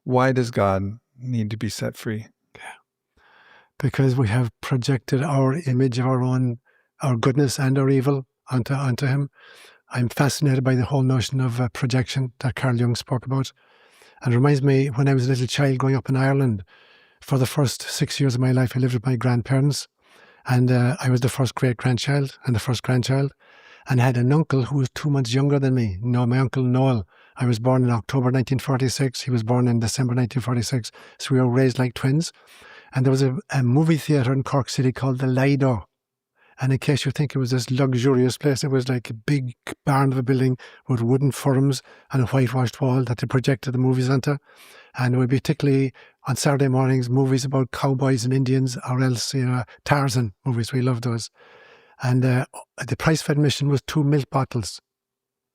Why does God need to be set free? Because we have projected our image of our goodness and our evil onto him. I'm fascinated by the whole notion of projection that Carl Jung spoke about. And it reminds me when I was a little child growing up in Ireland. For the first 6 years of my life, I lived with my grandparents. And I was the first great-grandchild and the first grandchild. And I had an uncle who was 2 months younger than me. No, my uncle Noel. I was born in October 1946. He was born in December 1946. So we were raised like twins. And there was a movie theatre in Cork City called the Lido. And in case you think it was this luxurious place, it was like a big barn of a building with wooden forms and a whitewashed wall that they projected the movies onto. And it would be particularly on Saturday mornings, movies about cowboys and Indians, or else, Tarzan movies. We loved those. And the price for admission was 2 milk bottles.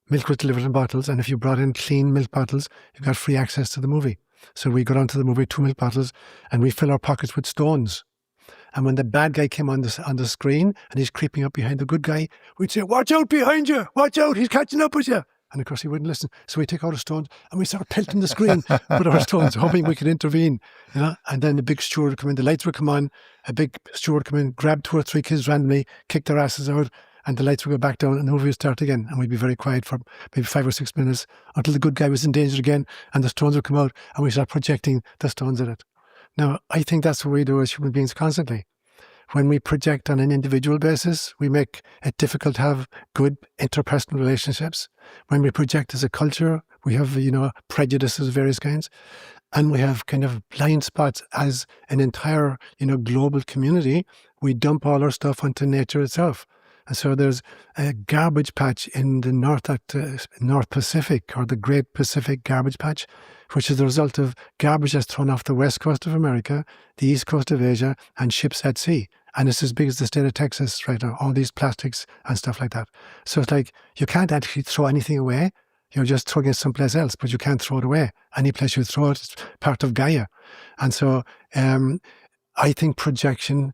Milk was delivered in bottles, and if you brought in clean milk bottles, you got free access to the movie. So we got onto the movie, 2 milk bottles, and we fill our pockets with stones. And when the bad guy came on the screen and he's creeping up behind the good guy, we'd say, "Watch out behind you! Watch out! He's catching up with you!" And of course he wouldn't listen. So we take out our stones and we start pelting the screen with our stones, hoping we could intervene. And then the big steward would come in, the lights would come on, a big steward would come in, grab 2 or 3 kids randomly, kick their asses out, and the lights would go back down and the movie would start again. And we'd be very quiet for maybe 5 or 6 minutes until the good guy was in danger again and the stones would come out and we start projecting the stones at it. Now, I think that's what we do as human beings constantly. When we project on an individual basis, we make it difficult to have good interpersonal relationships. When we project as a culture, we have, prejudices of various kinds. And we have kind of blind spots as an entire, global community. We dump all our stuff onto nature itself. And so there's a garbage patch in the North Pacific, or the Great Pacific Garbage Patch, which is the result of garbage that's thrown off the west coast of America, the east coast of Asia, and ships at sea. And it's as big as the state of Texas right now, all these plastics and stuff like that. So it's like you can't actually throw anything away. You're just throwing it someplace else, but you can't throw it away. Any place you throw it, it's part of Gaia. And so I think projection,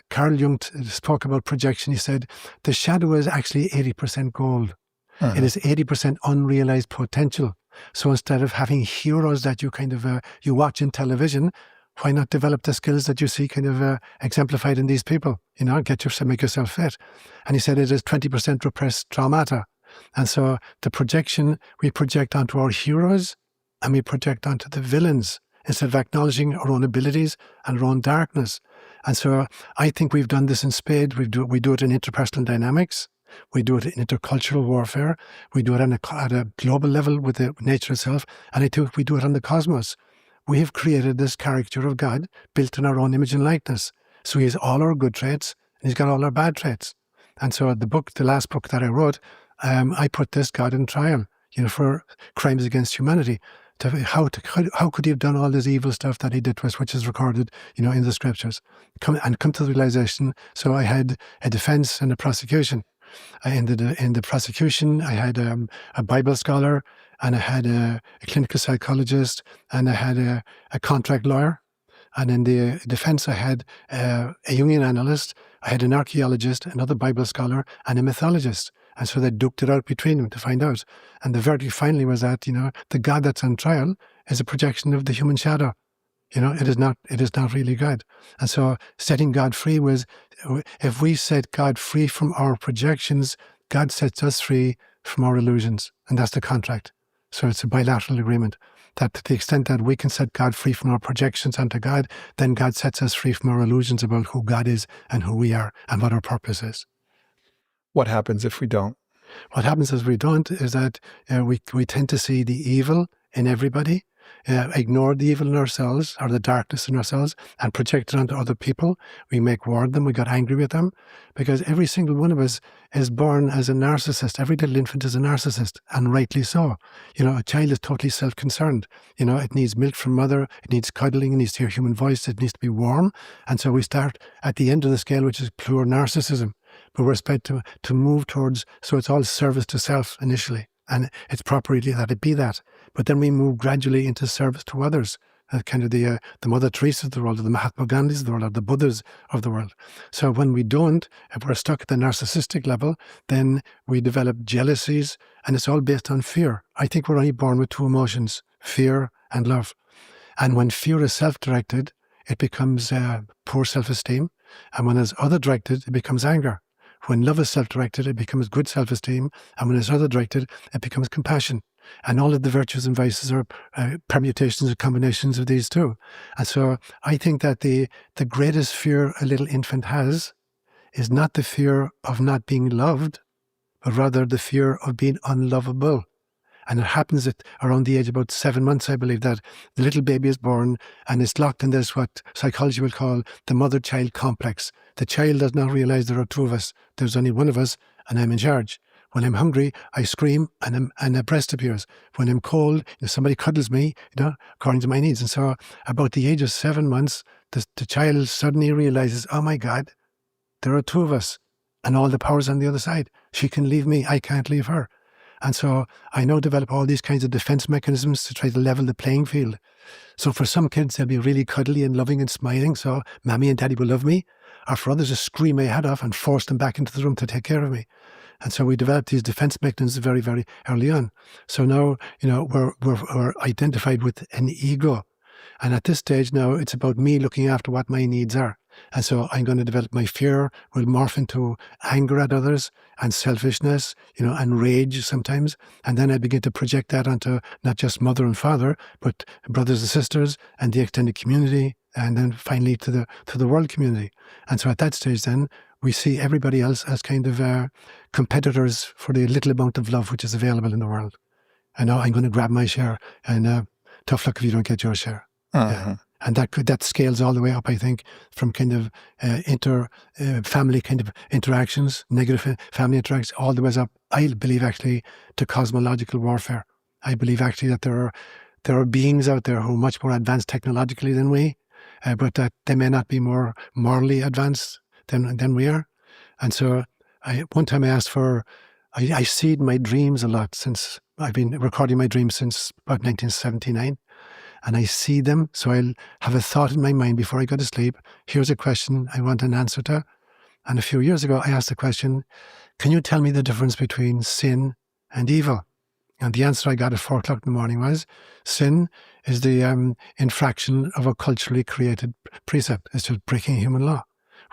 Carl Jung spoke about projection. He said, the shadow is actually 80% gold. Uh-huh. It is 80% unrealized potential. So instead of having heroes that you kind of, you watch in television, why not develop the skills that you see kind of exemplified in these people? Make yourself fit. And he said it is 20% repressed traumata. And so the projection, we project onto our heroes and we project onto the villains instead of acknowledging our own abilities and our own darkness. And so I think we've done this in spades. We do it in interpersonal dynamics. We do it in intercultural warfare. We do it at a global level with nature itself. And I think we do it on the cosmos. We have created this caricature of God built in our own image and likeness. So he has all our good traits and he's got all our bad traits. And so the last book that I wrote, I put this God in trial, for crimes against humanity. How could he have done all this evil stuff that he did to us, which is recorded, in the scriptures? Come to the realization. So I had a defense and a prosecution. In the prosecution, I had a Bible scholar, and I had a clinical psychologist, and I had a contract lawyer. And in the defense, I had a Jungian analyst, I had an archaeologist, another Bible scholar, and a mythologist. And so they duked it out between them to find out. And the verdict finally was that, the God that's on trial is a projection of the human shadow. It is not really God. And so setting God free was, if we set God free from our projections, God sets us free from our illusions. And that's the contract. So it's a bilateral agreement that to the extent that we can set God free from our projections onto God, then God sets us free from our illusions about who God is and who we are and what our purpose is. What happens if we don't? What happens if we don't is that we tend to see the evil in everybody, ignore the evil in ourselves or the darkness in ourselves and project it onto other people. We make war at them. We got angry with them because every single one of us is born as a narcissist. Every little infant is a narcissist, and rightly so. A child is totally self-concerned. It needs milk from mother. It needs cuddling. It needs to hear human voice. It needs to be warm. And so we start at the end of the scale, which is pure narcissism. But we're expected to move towards, so it's all service to self initially. And it's properly that it be that. But then we move gradually into service to others, kind of the Mother Teresa's of the world, or the Mahatma Gandhis of the world, or the Buddhas of the world. So when we don't, if we're stuck at the narcissistic level, then we develop jealousies, and it's all based on fear. I think we're only born with 2 emotions, fear and love. And when fear is self-directed, it becomes poor self-esteem. And when it's other-directed, it becomes anger. When love is self-directed, it becomes good self-esteem. And when it's other-directed, it becomes compassion. And all of the virtues and vices are permutations or combinations of these two. And so I think that the greatest fear a little infant has is not the fear of not being loved, but rather the fear of being unlovable. And it happens at around the age of about 7 months, I believe, that the little baby is born and it's locked in this, what psychology will call the mother-child complex. The child does not realize there are two of us. There's only one of us, and I'm in charge. When I'm hungry, I scream and a breast appears. When I'm cold, somebody cuddles me, according to my needs. And so about the age of 7 months, the child suddenly realizes, oh my God, there are two of us and all the power's on the other side. She can leave me, I can't leave her. And so I now develop all these kinds of defense mechanisms to try to level the playing field. So for some kids, they'll be really cuddly and loving and smiling, so mommy and daddy will love me. Or for others, just scream my head off and force them back into the room to take care of me. And so we developed these defense mechanisms very, very early on. So now, we're identified with an ego. And at this stage now, it's about me looking after what my needs are. And so I'm going to develop my fear, will morph into anger at others and selfishness, and rage sometimes. And then I begin to project that onto not just mother and father, but brothers and sisters and the extended community, and then finally to the world community. And so at that stage then, we see everybody else as kind of competitors for the little amount of love which is available in the world. And now I'm going to grab my share, and tough luck if you don't get your share. Yeah. And that scales all the way up, I think, from kind of family kind of interactions, negative family interactions, all the way up, I believe actually, to cosmological warfare. I believe actually that there are beings out there who are much more advanced technologically than we, but that they may not be more morally advanced than we are. And so one time I asked I seed my dreams a lot since I've been recording my dreams since about 1979. And I see them, so I'll have a thought in my mind before I go to sleep. Here's a question I want an answer to. And a few years ago, I asked the question, can you tell me the difference between sin and evil? And the answer I got at 4 o'clock in the morning was, sin is the infraction of a culturally created precept. It's just breaking human law.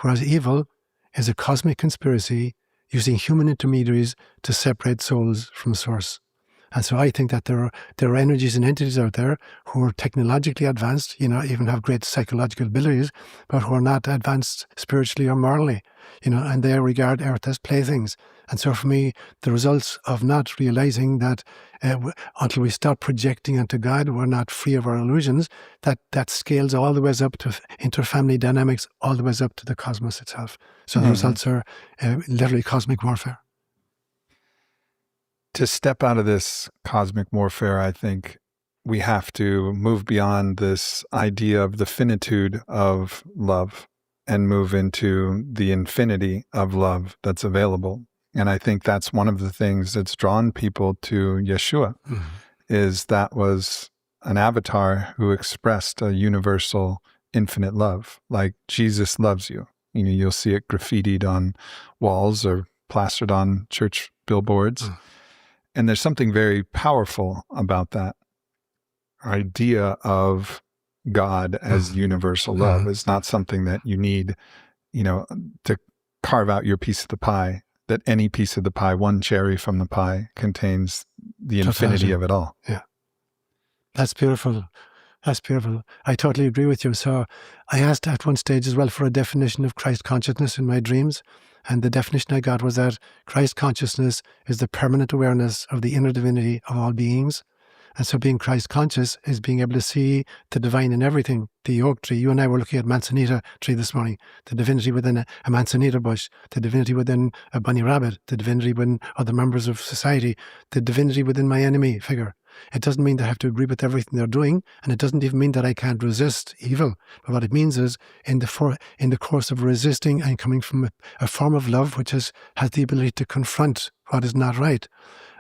Whereas evil is a cosmic conspiracy using human intermediaries to separate souls from source. And so I think that there are energies and entities out there who are technologically advanced, even have great psychological abilities, but who are not advanced spiritually or morally, and they regard Earth as playthings. And so for me, the results of not realizing that until we start projecting onto God, we're not free of our illusions, that scales all the way up to inter-family dynamics, all the way up to the cosmos itself. So the results are literally cosmic warfare. To step out of this cosmic warfare, I think we have to move beyond this idea of the finitude of love and move into the infinity of love that's available. And I think that's one of the things that's drawn people to Yeshua, is that was an avatar who expressed a universal, infinite love. Like, Jesus loves you. You'll see it graffitied on walls or plastered on church billboards. And there's something very powerful about that idea of God as universal love. It's not something that you need, to carve out your piece of the pie, that any piece of the pie, one cherry from the pie, contains the infinity of it all. Yeah. That's beautiful. That's beautiful. I totally agree with you. So I asked at one stage as well for a definition of Christ consciousness in my dreams. And the definition I got was that Christ consciousness is the permanent awareness of the inner divinity of all beings. And so being Christ conscious is being able to see the divine in everything. The oak tree, you and I were looking at manzanita tree this morning, the divinity within a manzanita bush, the divinity within a bunny rabbit, the divinity within other members of society, the divinity within my enemy figure. It doesn't mean that I have to agree with everything they're doing, and it doesn't even mean that I can't resist evil. But what it means is, in the course of resisting and coming from a form of love which has the ability to confront what is not right.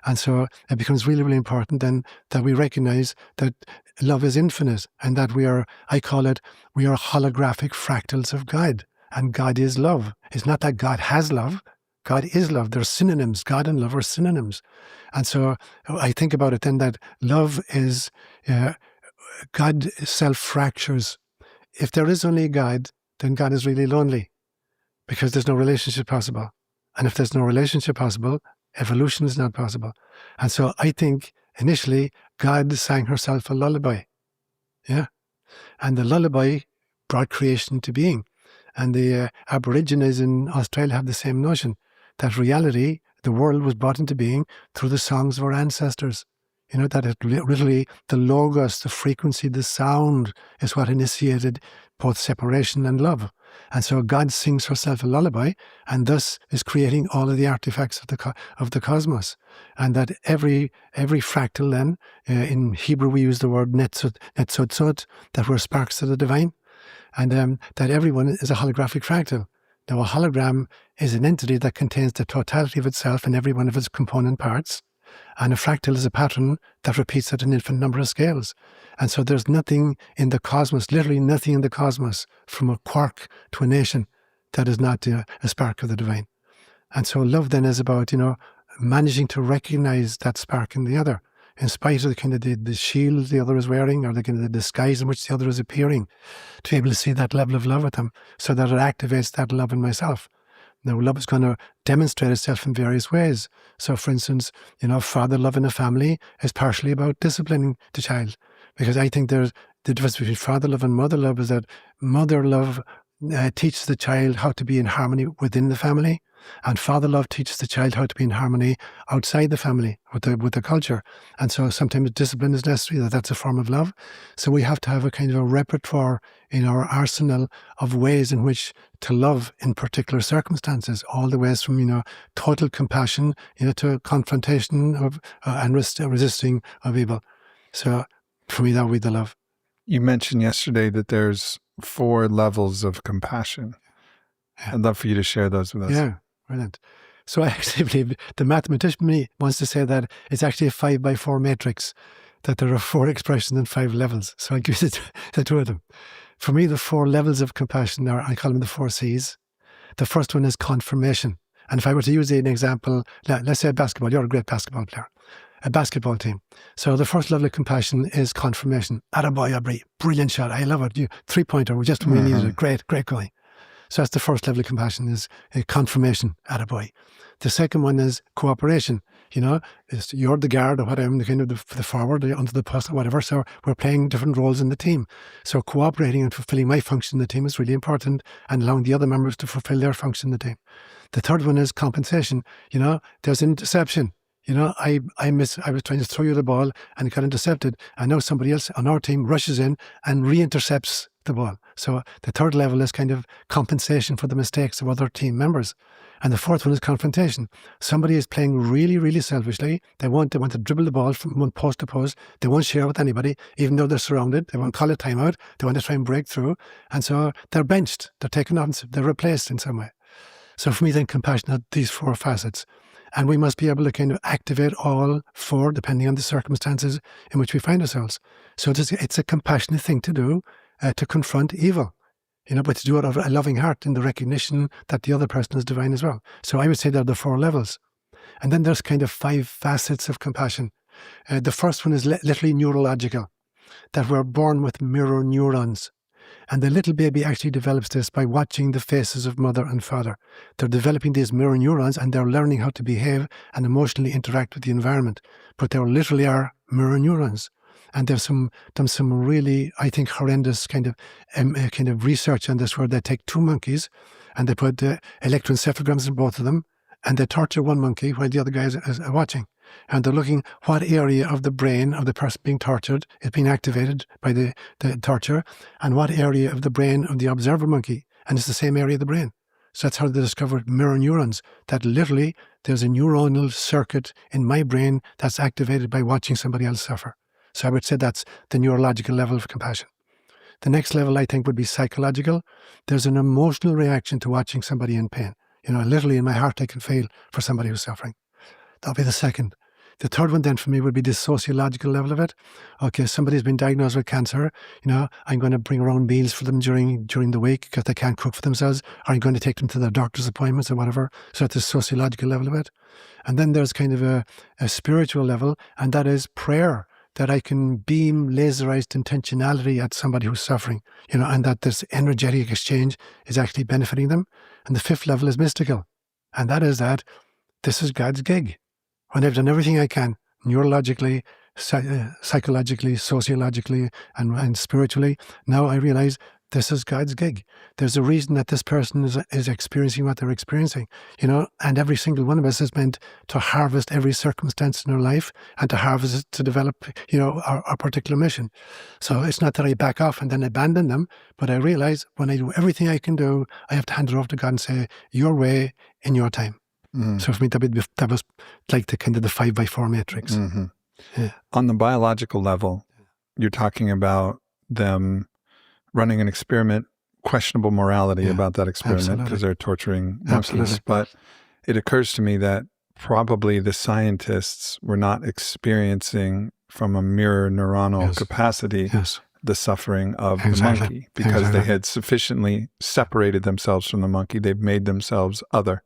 And so it becomes really, really important then that we recognize that love is infinite, and that we are holographic fractals of God, and God is love. It's not that God has love. God is love. They're synonyms. God and love are synonyms. And so I think about it then that love is God self-fractures. If there is only God, then God is really lonely because there's no relationship possible. And if there's no relationship possible, evolution is not possible. And so I think initially God sang herself a lullaby. Yeah. And the lullaby brought creation into being. And the Aborigines in Australia have the same notion that reality, the world was brought into being through the songs of our ancestors. You know, that it literally, the logos, the frequency, the sound is what initiated both separation and love. And so God sings herself a lullaby and thus is creating all of the artifacts of the cosmos. And that every fractal then, in Hebrew we use the word netzotzot, that were sparks of the divine. And that everyone is a holographic fractal. Now, a hologram is an entity that contains the totality of itself and every one of its component parts. And a fractal is a pattern that repeats at an infinite number of scales. And so there's nothing in the cosmos, literally nothing in the cosmos, from a quark to a nation, that is not a spark of the divine. And so love then is about, managing to recognize that spark in the other, in spite of the kind of the shield the other is wearing, or the kind of the disguise in which the other is appearing, to be able to see that level of love with them, so that it activates that love in myself. Now, love is going to demonstrate itself in various ways. So, for instance, father love in a family is partially about disciplining the child, because I think there's the difference between father love and mother love is that mother love teaches the child how to be in harmony within the family, and father love teaches the child how to be in harmony outside the family with the culture. And so sometimes discipline is necessary. That's a form of love. So we have to have a kind of a repertoire in our arsenal of ways in which to love in particular circumstances, all the ways from total compassion to confrontation of and resisting of evil. So for me, that would be the love. You mentioned yesterday that there's 4 levels of compassion. Yeah. I'd love for you to share those with us. Yeah, brilliant. So I actually believe the mathematician in me wants to say that it's actually a 5x4 matrix, that there are 4 expressions and 5 levels. So I'll give you the 2 of them. For me, the 4 levels of compassion are, I call them the 4 C's. The first one is confirmation. And if I were to use an example, let's say basketball, you're a great basketball player, a basketball team. So the first level of compassion is confirmation. Attaboy, Aubrey, brilliant shot, I love it. You 3-pointer, we just really needed it. Great going. So that's the first level of compassion, is a confirmation, attaboy. The second one is cooperation. You're the guard or whatever, I'm the kind of the forward, under the post or whatever. So we're playing different roles in the team. So cooperating and fulfilling my function in the team is really important, and allowing the other members to fulfill their function in the team. The third one is compensation. There's an interception. I was trying to throw you the ball and it got intercepted, and now somebody else on our team rushes in and re-intercepts the ball. So the third level is kind of compensation for the mistakes of other team members. And the fourth one is confrontation. Somebody is playing really, really selfishly. They want to dribble the ball from one post to post. They won't share with anybody, even though they're surrounded. They won't call a timeout. They want to try and break through. And so they're benched. They're taken off. They're replaced in some way. So for me, then, compassion has these 4 facets. And we must be able to kind of activate all 4, depending on the circumstances in which we find ourselves. So it's a compassionate thing to do, to confront evil, but to do it out of a loving heart in the recognition that the other person is divine as well. So I would say there are the 4 levels. And then there's kind of 5 facets of compassion. The first one is literally neurological, that we're born with mirror neurons. And the little baby actually develops this by watching the faces of mother and father. They're developing these mirror neurons and they're learning how to behave and emotionally interact with the environment. But they literally are mirror neurons. And they've done some really, I think, horrendous kind of research on this, where they take 2 monkeys and they put electroencephalograms in both of them, and they torture one monkey while the other guy is watching. And they're looking what area of the brain of the person being tortured is being activated by the torture, and what area of the brain of the observer monkey. And it's the same area of the brain. So that's how they discovered mirror neurons, that literally there's a neuronal circuit in my brain that's activated by watching somebody else suffer. So I would say that's the neurological level of compassion. The next level, I think, would be psychological. There's an emotional reaction to watching somebody in pain. Literally in my heart, I can feel for somebody who's suffering. That'll be the second. The third one then for me would be the sociological level of it. Okay, somebody's been diagnosed with cancer. I'm going to bring around meals for them during the week because they can't cook for themselves. Or I'm going to take them to their doctor's appointments or whatever. So that's the sociological level of it. And then there's kind of a spiritual level, and that is prayer. that I can beam laserized intentionality at somebody who's suffering, and that this energetic exchange is actually benefiting them. And the fifth level is mystical. And that is that this is God's gig. When I've done everything I can, neurologically, psychologically, sociologically, and spiritually, now I realize this is God's gig. There's a reason that this person is experiencing what they're experiencing, and every single one of us is meant to harvest every circumstance in our life and to harvest it to develop, our particular mission. So it's not that I back off and then abandon them, but I realize when I do everything I can do, I have to hand it over to God and say, your way in your time. So for me, that was like the kind of the 5x4 matrix. Mm-hmm. Yeah. On the biological level, you're talking about them running an experiment, questionable morality about that experiment because they're torturing monkeys. But it occurs to me that probably the scientists were not experiencing from a mirror neuronal capacity the suffering of the monkey because they had sufficiently separated themselves from the monkey. They've made themselves other.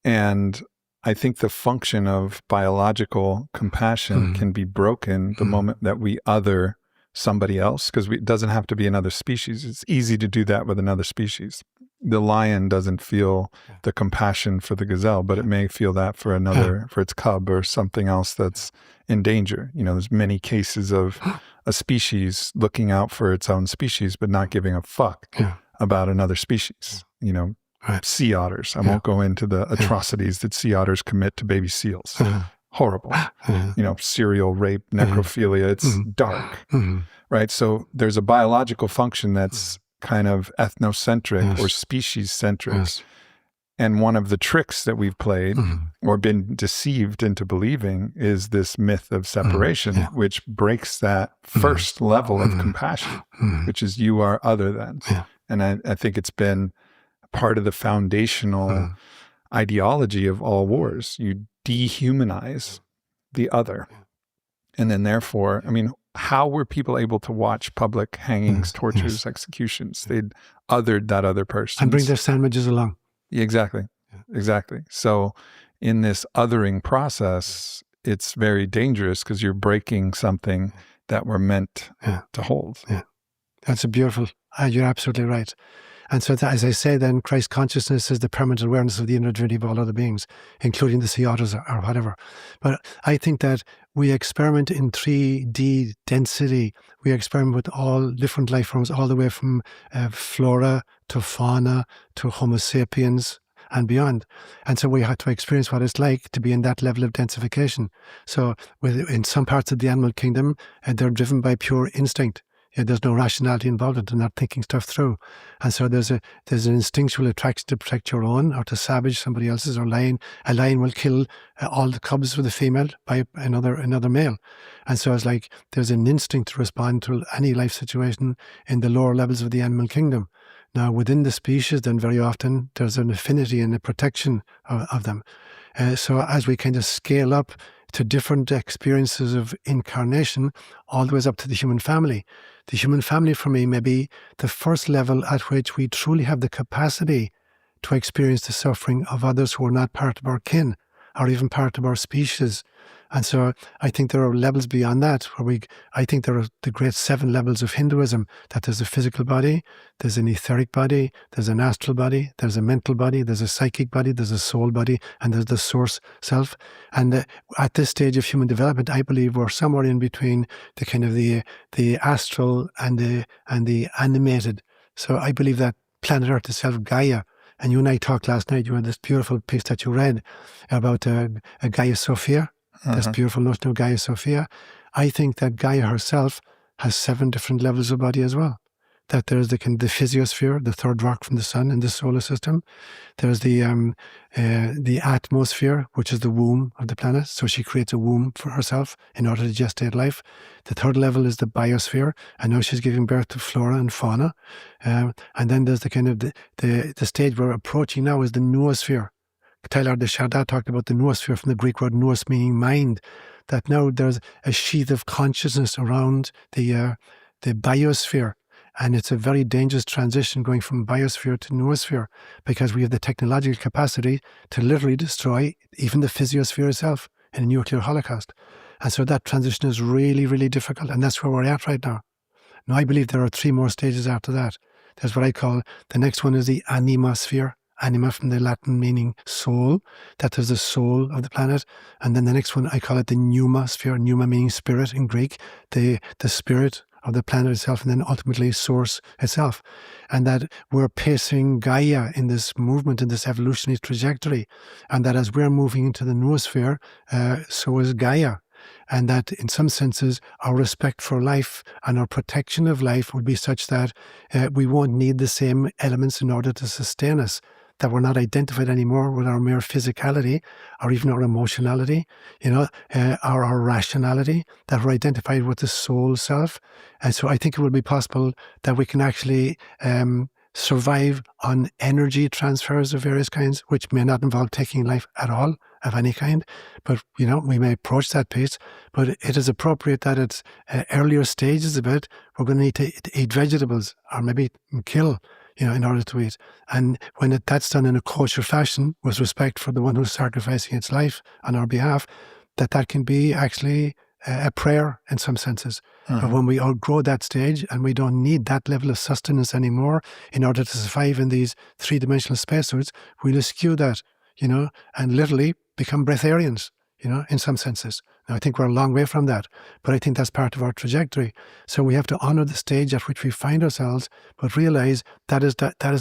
And I think the function of biological compassion can be broken the moment that we other somebody else, because it doesn't have to be another species. It's easy to do that with another species. The lion doesn't feel the compassion for the gazelle, but it may feel that for another, for its cub or something else that's in danger. There's many cases of a species looking out for its own species, but not giving a fuck about another species. Sea otters. I won't go into the atrocities that sea otters commit to baby seals. Horrible. Serial rape, necrophilia. It's dark, right? So there's a biological function that's kind of ethnocentric or species-centric. And one of the tricks that we've played or been deceived into believing is this myth of separation, which breaks that first level of compassion, which is you are other than. And I think it's been part of the foundational ideology of all wars. You dehumanize the other. And then therefore, how were people able to watch public hangings, tortures, executions? They'd othered that other person. And bring their sandwiches along. Exactly. Exactly. So in this othering process, it's very dangerous because you're breaking something that we're meant to hold. That's a beautiful, you're absolutely right. And so, as I say, then Christ consciousness is the permanent awareness of the inner divinity of all other beings, including the sea otters or whatever. But I think that we experiment in 3D density. We experiment with all different life forms, all the way from flora to fauna to Homo sapiens and beyond. And so we have to experience what it's like to be in that level of densification. So in some parts of the animal kingdom, they're driven by pure instinct. There's no rationality involved in it. They're not thinking stuff through. And so there's an instinctual attraction to protect your own or to savage somebody else's. Or a lion will kill all the cubs with a female by another male. And so it's like there's an instinct to respond to any life situation in the lower levels of the animal kingdom. Now, within the species, then very often there's an affinity and a protection of them. So as we kind of scale up to different experiences of incarnation, all the way up to the human family. The human family for me may be the first level at which we truly have the capacity to experience the suffering of others who are not part of our kin or even part of our species. And so I think there are levels beyond that I think there are the great 7 levels of Hinduism, that there's a physical body, there's an etheric body, there's an astral body, there's a mental body, there's a psychic body, there's a soul body, and there's the source self. And at this stage of human development, I believe we're somewhere in between the kind of the astral and the animated. So I believe that planet Earth itself, Gaia, and you and I talked last night, you had this beautiful piece that you read about Gaia Sophia. This beautiful notion of Gaia Sophia. I think that Gaia herself has 7 different levels of body as well. That there's the physiosphere, the third rock from the sun in the solar system. There's the atmosphere, which is the womb of the planet. So she creates a womb for herself in order to gestate life. The third level is the biosphere, and now she's giving birth to flora and fauna. And then there's the kind of the stage we're approaching now is the noosphere. Tyler de Chardin talked about the noosphere from the Greek word nous, meaning mind, that now there's a sheath of consciousness around the biosphere. And it's a very dangerous transition going from biosphere to noosphere, because we have the technological capacity to literally destroy even the physiosphere itself in a nuclear holocaust. And so that transition is really, really difficult. And that's where we're at right now. Now, I believe there are 3 more stages after that. There's what I call, the next one is the anima sphere. Anima from the Latin meaning soul. That is the soul of the planet. And then the next one, I call it the pneuma sphere. Pneuma meaning spirit in Greek. The spirit of the planet itself, and then ultimately source itself. And that we're pacing Gaia in this movement, in this evolutionary trajectory. And that as we're moving into the noosphere, so is Gaia. And that in some senses, our respect for life and our protection of life would be such that we won't need the same elements in order to sustain us. That we're not identified anymore with our mere physicality or even our emotionality, or our rationality, that we're identified with the soul self. And so I think it will be possible that we can actually survive on energy transfers of various kinds, which may not involve taking life at all, of any kind. But, we may approach that pace, but it is appropriate that it's earlier stages of it. We're going to need to eat vegetables or maybe kill, in order to eat. And when that's done in a kosher fashion, with respect for the one who's sacrificing its life on our behalf, that can be actually a prayer in some senses. But when we outgrow that stage and we don't need that level of sustenance anymore in order to survive in these 3-dimensional spacesuits, we'll eschew that, and literally become breatharians, in some senses. Now, I think we're a long way from that, but I think that's part of our trajectory. So we have to honor the stage at which we find ourselves, but realize that is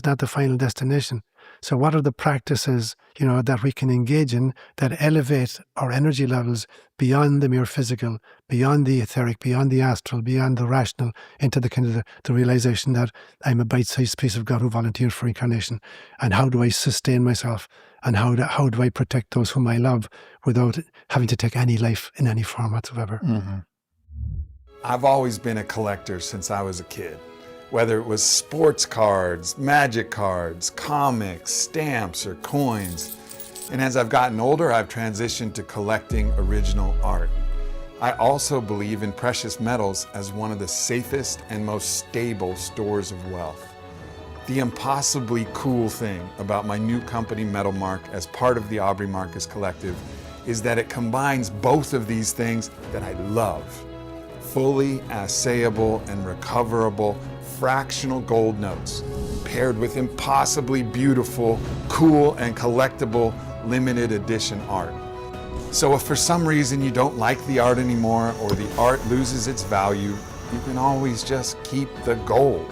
not the final destination. So what are the practices, that we can engage in that elevate our energy levels beyond the mere physical, beyond the etheric, beyond the astral, beyond the rational, into the kind of the realization that I'm a bite-sized piece of God who volunteered for incarnation. And how do I sustain myself? And how do I protect those whom I love without having to take any life in any form whatsoever? I've always been a collector since I was a kid. Whether it was sports cards, magic cards, comics, stamps, or coins. And as I've gotten older, I've transitioned to collecting original art. I also believe in precious metals as one of the safest and most stable stores of wealth. The impossibly cool thing about my new company, Metalmark, as part of the Aubrey Marcus Collective, is that it combines both of these things that I love. Fully assayable and recoverable fractional gold notes, paired with impossibly beautiful, cool, and collectible limited edition art. So if for some reason you don't like the art anymore, or the art loses its value, you can always just keep the gold.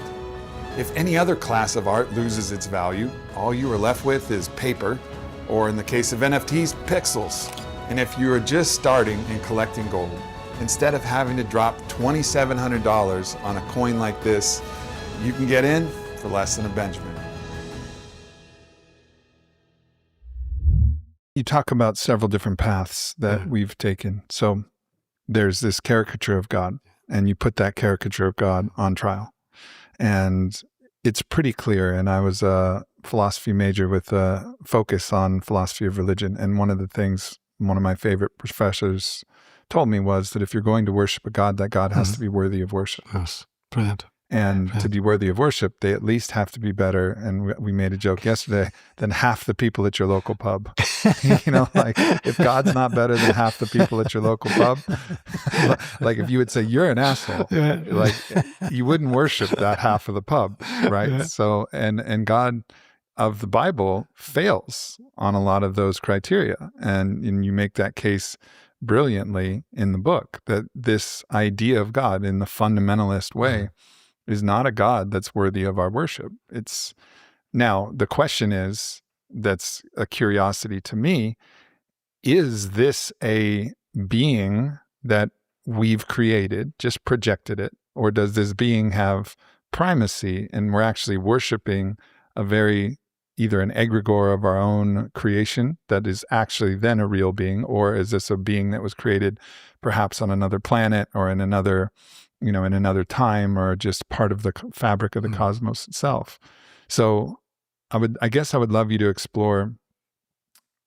If any other class of art loses its value, all you are left with is paper, or in the case of NFTs, pixels. And if you are just starting in collecting gold, instead of having to drop $2,700 on a coin like this, you can get in for less than a Benjamin. You talk about several different paths that we've taken. So there's this caricature of God, and you put that caricature of God on trial. And it's pretty clear, and I was a philosophy major with a focus on philosophy of religion, and one of the things one of my favorite professors told me was that if you're going to worship a God, that God has to be worthy of worship. Yes, brilliant. And to be worthy of worship, they at least have to be better, and we made a joke yesterday, than half the people at your local pub. Like if God's not better than half the people at your local pub, like if you would say, you're an asshole, like you wouldn't worship that half of the pub, right? Yeah. So, and God of the Bible fails on a lot of those criteria. And you make that case brilliantly in the book, that this idea of God in the fundamentalist way is not a God that's worthy of our worship. Now the question is, that's a curiosity to me, is this a being that we've created, just projected it, or does this being have primacy and we're actually worshiping either an egregore of our own creation that is actually then a real being, or is this a being that was created perhaps on another planet or in another in another time, or just part of the fabric of the cosmos itself? So I guess I would love you to explore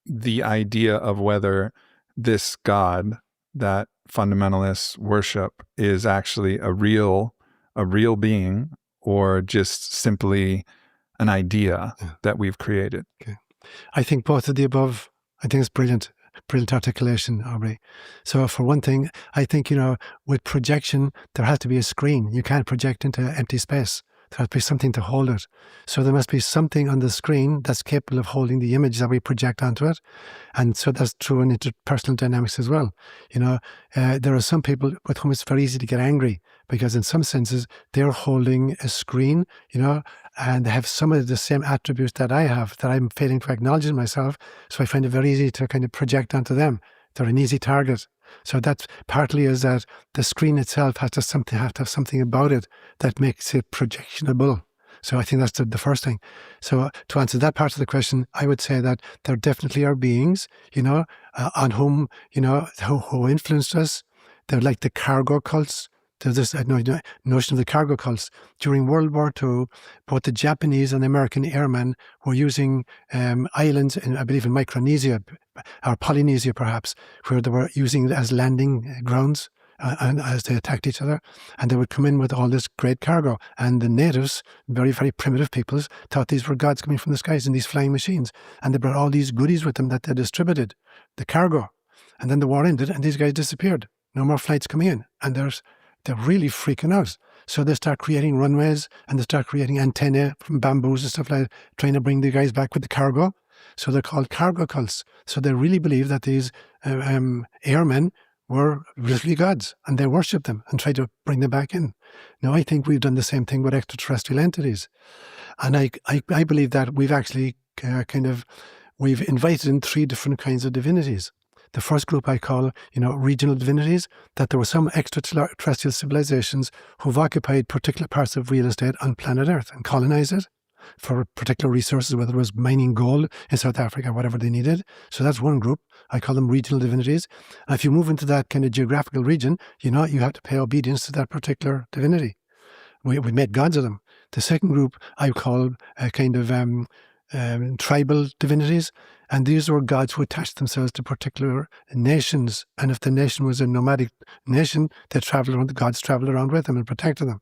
the idea of whether this God that fundamentalists worship is actually a real being, or just simply an idea that we've created. Okay. I think both of the above. I think it's brilliant. brilliant articulation, Aubrey. So for one thing, I think, with projection, there has to be a screen. You can't project into empty space. There has to be something to hold it. So there must be something on the screen that's capable of holding the image that we project onto it. And so that's true in interpersonal dynamics as well. There are some people with whom it's very easy to get angry because in some senses they're holding a screen, and they have some of the same attributes that I have that I'm failing to acknowledge in myself. So I find it very easy to kind of project onto them. They're an easy target. So that partly is that the screen itself has to have something about it that makes it projectionable. So I think that's the first thing. So to answer that part of the question, I would say that there definitely are beings, on whom, who influenced us. They're like the cargo cults. There's this notion of the cargo cults. During World War II, both the Japanese and American airmen were using islands, I believe in Micronesia, or Polynesia perhaps, where they were using it as landing grounds and as they attacked each other. And they would come in with all this great cargo. And the natives, very, very primitive peoples, thought these were gods coming from the skies in these flying machines. And they brought all these goodies with them that they distributed, the cargo. And then the war ended and these guys disappeared. No more flights coming in. And they're really freaking out. So they start creating runways and they start creating antennae from bamboos and stuff like that, trying to bring the guys back with the cargo. So they're called cargo cults. So they really believe that these airmen were literally gods and they worship them and try to bring them back in. Now, I think we've done the same thing with extraterrestrial entities. And I believe that we've actually we've invited in 3 different kinds of divinities. The first group I call, regional divinities, that there were some extraterrestrial civilizations who've occupied particular parts of real estate on planet Earth and colonized it for particular resources, whether it was mining gold in South Africa, whatever they needed. So that's one group. I call them regional divinities. And if you move into that kind of geographical region, you have to pay obedience to that particular divinity. We made gods of them. The second group I call a kind of tribal divinities, and these were gods who attached themselves to particular nations. And if the nation was a nomadic nation, the gods traveled around with them and protected them.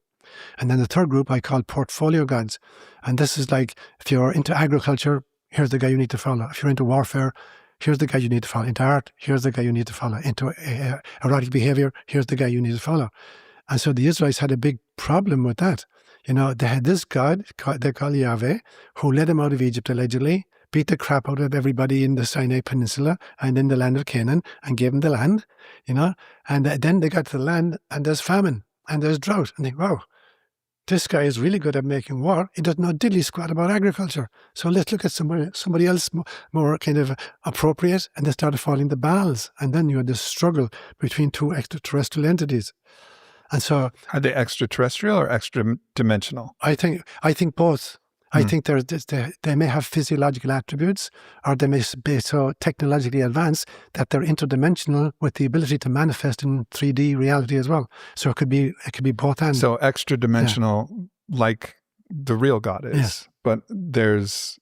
And then the third group I call portfolio gods. And this is like, if you're into agriculture, here's the guy you need to follow. If you're into warfare, here's the guy you need to follow. Into art, here's the guy you need to follow. Into erotic behavior, here's the guy you need to follow. And so the Israelites had a big problem with that. They had this god, they call Yahweh, who led them out of Egypt allegedly, beat the crap out of everybody in the Sinai Peninsula and in the land of Canaan and gave them the land, and then they got to the land and there's famine and there's drought. And they think, wow, this guy is really good at making war. He doesn't know diddly squat about agriculture. So let's look at somebody else more kind of appropriate. And they started falling the Baals. And then you had this struggle between 2 extraterrestrial entities. And so, are they extraterrestrial or extra-dimensional? I think both. I think they may have physiological attributes, or they may be so technologically advanced that they're interdimensional with the ability to manifest in 3D reality as well. So it could be both and. So extra-dimensional, like the real God is, yes. But there's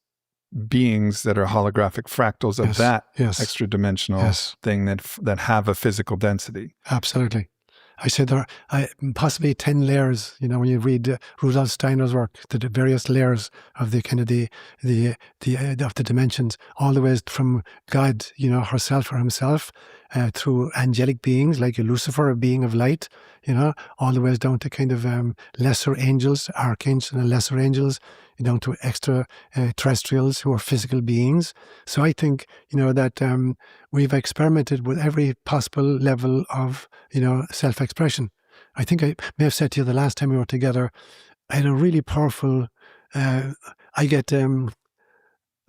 beings that are holographic fractals of that extra-dimensional thing that have a physical density. Absolutely. I said there are possibly 10 layers. When you read Rudolf Steiner's work, the various layers of the kind of the dimensions, all the way from God, herself or himself, through angelic beings like Lucifer, a being of light, all the way down to kind of lesser angels, archangels and lesser angels, down to extra terrestrials who are physical beings. So I think, that we've experimented with every possible level of, self-expression. I think I may have said to you the last time we were together, I had a really powerful, when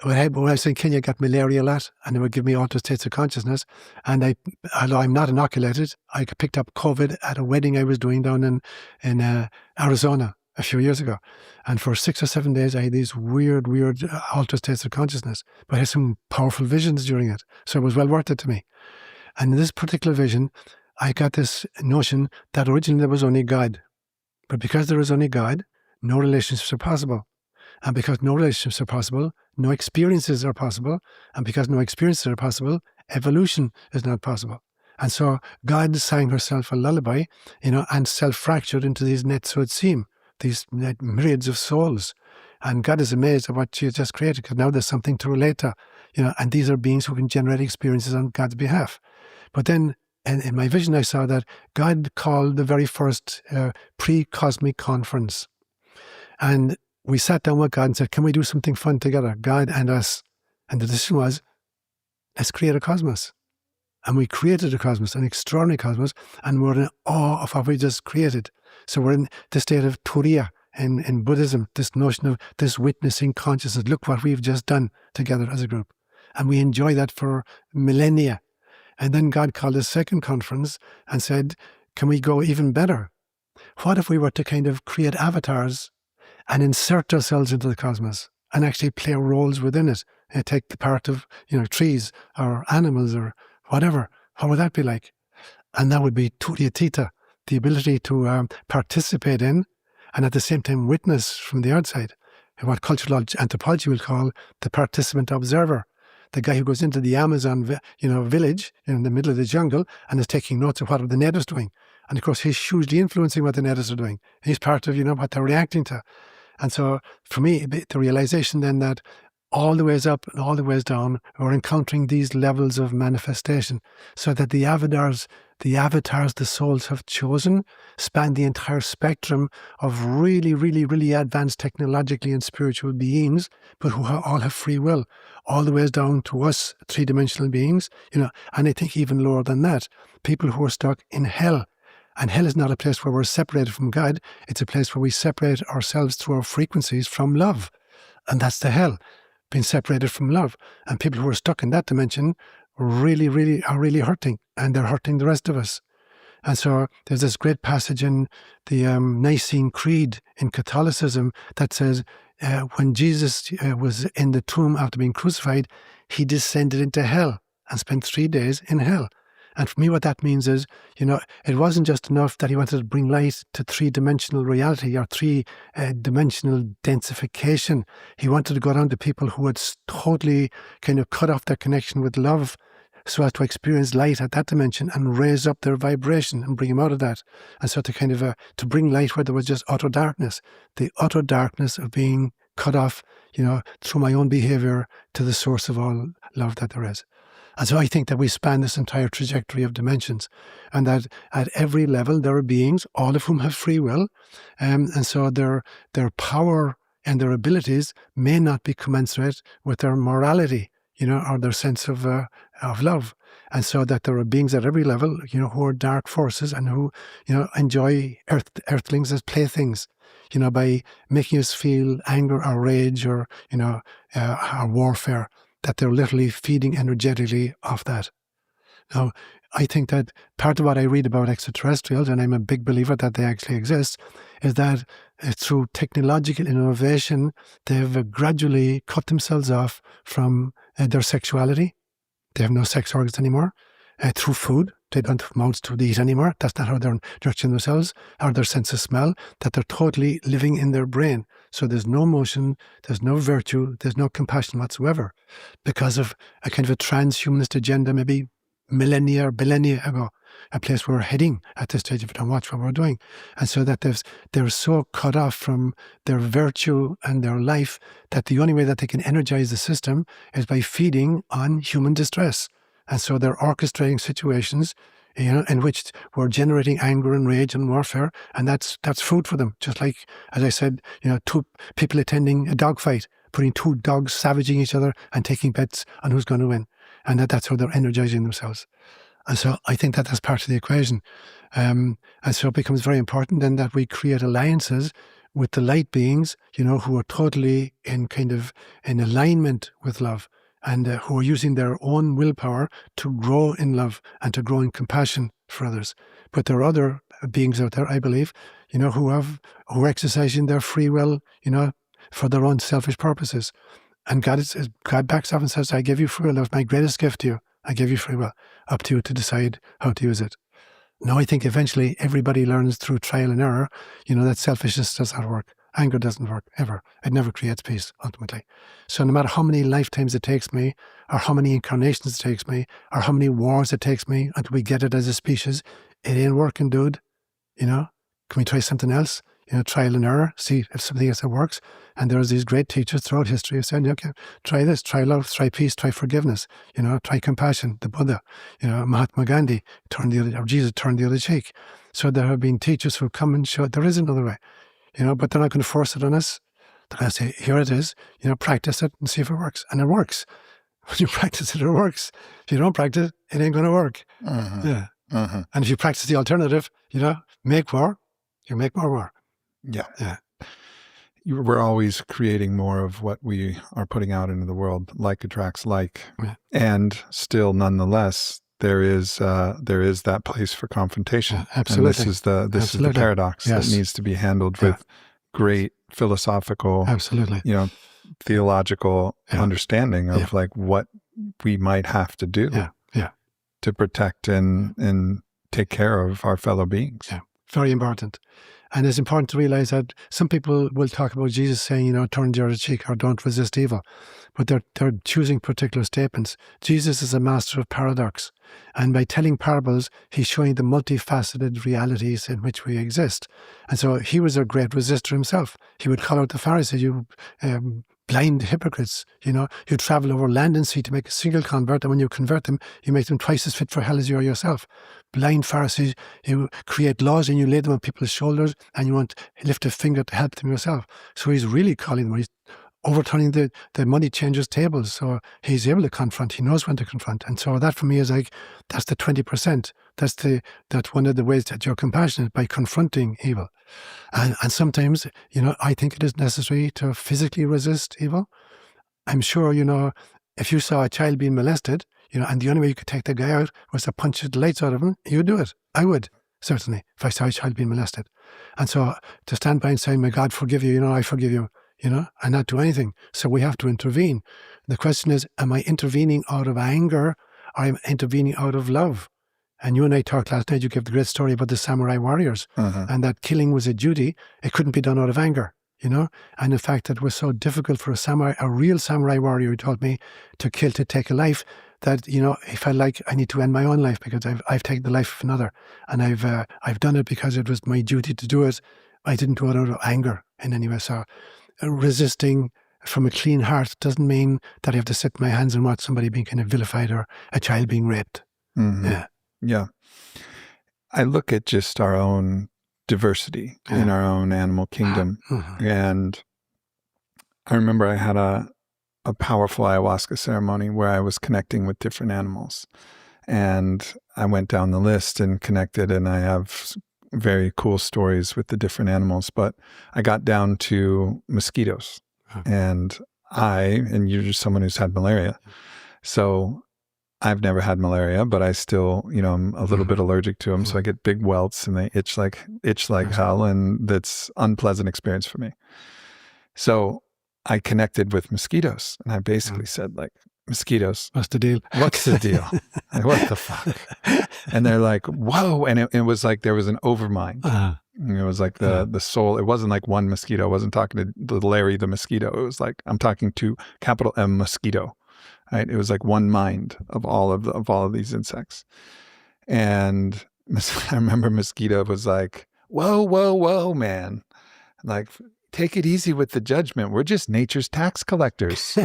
I was in Kenya, I got malaria a lot, and it would give me altered states of consciousness. And although I'm not inoculated, I picked up COVID at a wedding I was doing down in Arizona a few years ago. And for 6 or 7 days, I had these weird altered states of consciousness. But I had some powerful visions during it. So it was well worth it to me. And in this particular vision, I got this notion that originally there was only God. But because there is only God, no relationships are possible. And because no relationships are possible, no experiences are possible. And because no experiences are possible, evolution is not possible. And so God sang herself a lullaby, and self-fractured into these nets so it seemed, these myriads of souls. And God is amazed at what she has just created, because now there's something to relate to. and these are beings who can generate experiences on God's behalf. But then, and in my vision, I saw that God called the very first pre-cosmic conference. And we sat down with God and said, can we do something fun together, God and us? And the decision was, let's create a cosmos. And we created a cosmos, an extraordinary cosmos, and we're in awe of what we just created. So we're in the state of Turiya in Buddhism, this notion of this witnessing consciousness. Look what we've just done together as a group. And we enjoy that for millennia. And then God called a second conference and said, can we go even better? What if we were to kind of create avatars and insert ourselves into the cosmos and actually play roles within it and take the part of, trees or animals or whatever? How would that be like? And that would be Turiyatita, the ability to participate in and at the same time witness from the outside, what cultural anthropology will call the participant observer. The guy who goes into the Amazon, village in the middle of the jungle and is taking notes of what the natives are doing. And of course, he's hugely influencing what the natives are doing. He's part of, what they're reacting to. And so for me, the realization then that all the ways up and all the ways down, we're encountering these levels of manifestation so that the avatars the souls have chosen span the entire spectrum of really, really, really advanced technologically and spiritual beings, but who all have free will, all the ways down to us, three-dimensional beings, and I think even lower than that, people who are stuck in hell. And hell is not a place where we're separated from God. It's a place where we separate ourselves through our frequencies from love. And that's the hell, being separated from love. And people who are stuck in that dimension really, really are really hurting. And they're hurting the rest of us. And so there's this great passage in the Nicene Creed in Catholicism that says, when Jesus was in the tomb after being crucified, he descended into hell and spent 3 days in hell. And for me, what that means is, it wasn't just enough that he wanted to bring light to three-dimensional reality or three-dimensional densification. He wanted to go down to people who had totally kind of cut off their connection with love so as to experience light at that dimension and raise up their vibration and bring them out of that. And so to kind of, to bring light where there was just utter darkness, the utter darkness of being cut off, through my own behavior to the source of all love that there is. And so I think that we span this entire trajectory of dimensions, and that at every level there are beings, all of whom have free will, and so their power and their abilities may not be commensurate with their morality, or their sense of love. And so that there are beings at every level, who are dark forces and who, enjoy earthlings as playthings, by making us feel anger or rage or, or warfare, that they're literally feeding energetically off that. Now, I think that part of what I read about extraterrestrials, and I'm a big believer that they actually exist, is that through technological innovation, they've gradually cut themselves off from their sexuality. They have no sex organs anymore. Through food, they don't have mouths to eat anymore. That's not how they're nurturing themselves, or their sense of smell, that they're totally living in their brain. So there's no emotion, there's no virtue, there's no compassion whatsoever, because of a kind of a transhumanist agenda, maybe millennia or billennia ago, a place we're heading at this stage if we don't watch what we're doing. And so that they're so cut off from their virtue and their life that the only way that they can energize the system is by feeding on human distress. And so they're orchestrating situations, in which we're generating anger and rage and warfare, and that's food for them. Just like, as I said, two people attending a dog fight, putting two dogs savaging each other and taking bets on who's going to win. And that's how they're energizing themselves. And so I think that that's part of the equation. And so it becomes very important then that we create alliances with the light beings, who are totally in alignment with love, and who are using their own willpower to grow in love and to grow in compassion for others. But there are other beings out there, I believe, who are exercising their free will, for their own selfish purposes. And God backs off and says, I give you free will. That was my greatest gift to you. I give you free will. Up to you to decide how to use it. Now, I think eventually everybody learns through trial and error, that selfishness does not work. Anger doesn't work, ever. It never creates peace, ultimately. So no matter how many lifetimes it takes me, or how many incarnations it takes me, or how many wars it takes me until we get it as a species, it ain't working, dude. Can we try something else? trial and error, see if something else that works. And there's these great teachers throughout history who said, okay, try this, try love, try peace, try forgiveness, try compassion. The Buddha, Mahatma Gandhi Jesus turned the other cheek. So there have been teachers who come and show there is another way, but they're not going to force it on us. They're going to say, here it is, practice it and see if it works. And it works. When you practice it, it works. If you don't practice it ain't going to work. Yeah. And if you practice the alternative, make war, you make more war. Yeah. We're always creating more of what we are putting out into the world. Like attracts like. Yeah. And still, nonetheless, there is that place for confrontation. Yeah, absolutely. And this is the paradox that needs to be handled with great philosophical, theological understanding of like what we might have to do to protect and take care of our fellow beings. Yeah, very important. And it's important to realize that some people will talk about Jesus saying, turn the other cheek or don't resist evil. But they're choosing particular statements. Jesus is a master of paradox. And by telling parables, he's showing the multifaceted realities in which we exist. And so he was a great resistor himself. He would call out the Pharisees, you blind hypocrites. You travel over land and sea to make a single convert, and when you convert them, you make them twice as fit for hell as you are yourself. Blind Pharisees, you create laws and you lay them on people's shoulders, and you won't lift a finger to help them yourself. So he's really calling them. He's overturning the money changers' tables. So he's able to confront. He knows when to confront. And so that for me is like, that's the 20%. That's one of the ways that you're compassionate, by confronting evil. And sometimes, I think it is necessary to physically resist evil. I'm sure, if you saw a child being molested, and the only way you could take the guy out was to punch the lights out of him, you'd do it. I would, certainly, if I saw a child being molested. And so to stand by and say, may God forgive you, I forgive you, and not do anything. So we have to intervene. The question is, am I intervening out of anger, or am I intervening out of love? And you and I talked last night, you gave the great story about the samurai warriors, and that killing was a duty. It couldn't be done out of anger, and in fact, it was so difficult for a real samurai warrior, who told me, to kill, to take a life, that, he felt like, I need to end my own life because I've taken the life of another, and I've done it because it was my duty to do it. I didn't do it out of anger in any way. So resisting from a clean heart doesn't mean that I have to sit my hands and watch somebody being kind of vilified or a child being raped. Yeah. I look at just our own diversity in our own animal kingdom. And I remember I had a powerful ayahuasca ceremony where I was connecting with different animals. And I went down the list and connected, and I have very cool stories with the different animals. But I got down to mosquitoes. And you're just someone who's had malaria. So I've never had malaria, but I still, I'm a little bit allergic to them. So I get big welts and they itch like hell. And that's unpleasant experience for me. So I connected with mosquitoes, and I basically said, like, mosquitoes, what's the deal? What's the deal? Like, what the fuck? And they're like, whoa. And it was like, there was an overmind. It was like the soul. It wasn't like one mosquito. I wasn't talking to Larry the mosquito. It was like, I'm talking to capital M mosquito. Right? It was like one mind of all of these insects. And I remember mosquito was like, whoa, man. Like, take it easy with the judgment. We're just nature's tax collectors.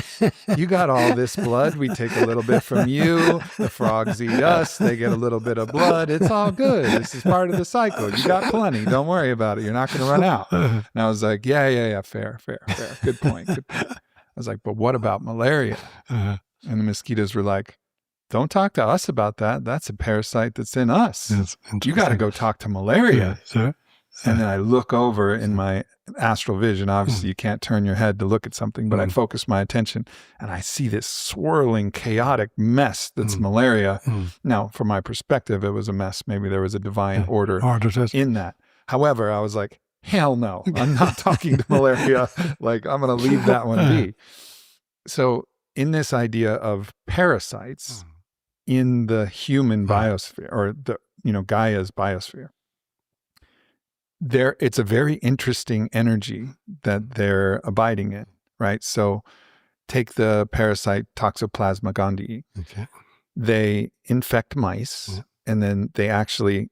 You got all this blood. We take a little bit from you. The frogs eat us. They get a little bit of blood. It's all good. This is part of the cycle. You got plenty. Don't worry about it. You're not going to run out. And I was like, yeah. Fair. Good point. I was like, but what about malaria? And the mosquitoes were like, don't talk to us about that. That's a parasite that's in us. You got to go talk to malaria. Sure. And then I look over in my astral vision. Obviously, you can't turn your head to look at something, but I focus my attention and I see this swirling, chaotic mess that's malaria. Now, from my perspective, it was a mess. Maybe there was a divine order in that. However, I was like, hell no, I'm not talking to malaria. Like, I'm going to leave that one be. So in this idea of parasites in the human biosphere, or the, Gaia's biosphere, it's a very interesting energy that they're abiding in, right? So take the parasite Toxoplasma gondii. Okay. They infect mice, and then they actually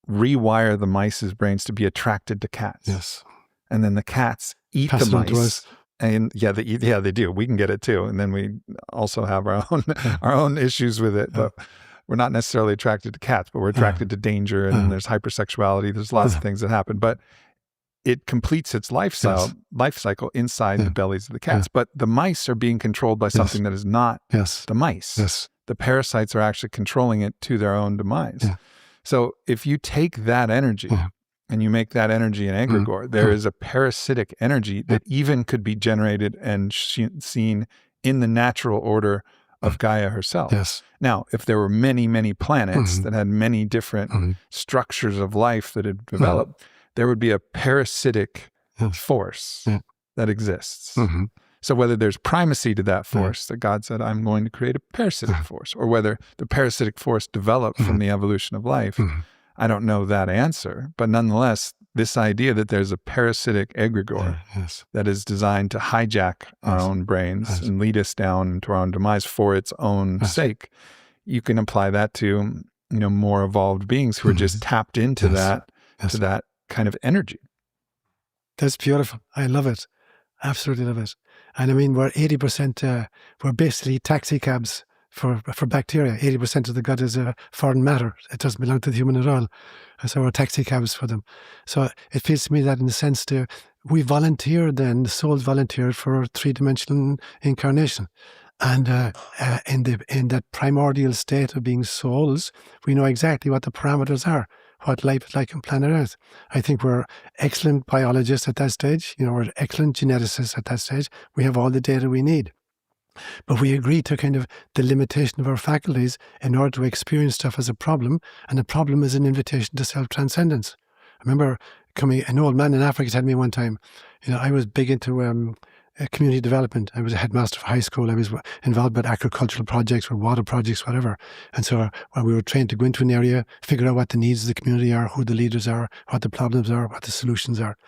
rewire the mice's brains to be attracted to cats. Yes. And then the cats eat Pass the it on to mice. us. And they do. We can get it too. And then we also have our own issues with it. But we're not necessarily attracted to cats, but we're attracted to danger, and there's hypersexuality. There's lots of things that happen. But it completes its life cycle inside the bellies of the cats. But the mice are being controlled by something that is not the mice. Yes. The parasites are actually controlling it to their own demise. Yeah. So if you take that energy and you make that energy an egregore, there is a parasitic energy that even could be generated and seen in the natural order of Gaia herself. Yes. Now, if there were many, many planets that had many different structures of life that had developed, there would be a parasitic force that exists. So whether there's primacy to that force, that God said, I'm going to create a parasitic force, or whether the parasitic force developed from the evolution of life, I don't know that answer. But nonetheless, this idea that there's a parasitic egregore that is designed to hijack our own brains and lead us down into our own demise for its own sake, you can apply that to, more evolved beings who are just tapped into that, to that kind of energy. That's beautiful. I love it. Absolutely love it. And I mean, we're 80%, we're basically taxi cabs for bacteria. 80% of the gut is foreign matter. It doesn't belong to the human at all. And so we're taxi cabs for them. So it feels to me that in the sense that we volunteered then, the souls volunteered for a three-dimensional incarnation. And in that primordial state of being souls, we know exactly what the parameters are, what life is like on planet Earth. I think we're excellent biologists at that stage. We're excellent geneticists at that stage. We have all the data we need. But we agree to kind of the limitation of our faculties in order to experience stuff as a problem, and the problem is an invitation to self-transcendence. I remember an old man in Africa told me one time, I was big into community development. I was a headmaster of high school. I was involved with agricultural projects, with water projects, whatever. And so we were trained to go into an area, figure out what the needs of the community are, who the leaders are, what the problems are, what the solutions are.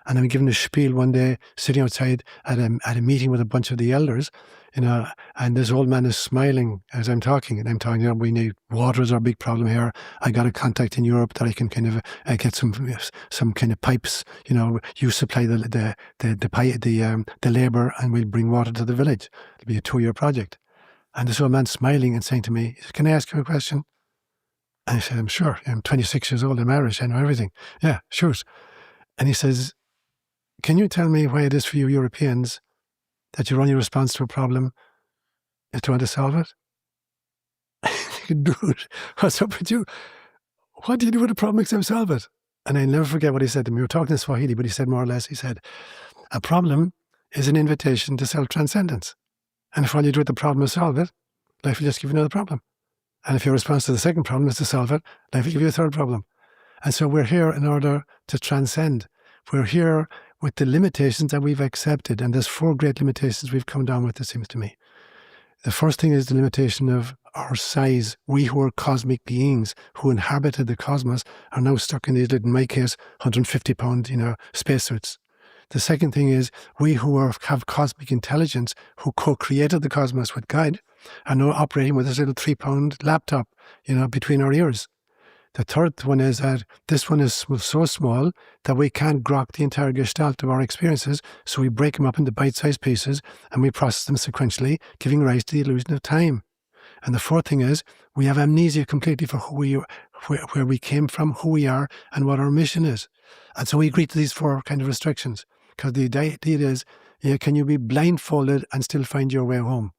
And I'm given a spiel one day, sitting outside at a meeting with a bunch of the elders, and this old man is smiling as I'm talking, and I'm talking, we need water is our big problem here. I got a contact in Europe that I can kind of get some kind of pipes. You supply the labour, and we'll bring water to the village. It'll be a 2-year project. And this old man smiling and saying to me, "Can I ask you a question?" And I said, "I'm sure. I'm 26 years old. I'm Irish. I know everything." "Yeah, sure." And he says, "Can you tell me why it is for you Europeans that your only response to a problem is to want to solve it?" Dude, what's up with you? What do you do with a problem except solve it? And I'll never forget what he said to me. We were talking in Swahili, but he said more or less, he said, a problem is an invitation to self-transcendence. And if all you do with the problem is solve it, life will just give you another problem. And if your response to the second problem is to solve it, life will give you a third problem. And so we're here in order to transcend. We're here with the limitations that we've accepted. And there's 4 great limitations we've come down with, it seems to me. The first thing is the limitation of our size. We who are cosmic beings who inhabited the cosmos are now stuck in these little, in my case, 150-pound, spacesuits. The second thing is we who have cosmic intelligence, who co-created the cosmos with God, are now operating with this little 3-pound laptop, between our ears. The third one is that this one is so small that we can't grok the entire gestalt of our experiences, so we break them up into bite-sized pieces and we process them sequentially, giving rise to the illusion of time. And the fourth thing is we have amnesia completely for where we came from, who we are, and what our mission is. And so we agree to these 4 kind of restrictions, because the idea is, can you be blindfolded and still find your way home?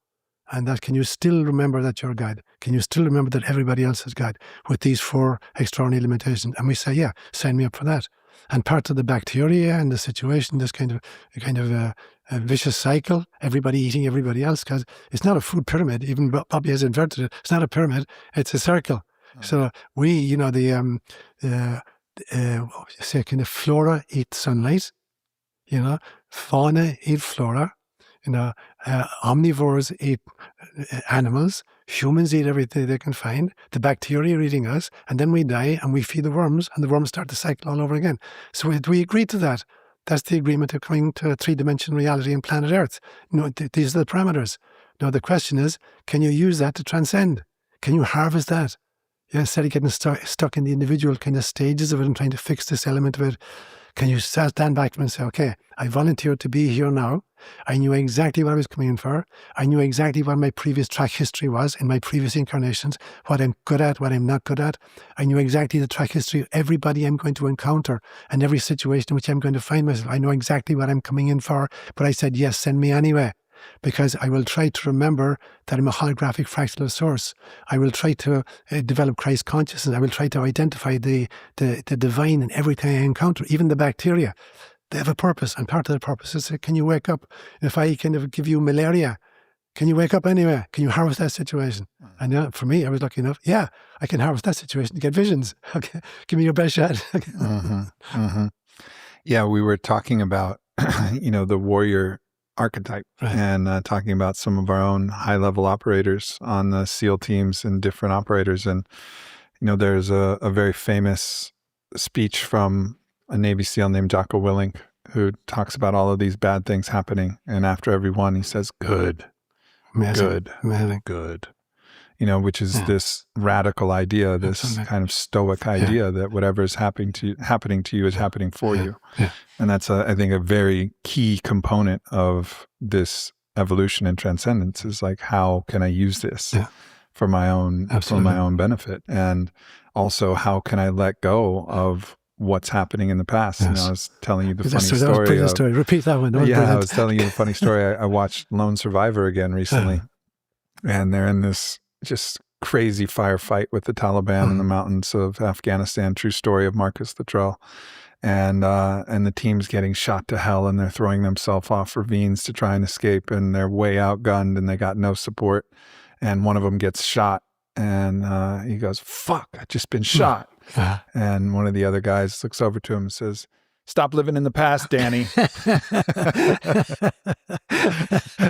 And that can you still remember that you're God? Can you still remember that everybody else is God with these 4 extraordinary limitations? And we say, yeah, sign me up for that. And part of the bacteria and the situation, this kind of a vicious cycle, everybody eating everybody else, because it's not a food pyramid. Even Bobby has inverted it. It's not a pyramid; it's a circle. Oh. So we, say kind of flora eat sunlight, fauna eat flora. Omnivores eat animals, humans eat everything they can find, the bacteria are eating us, and then we die and we feed the worms, and the worms start the cycle all over again. So we agree to that. That's the agreement of coming to a 3-dimensional reality on planet Earth. These are the parameters. Now the question is, can you use that to transcend? Can you harvest that? instead of getting stuck in the individual kind of stages of it and trying to fix this element of it, can you stand back and say, okay, I volunteered to be here now. I knew exactly what I was coming in for. I knew exactly what my previous track history was in my previous incarnations, what I'm good at, what I'm not good at. I knew exactly the track history of everybody I'm going to encounter and every situation in which I'm going to find myself. I know exactly what I'm coming in for, but I said, yes, send me anyway. Because I will try to remember that I'm a holographic fractal of source. I will try to develop Christ consciousness. I will try to identify the divine in everything I encounter, even the bacteria. They have a purpose, and part of the purpose is, can you wake up? If I kind of give you malaria, can you wake up anyway? Can you harvest that situation? And for me, I was lucky enough, yeah, I can harvest that situation to get visions. Okay, give me your best shot. Yeah, we were talking about, the warrior archetype, Right. and talking about some of our own high-level operators on the SEAL teams and different operators. And, there's a very famous speech from a Navy SEAL named Jocko Willink, who talks about all of these bad things happening. And after every one, he says, good, Amazing. good, Amazing. good. Which is this radical idea, this Absolutely. kind of stoic idea that whatever is happening to you is happening for you. Yeah. And that's, I think, a very key component of this evolution and transcendence is like, how can I use this for my own benefit? And also, how can I let go of what's happening in the past? Yes. I was telling you the funny That story. was story. Repeat that one. I was telling you the funny story. I watched Lone Survivor again recently, and they're in this just crazy firefight with the Taliban in the mountains of Afghanistan. True story of Marcus Luttrell. And the team's getting shot to hell, and they're throwing themselves off ravines to try and escape, and they're way outgunned, and they got no support. And one of them gets shot, and he goes, "Fuck, I just been shot." And one of the other guys looks over to him and says, "Stop living in the past, Danny."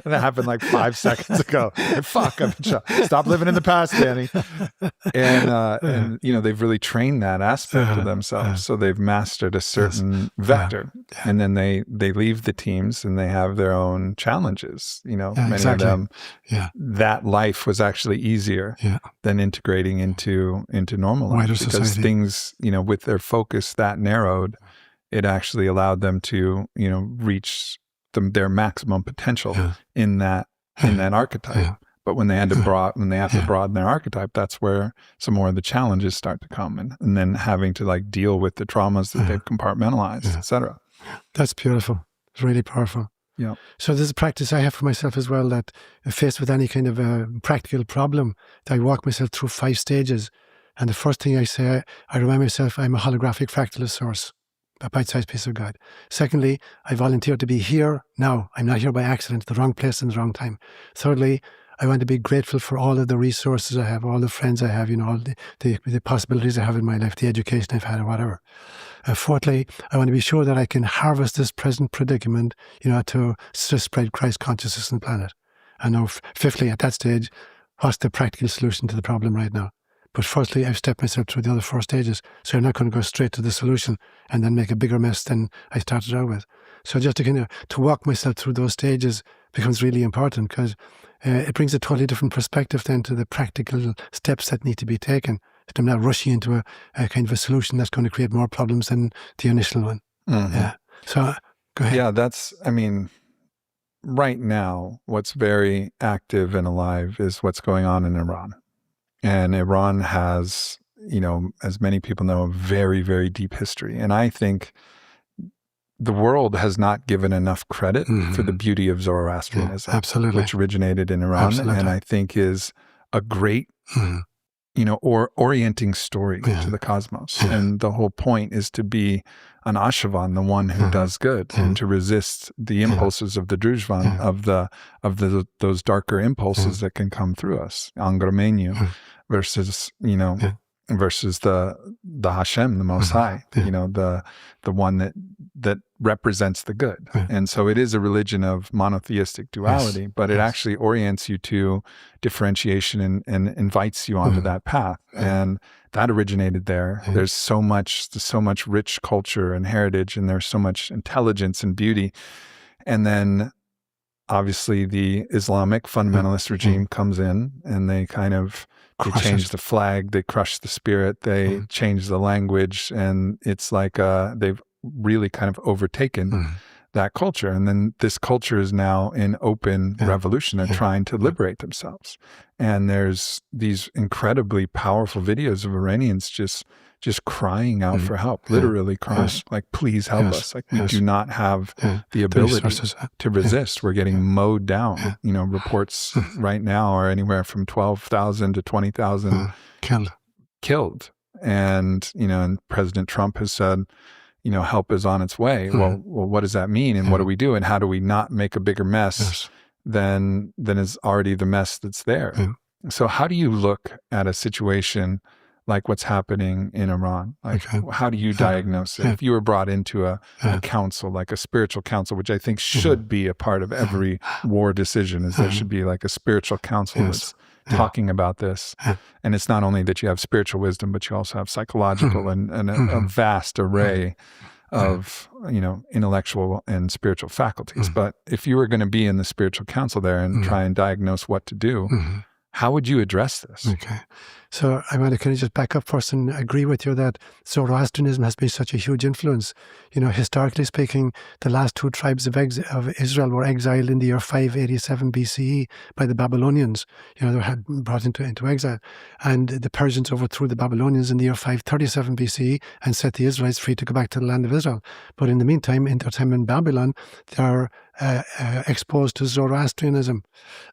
And that happened like 5 seconds ago. Like, fuck, I've been shot. Stop living in the past, Danny. And they've really trained that aspect of themselves. So they've mastered a certain vector. And then they leave the teams and they have their own challenges. Many of them, that life was actually easier than integrating into normal life. Wider because society. things, with their focus that narrowed, it actually allowed them to, reach their maximum potential in that archetype. But when they have to broaden their archetype, that's where some more of the challenges start to come, and then having to deal with the traumas that they've compartmentalized, etc. That's beautiful. It's really powerful. Yeah. So there's a practice I have for myself as well, that faced with any kind of a practical problem, that I walk myself through 5 stages. And the first thing I say, I remind myself I'm a holographic fractal of source, a bite-sized piece of God. Secondly, I volunteer to be here now. I'm not here by accident, the wrong place and the wrong time. Thirdly, I want to be grateful for all of the resources I have, all the friends I have, all the possibilities I have in my life, the education I've had or whatever. Fourthly, I want to be sure that I can harvest this present predicament, to spread Christ consciousness on the planet. And now, fifthly, at that stage, what's the practical solution to the problem right now? But firstly, I've stepped myself through the other 4 stages, so I'm not going to go straight to the solution and then make a bigger mess than I started out with. So just to walk myself through those stages becomes really important, because it brings a totally different perspective then to the practical steps that need to be taken. I'm not rushing into a kind of a solution that's going to create more problems than the initial one. Mm-hmm. Yeah. So go ahead. Yeah, right now, what's very active and alive is what's going on in Iran. And Iran has, as many people know, a very, very deep history. And I think the world has not given enough credit for the beauty of Zoroastrianism, which originated in Iran, and I think is a great, or orienting story to the cosmos. And the whole point is to be an Ashavan, the one who does good, and to resist the impulses of the Druzhvan, of those darker impulses that can come through us, Angromenyu, versus versus the Hashem, the Most High, the one that represents the good. And so it is a religion of monotheistic duality, but it actually orients you to differentiation and invites you onto that path. And that originated there. There's so much rich culture and heritage, and there's so much intelligence and beauty. And then obviously the Islamic fundamentalist regime comes in, and they change the flag, they crush the spirit, they change the language, and it's like they've really kind of overtaken that culture. And then this culture is now in open revolution. They're trying to liberate themselves. And there's these incredibly powerful videos of Iranians just crying out for help, literally crying, like, please help us. Like, we do not have the ability to resist. We're getting mowed down. You know, reports right now are anywhere from 12,000 to 20,000 killed. And, you know, and President Trump has said, you know, help is on its way. Well, what does that mean? And what do we do? And how do we not make a bigger mess than is already the mess that's there? So how do you look at a situation like what's happening in Iran? Like, how do you diagnose it? If you were brought into a council, like a spiritual council, which I think should be a part of every war decision, is there should be like a spiritual council that's talking about this. And it's not only that you have spiritual wisdom, but you also have psychological and a vast array of, you know, intellectual and spiritual faculties. But if you were going to be in the spiritual council there and try and diagnose what to do, how would you address this? Okay. So I want to kind of just back up first and agree with you that Zoroastrianism has been such a huge influence. You know, historically speaking, the last two tribes of Israel were exiled in the year 587 BCE by the Babylonians. You know, they were brought into exile. And the Persians overthrew the Babylonians in the year 537 BCE and set the Israelites free to go back to the land of Israel. But in the meantime, in their time in Babylon, they are exposed to Zoroastrianism.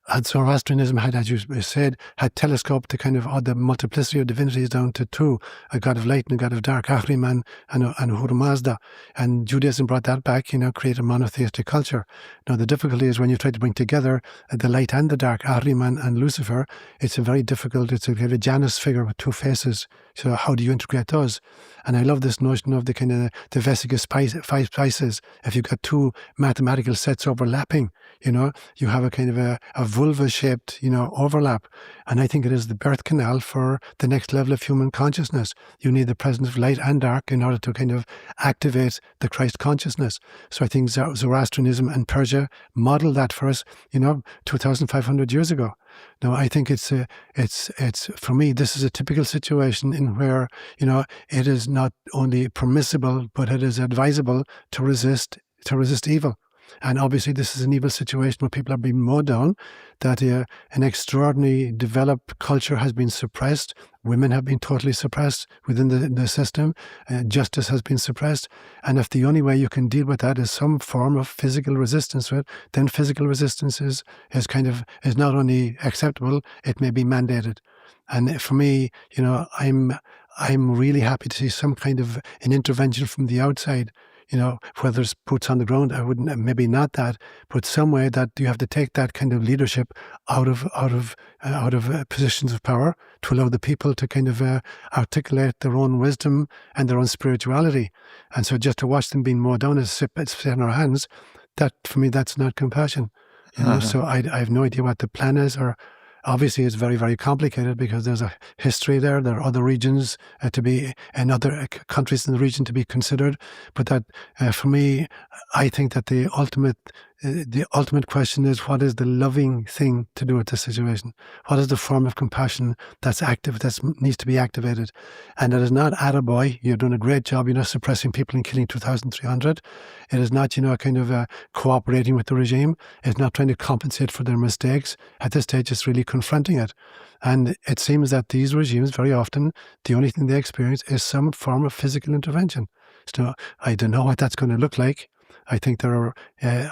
And Zoroastrianism had, as you said, had telescoped the kind of the multiplicity of divinities down to two: a god of light and a god of dark, Ahriman and Ahura Mazda. And Judaism brought that back, you know, created a monotheistic culture. Now, the difficulty is when you try to bring together the light and the dark, Ahriman and Lucifer, it's a kind of Janus figure with two faces. So how do you integrate those? And I love this notion of the kind of the Vesica five spices. If you've got two mathematical sets overlapping, you know, you have a kind of a vulva-shaped, you know, overlap. And I think it is the birth canal for the next level of human consciousness. You need the presence of light and dark in order to kind of activate the Christ consciousness. So I think Zoroastrianism and Persia modeled that for us, you know, 2,500 years ago. Now, I think it's for me, this is a typical situation in where, you know, it is not only permissible, but it is advisable to resist evil. And obviously, this is an evil situation where people are being mowed down, that an extraordinary developed culture has been suppressed. Women have been totally suppressed within the system. Justice has been suppressed. And if the only way you can deal with that is some form of physical resistance to it, then physical resistance is not only acceptable, it may be mandated. And for me, you know, I'm really happy to see some kind of an intervention from the outside. You know, whether it's boots on the ground, I wouldn't, maybe not that, but some way that you have to take that kind of leadership out of positions of power to allow the people to kind of articulate their own wisdom and their own spirituality. And so just to watch them being mowed down as sit in our hands, that for me, that's not compassion. You know, so I have no idea what the plan is, or obviously it's very, very complicated because there's a history there. There are other regions and other countries in the region to be considered. But that, for me, I think that the ultimate question is, what is the loving thing to do with this situation? What is the form of compassion that's active, that needs to be activated? And it is not, attaboy, you're doing a great job, you're not suppressing people and killing 2,300. It is not, you know, kind of cooperating with the regime. It's not trying to compensate for their mistakes. At this stage, it's really confronting it. And it seems that these regimes, very often, the only thing they experience is some form of physical intervention. So I don't know what that's going to look like. I think there are,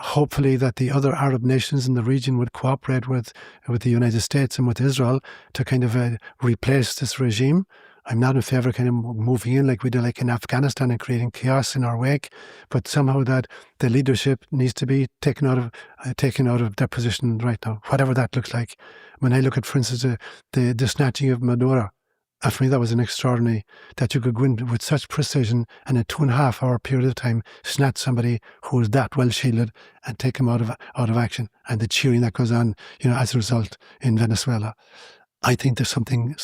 hopefully, that the other Arab nations in the region would cooperate with the United States and with Israel to kind of replace this regime. I'm not in favor of kind of moving in like we did like in Afghanistan and creating chaos in our wake, but somehow that the leadership needs to be taken out of their position right now, whatever that looks like. When I look at, for instance, the snatching of Maduro, and for me, that was an extraordinary, that you could go in with such precision and in 2.5 hour period of time, snatch somebody who was that well shielded and take him out of action. And the cheering that goes on, you know, as a result in Venezuela. I think there's something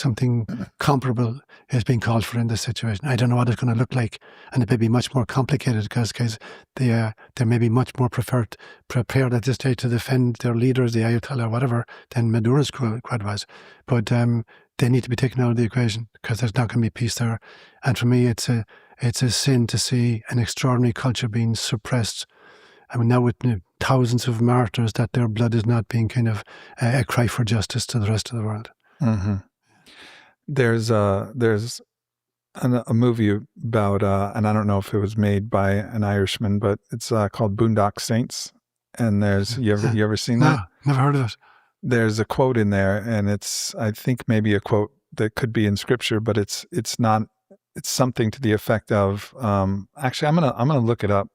comparable is being called for in this situation. I don't know what it's going to look like, and it may be much more complicated because they may be much more prepared at this stage to defend their leaders, the Ayatollah or whatever, than Maduro's squad was. But they need to be taken out of the equation because there's not going to be peace there. And for me, it's a sin to see an extraordinary culture being suppressed. I mean, now with thousands of martyrs, that their blood is not being kind of a cry for justice to the rest of the world. Mm-hmm. There's a movie about, and I don't know if it was made by an Irishman, but it's called Boondock Saints. And there's, you ever seen that? No, never heard of it. There's a quote in there, and it's, I think maybe a quote that could be in scripture, but it's not, it's something to the effect of, actually, I'm gonna look it up.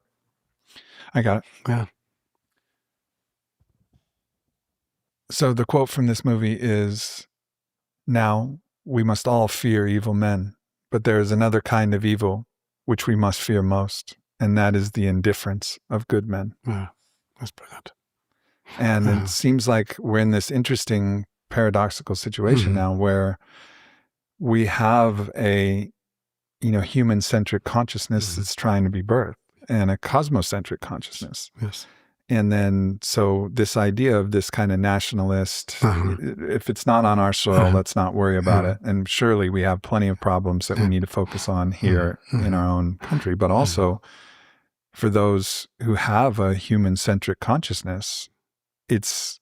I got it. Yeah. So the quote from this movie is, "Now we must all fear evil men, but there is another kind of evil which we must fear most, and that is the indifference of good men." Yeah, that's brilliant. And it seems like we're in this interesting paradoxical situation now where we have a, human-centric consciousness that's trying to be birthed and a cosmocentric consciousness. Yes. And then, so this idea of this kind of nationalist, if it's not on our soil, let's not worry about it. And surely we have plenty of problems that we need to focus on here in our own country. But also, for those who have a human-centric consciousness, it's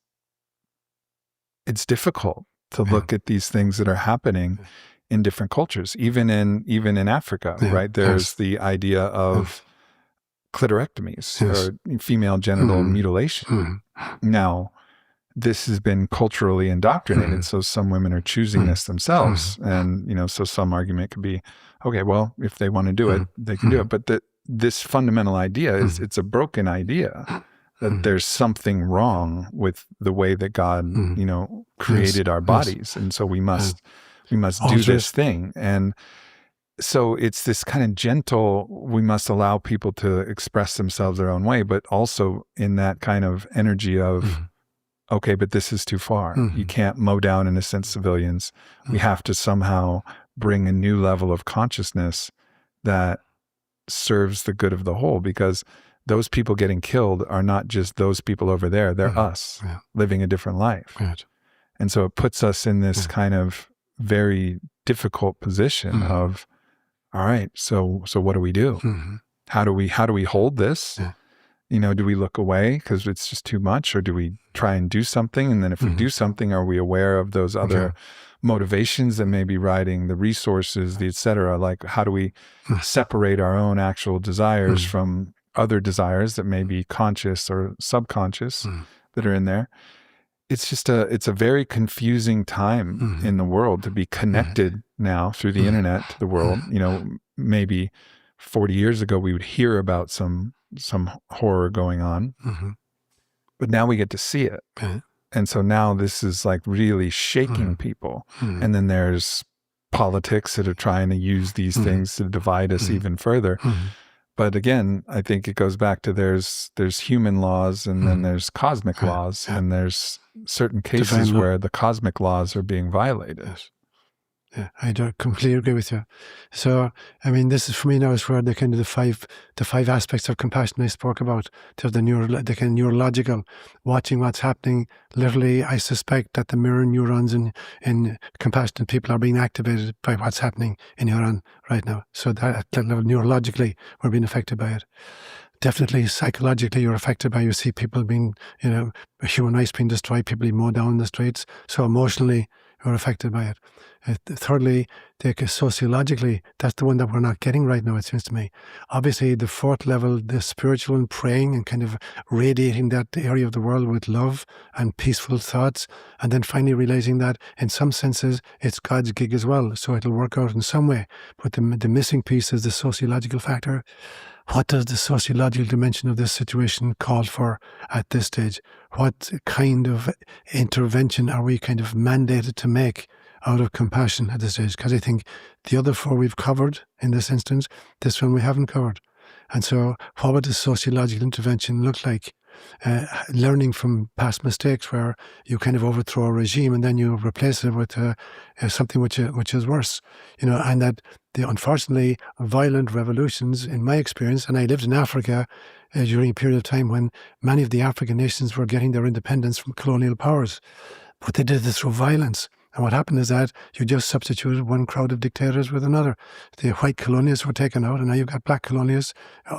difficult to look at these things that are happening in different cultures, even in Africa, right? There's the idea of clitorectomies or female genital mutilation. Now, this has been culturally indoctrinated, so some women are choosing this themselves. And, so some argument could be, okay, well, if they want to do it, they can do it. But this fundamental idea is it's a broken idea that there's something wrong with the way that God, created our bodies. And so we must do this thing. And so it's this kind of gentle, we must allow people to express themselves their own way, but also in that kind of energy of, okay, but this is too far. You can't mow down, in a sense, civilians. We have to somehow bring a new level of consciousness that serves the good of the whole, because those people getting killed are not just those people over there. They're us living a different life. Right. And so it puts us in this kind of very difficult position of, all right, so what do we do? How do we hold this? Do we look away because it's just too much, or do we try and do something? And then if we do something, are we aware of those other motivations that may be riding the resources, the et cetera? Like, how do we separate our own actual desires from other desires that may be conscious or subconscious that are in there? It's just it's a very confusing time in the world to be connected now through the internet to the world. Maybe 40 years ago, we would hear about some horror going on, but now we get to see it. And so now this is like really shaking people. And then there's politics that are trying to use these things to divide us even further. But again, I think it goes back to there's human laws, and then there's cosmic laws, and there's certain cases where the cosmic laws are being violated. Yeah, I do completely agree with you. So, I mean, this is for me now is where the kind of the five aspects of compassion I spoke about. There's the kind of neurological, watching what's happening. Literally, I suspect that the mirror neurons in compassionate people are being activated by what's happening in neuron right now. So that at that level, neurologically, we're being affected by it. Definitely, psychologically, you're affected by, you see people being, human rights being destroyed, people being mowed down in the streets. So emotionally, you're affected by it. Thirdly, sociologically, that's the one that we're not getting right now, it seems to me. Obviously, the fourth level, the spiritual and praying and kind of radiating that area of the world with love and peaceful thoughts, and then finally realizing that in some senses, it's God's gig as well, so it'll work out in some way. But the missing piece is the sociological factor. What does the sociological dimension of this situation call for at this stage? What kind of intervention are we kind of mandated to make out of compassion at this stage? Because I think the other four we've covered in this instance, this one we haven't covered. And so what would the sociological intervention look like? learning from past mistakes where you kind of overthrow a regime and then you replace it with something which is worse, and that unfortunately violent revolutions, in my experience, and I lived in Africa during a period of time when many of the African nations were getting their independence from colonial powers, but they did this through violence. And what happened is that you just substituted one crowd of dictators with another. The white colonialists were taken out, and now you've got black colonialists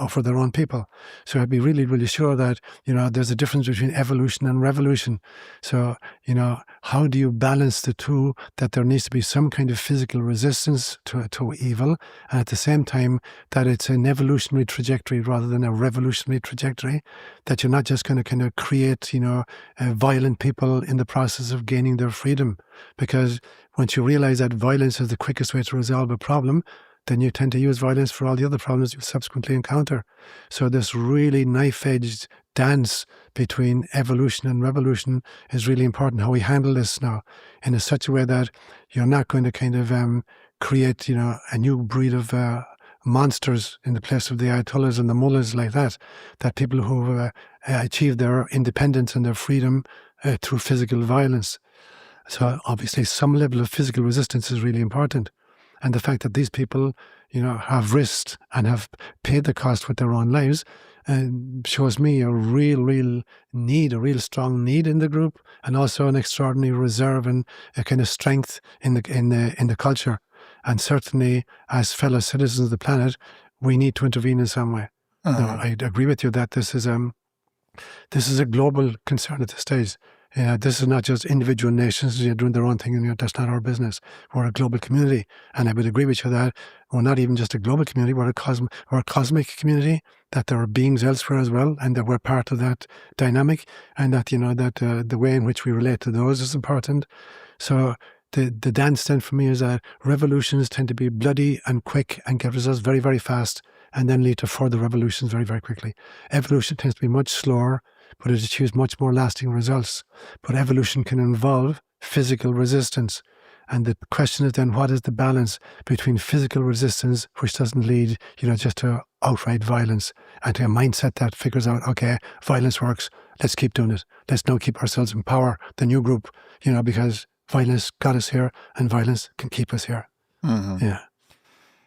for their own people. So I'd be really, really sure that, there's a difference between evolution and revolution. So, how do you balance the two, that there needs to be some kind of physical resistance to evil, and at the same time that it's an evolutionary trajectory rather than a revolutionary trajectory, that you're not just going to kind of create, violent people in the process of gaining their freedom. Because once you realize that violence is the quickest way to resolve a problem, then you tend to use violence for all the other problems you subsequently encounter. So this really knife-edged dance between evolution and revolution is really important. How we handle this now in such a way that you're not going to kind of create, a new breed of monsters in the place of the ayatollahs and the mullahs like that people who achieve their independence and their freedom through physical violence. So obviously some level of physical resistance is really important. And the fact that these people, have risked and have paid the cost with their own lives shows me a real need, a real strong need in the group, and also an extraordinary reserve and a kind of strength in the culture. And certainly as fellow citizens of the planet, we need to intervene in some way. Now, I agree with you that this is a global concern at this stage. This is not just individual nations doing their own thing, and that's not our business. We're a global community, and I would agree with you that we're not even just a global community, we're a cosmic community, that there are beings elsewhere as well, and that we're part of that dynamic, and that, the way in which we relate to those is important. So the dance then for me is that revolutions tend to be bloody and quick and get results very, very fast, and then lead to further revolutions very, very quickly. Evolution tends to be much slower, but it achieves much more lasting results. But evolution can involve physical resistance. And the question is then, what is the balance between physical resistance, which doesn't lead, just to outright violence, and to a mindset that figures out, okay, violence works, let's keep doing it. Let's now keep ourselves in power, the new group, because violence got us here and violence can keep us here. Mm-hmm. Yeah.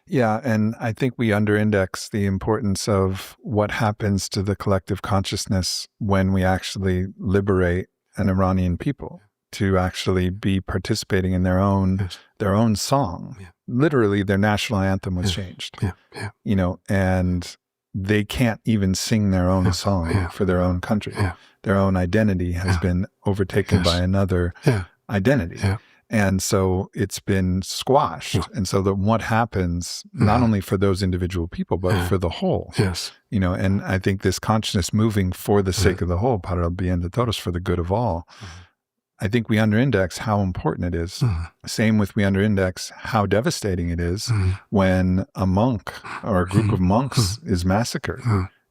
Yeah, and I think we underindex the importance of what happens to the collective consciousness when we actually liberate an Iranian people to actually be participating in their own song. Yeah. Literally, their national anthem was changed. And they can't even sing their own song for their own country. Yeah. Their own identity has been overtaken by another identity. Yeah. And so it's been squashed. Yeah. And so what happens, not only for those individual people, but for the whole. Yes. And I think this consciousness moving for the sake of the whole, para el bien de todos, for the good of all, I think we underindex how important it is. Same with we underindex how devastating it is when a monk or a group of monks is massacred.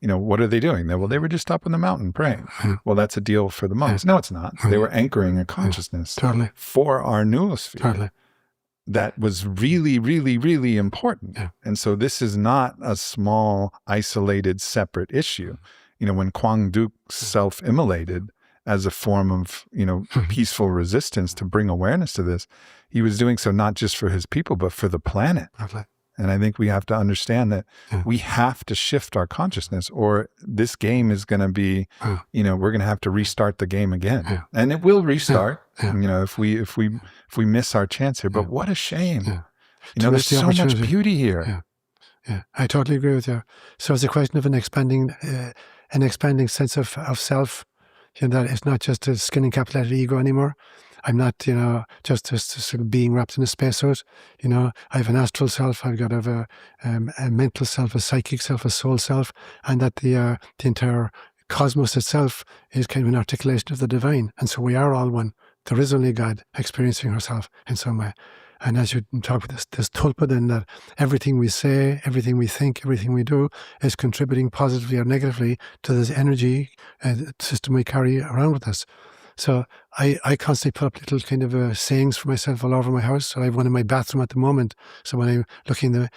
What are they doing? Well, they were just up on the mountain praying. Well, that's a deal for the monks. No, it's not. They were anchoring a consciousness for our noosphere that was really, really, really important. And so this is not a small, isolated, separate issue. When Quang Duc self-immolated as a form of, peaceful resistance to bring awareness to this, he was doing so not just for his people, but for the planet. And I think we have to understand that we have to shift our consciousness, or this game is going to be, we're going to have to restart the game again, and it will restart. If we miss our chance here. But what a shame! There's so much beauty here. Yeah, I totally agree with you. So it's a question of an expanding sense of self. That it's not just a skin encapsulated ego anymore. I'm not, just sort of being wrapped in a spacesuit. I have an astral self. I've got a mental self, a psychic self, a soul self, and that the entire cosmos itself is kind of an articulation of the divine. And so we are all one. There is only God experiencing herself in some way. And as you talk about this tulpa, then that everything we say, everything we think, everything we do is contributing positively or negatively to this energy system we carry around with us. So I constantly put up little kind of sayings for myself all over my house. So I have one in my bathroom at the moment. So when I'm looking when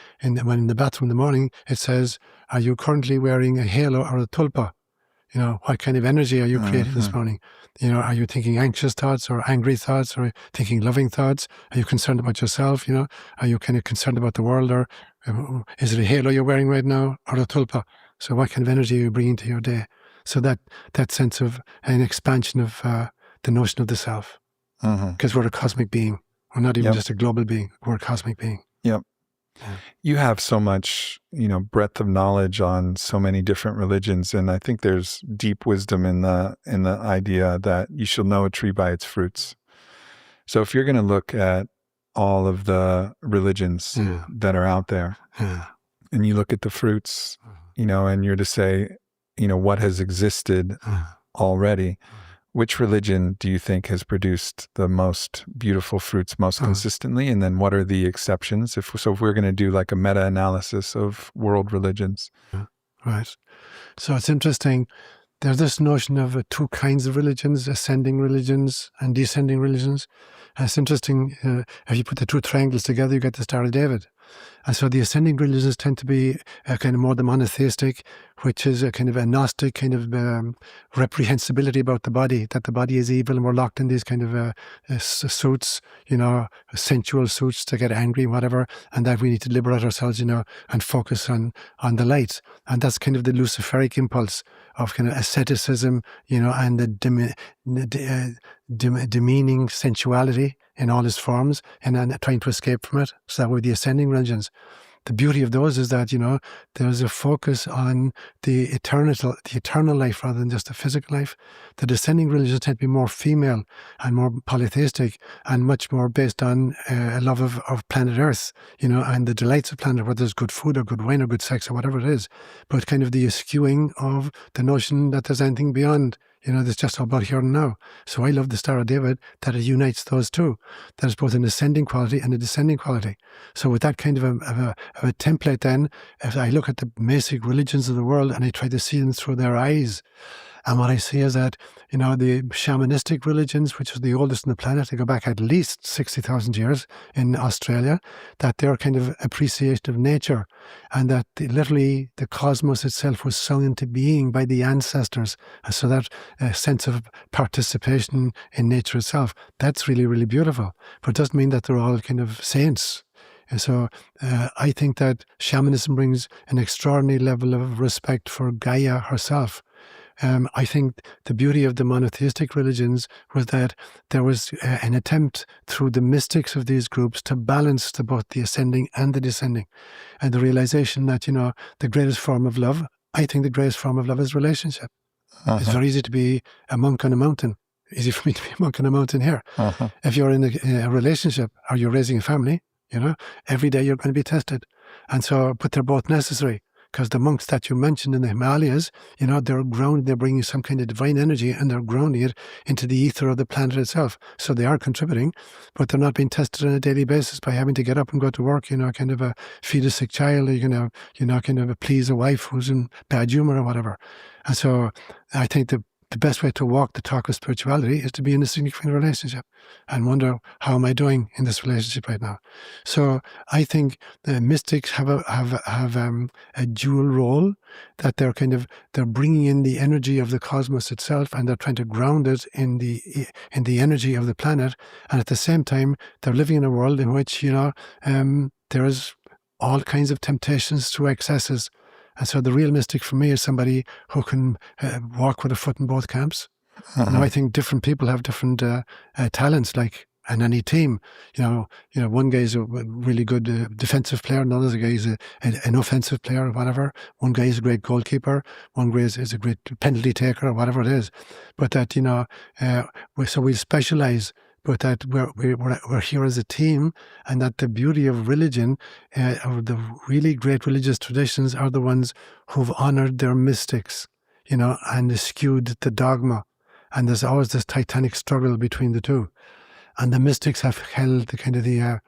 in the bathroom in the morning, it says, "Are you currently wearing a halo or a tulpa?" What kind of energy are you creating this morning? Are you thinking anxious thoughts or angry thoughts, or thinking loving thoughts? Are you concerned about yourself? Are you kind of concerned about the world, or is it a halo you're wearing right now, or a tulpa? So what kind of energy are you bringing to your day? So that sense of an expansion of the notion of the self, because we're a cosmic being. We're not even just a global being. We're a cosmic being. Yep. Yeah. You have so much, breadth of knowledge on so many different religions, and I think there's deep wisdom in the idea that you shall know a tree by its fruits. So if you're going to look at all of the religions that are out there, and you look at the fruits, and you're to say, what has existed already, which religion do you think has produced the most beautiful fruits most consistently? And then what are the exceptions? If we're going to do like a meta-analysis of world religions. Right. So it's interesting. There's this notion of two kinds of religions, ascending religions and descending religions. And it's interesting, if you put the two triangles together, you get the Star of David. And so the ascending religions tend to be kind of more the monotheistic, which is a kind of a Gnostic kind of reprehensibility about the body, that the body is evil and we're locked in these kind of suits, sensual suits to get angry, whatever, and that we need to liberate ourselves, and focus on the light. And that's kind of the Luciferic impulse of kind of asceticism, and the demeaning sensuality in all its forms, and then trying to escape from it. So that would be the ascending religions. The beauty of those is that, there's a focus on the eternal life rather than just the physical life. The descending religions tend to be more female and more polytheistic and much more based on a love of planet Earth, and the delights of planet, whether there's good food or good wine or good sex or whatever it is, but kind of the eschewing of the notion that there's anything beyond. It's just all about here and now. So I love the Star of David, that it unites those two. That is both an ascending quality and a descending quality. So with that kind of a template then, if I look at the basic religions of the world and I try to see them through their eyes, and what I see is that, the shamanistic religions, which is the oldest on the planet, they go back at least 60,000 years in Australia, that they're kind of appreciation of nature, and that literally the cosmos itself was sung into being by the ancestors. And so that sense of participation in nature itself, that's really, really beautiful. But it doesn't mean that they're all kind of saints. And so I think that shamanism brings an extraordinary level of respect for Gaia herself. I think the beauty of the monotheistic religions was that there was an attempt through the mystics of these groups to balance both the ascending and the descending, and the realization that, the greatest form of love, I think the greatest form of love is relationship. It's very easy to be a monk on a mountain. Easy for me to be a monk on a mountain here. If you're in a relationship or you're raising a family, every day you're going to be tested. And so, but they're both necessary. Because the monks that you mentioned in the Himalayas, they're grounded, they're bringing some kind of divine energy and they're grounding it into the ether of the planet itself. So they are contributing, but they're not being tested on a daily basis by having to get up and go to work, kind of feed a sick child, or, kind of please a wife who's in bad humor or whatever. And so I think the best way to walk the talk of spirituality is to be in a significant relationship and wonder, how am I doing in this relationship right now? So I think the mystics have a dual role, that they're bringing in the energy of the cosmos itself, and they're trying to ground it in the energy of the planet, and at the same time they're living in a world in which there's all kinds of temptations to excesses. And so the real mystic for me is somebody who can walk with a foot in both camps. I think different people have different talents, like in any team. One guy is a really good defensive player, another guy is an offensive player or whatever. One guy is a great goalkeeper, one guy is a great penalty taker or whatever it is. But that, so we specialize, but that we're here as a team, and that the beauty of religion, or the really great religious traditions, are the ones who've honored their mystics, and eschewed the dogma. And there's always this titanic struggle between the two. And the mystics have held the kind of the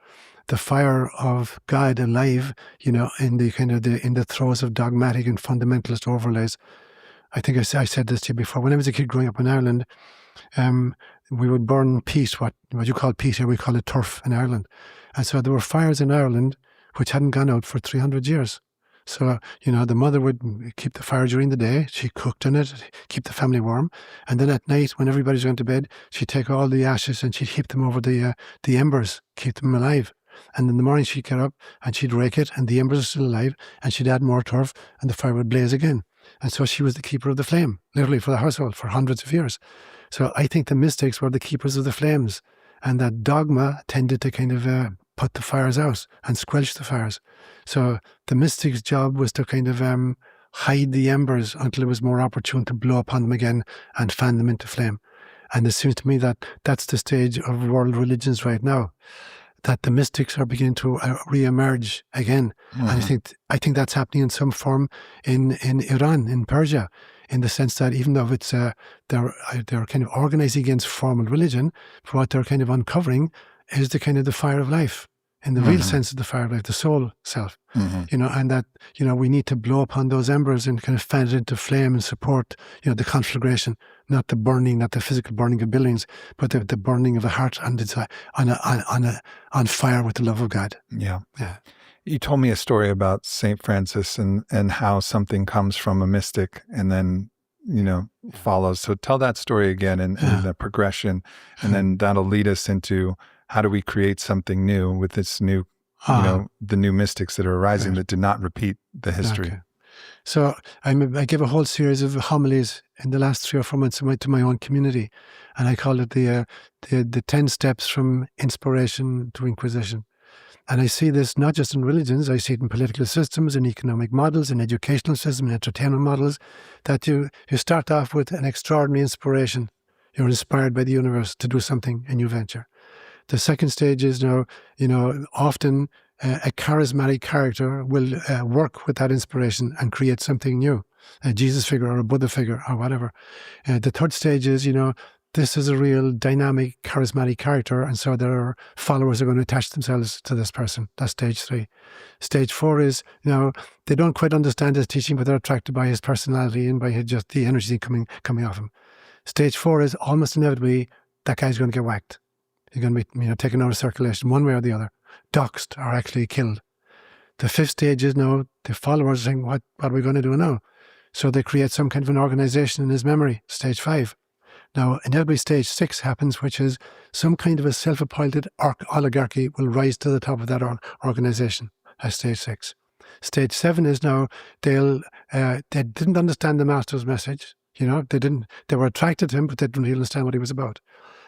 fire of God alive, in the throes of dogmatic and fundamentalist overlays. I think I said this to you before. When I was a kid growing up in Ireland, we would burn peat, what you call peat here, we call it turf in Ireland. And so there were fires in Ireland which hadn't gone out for 300 years. So, the mother would keep the fire during the day. She cooked on it, keep the family warm. And then at night, when everybody's going to bed, she'd take all the ashes and she'd heap them over the embers, keep them alive. And in the morning, she'd get up and she'd rake it, and the embers are still alive, and she'd add more turf, and the fire would blaze again. And so she was the keeper of the flame, literally, for the household for hundreds of years. So I think the mystics were the keepers of the flames, and that dogma tended to kind of put the fires out and squelch the fires. So the mystic's job was to kind of hide the embers until it was more opportune to blow upon them again and fan them into flame. And it seems to me that that's the stage of world religions right now, that the mystics are beginning to re-emerge again. Mm-hmm. And I think that's happening in some form in Iran, in Persia, in the sense that even though it's they're kind of organizing against formal religion, for what they're kind of uncovering is the kind of the fire of life, in the real sense of the fire of life, the soul self. And that we need to blow upon those embers and kind of fan it into flame and support the conflagration, not the burning, not the physical burning of buildings, but the burning of the heart, and it's on fire with the love of God. Yeah. You told me a story about St. Francis and how something comes from a mystic and then follows. So tell that story again and the progression, and then that'll lead us into how do we create something new with this new, the new mystics that are arising that did not repeat the history. Okay. So I gave a whole series of homilies in the last 3 or 4 months to my own community, and I called it the 10 steps from inspiration to inquisition. And I see this not just in religions, I see it in political systems, in economic models, in educational systems, in entertainment models, that you start off with an extraordinary inspiration. You're inspired by the universe to do something, a new venture. The second stage is now, often a charismatic character will work with that inspiration and create something new, a Jesus figure or a Buddha figure or whatever. The third stage is, this is a real dynamic, charismatic character, and so their followers are going to attach themselves to this person. That's stage 3. Stage 4 is, they don't quite understand his teaching, but they're attracted by his personality and by just the energy coming off him. Stage 4 is almost inevitably that guy's going to get whacked. He's going to be taken out of circulation one way or the other, doxed or actually killed. The 5th stage is now the followers are saying, what are we going to do now? So they create some kind of an organization in his memory, stage 5. Now, inevitably stage 6 happens, which is some kind of a self-appointed oligarchy will rise to the top of that organization as stage 6. Stage 7 is now they didn't understand the master's message. They were attracted to him, but they didn't really understand what he was about.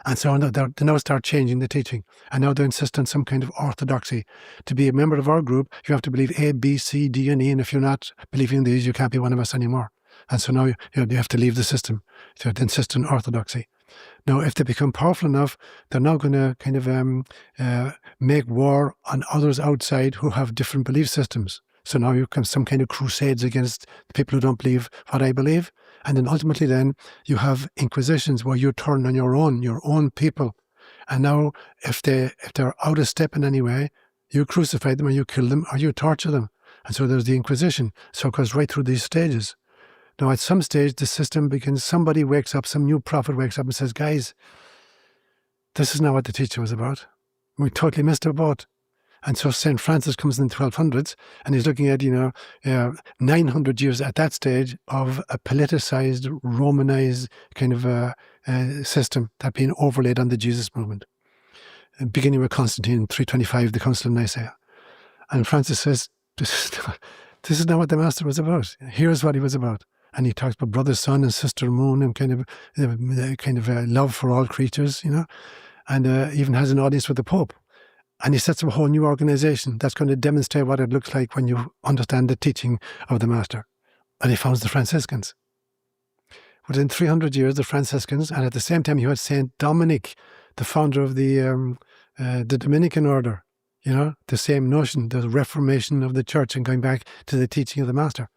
And so they now start changing the teaching. And now they insist on some kind of orthodoxy. To be a member of our group, you have to believe A, B, C, D, and E. And if you're not believing these, you can't be one of us anymore. And so now you have to leave the system. So they insist on orthodoxy. Now, if they become powerful enough, they're now going to kind of make war on others outside who have different belief systems. So now you come some kind of crusades against the people who don't believe what I believe. And then ultimately then you have inquisitions where you turn on your own people. And now if they're out of step in any way, you crucify them or you kill them or you torture them. And so there's the Inquisition. So it goes right through these stages. Now at some stage the system begins, somebody wakes up, some new prophet wakes up and says, guys, this is not what the teacher was about. We totally missed the boat. And so St. Francis comes in the 1200s and he's looking at, 900 years at that stage of a politicized, Romanized kind of system that being overlaid on the Jesus movement. Beginning with Constantine in 325, the Council of Nicaea. And Francis says, this is not what the master was about. Here's what he was about. And he talks about brother sun and sister moon and kind of love for all creatures, and even has an audience with the Pope. And he sets up a whole new organization that's going to demonstrate what it looks like when you understand the teaching of the master. And he founds the Franciscans. Within 300 years, the Franciscans, and at the same time you had Saint Dominic, the founder of the Dominican order, the same notion, the reformation of the church and going back to the teaching of the master.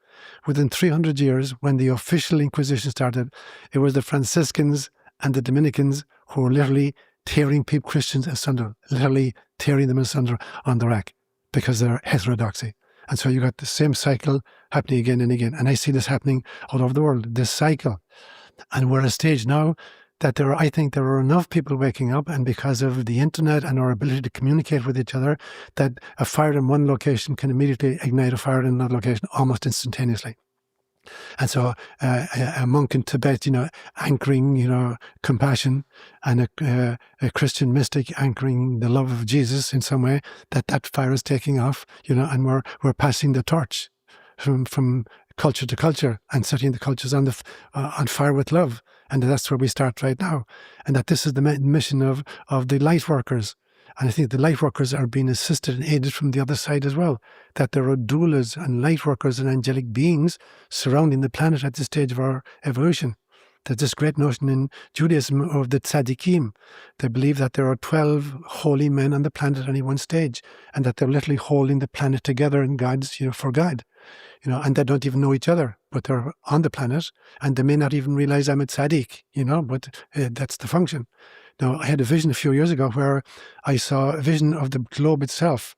Within 300 years, when the official Inquisition started, it was the Franciscans and the Dominicans who were literally tearing Christians asunder, literally tearing them asunder on the rack because they're heterodoxy. And so you got the same cycle happening again and again. And I see this happening all over the world, this cycle. And we're at a stage now that I think there are enough people waking up, and because of the internet and our ability to communicate with each other, that a fire in one location can immediately ignite a fire in another location almost instantaneously. And so a monk in Tibet, anchoring, compassion, and a Christian mystic anchoring the love of Jesus in some way, that fire is taking off, and we're passing the torch from culture to culture and setting the cultures on fire with love. And that's where we start right now. And that this is the mission of the light workers. And I think the light workers are being assisted and aided from the other side as well. That there are doulas and light workers and angelic beings surrounding the planet at this stage of our evolution. There's this great notion in Judaism of the tzaddikim. They believe that there are 12 holy men on the planet at any one stage, and that they're literally holding the planet together in God's, for God. And they don't even know each other, but they're on the planet, and they may not even realize I'm a tzaddik, but that's the function. Now, I had a vision a few years ago where I saw a vision of the globe itself,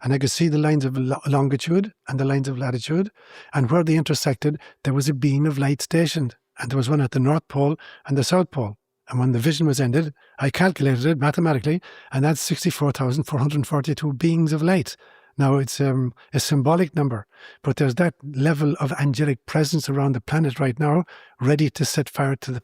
and I could see the lines of longitude and the lines of latitude, and where they intersected, there was a beam of light stationed, and there was one at the North Pole and the South Pole. And when the vision was ended, I calculated it mathematically, and that's 64,442 beings of light. Now, it's a symbolic number, but there's that level of angelic presence around the planet right now, ready to set fire to the...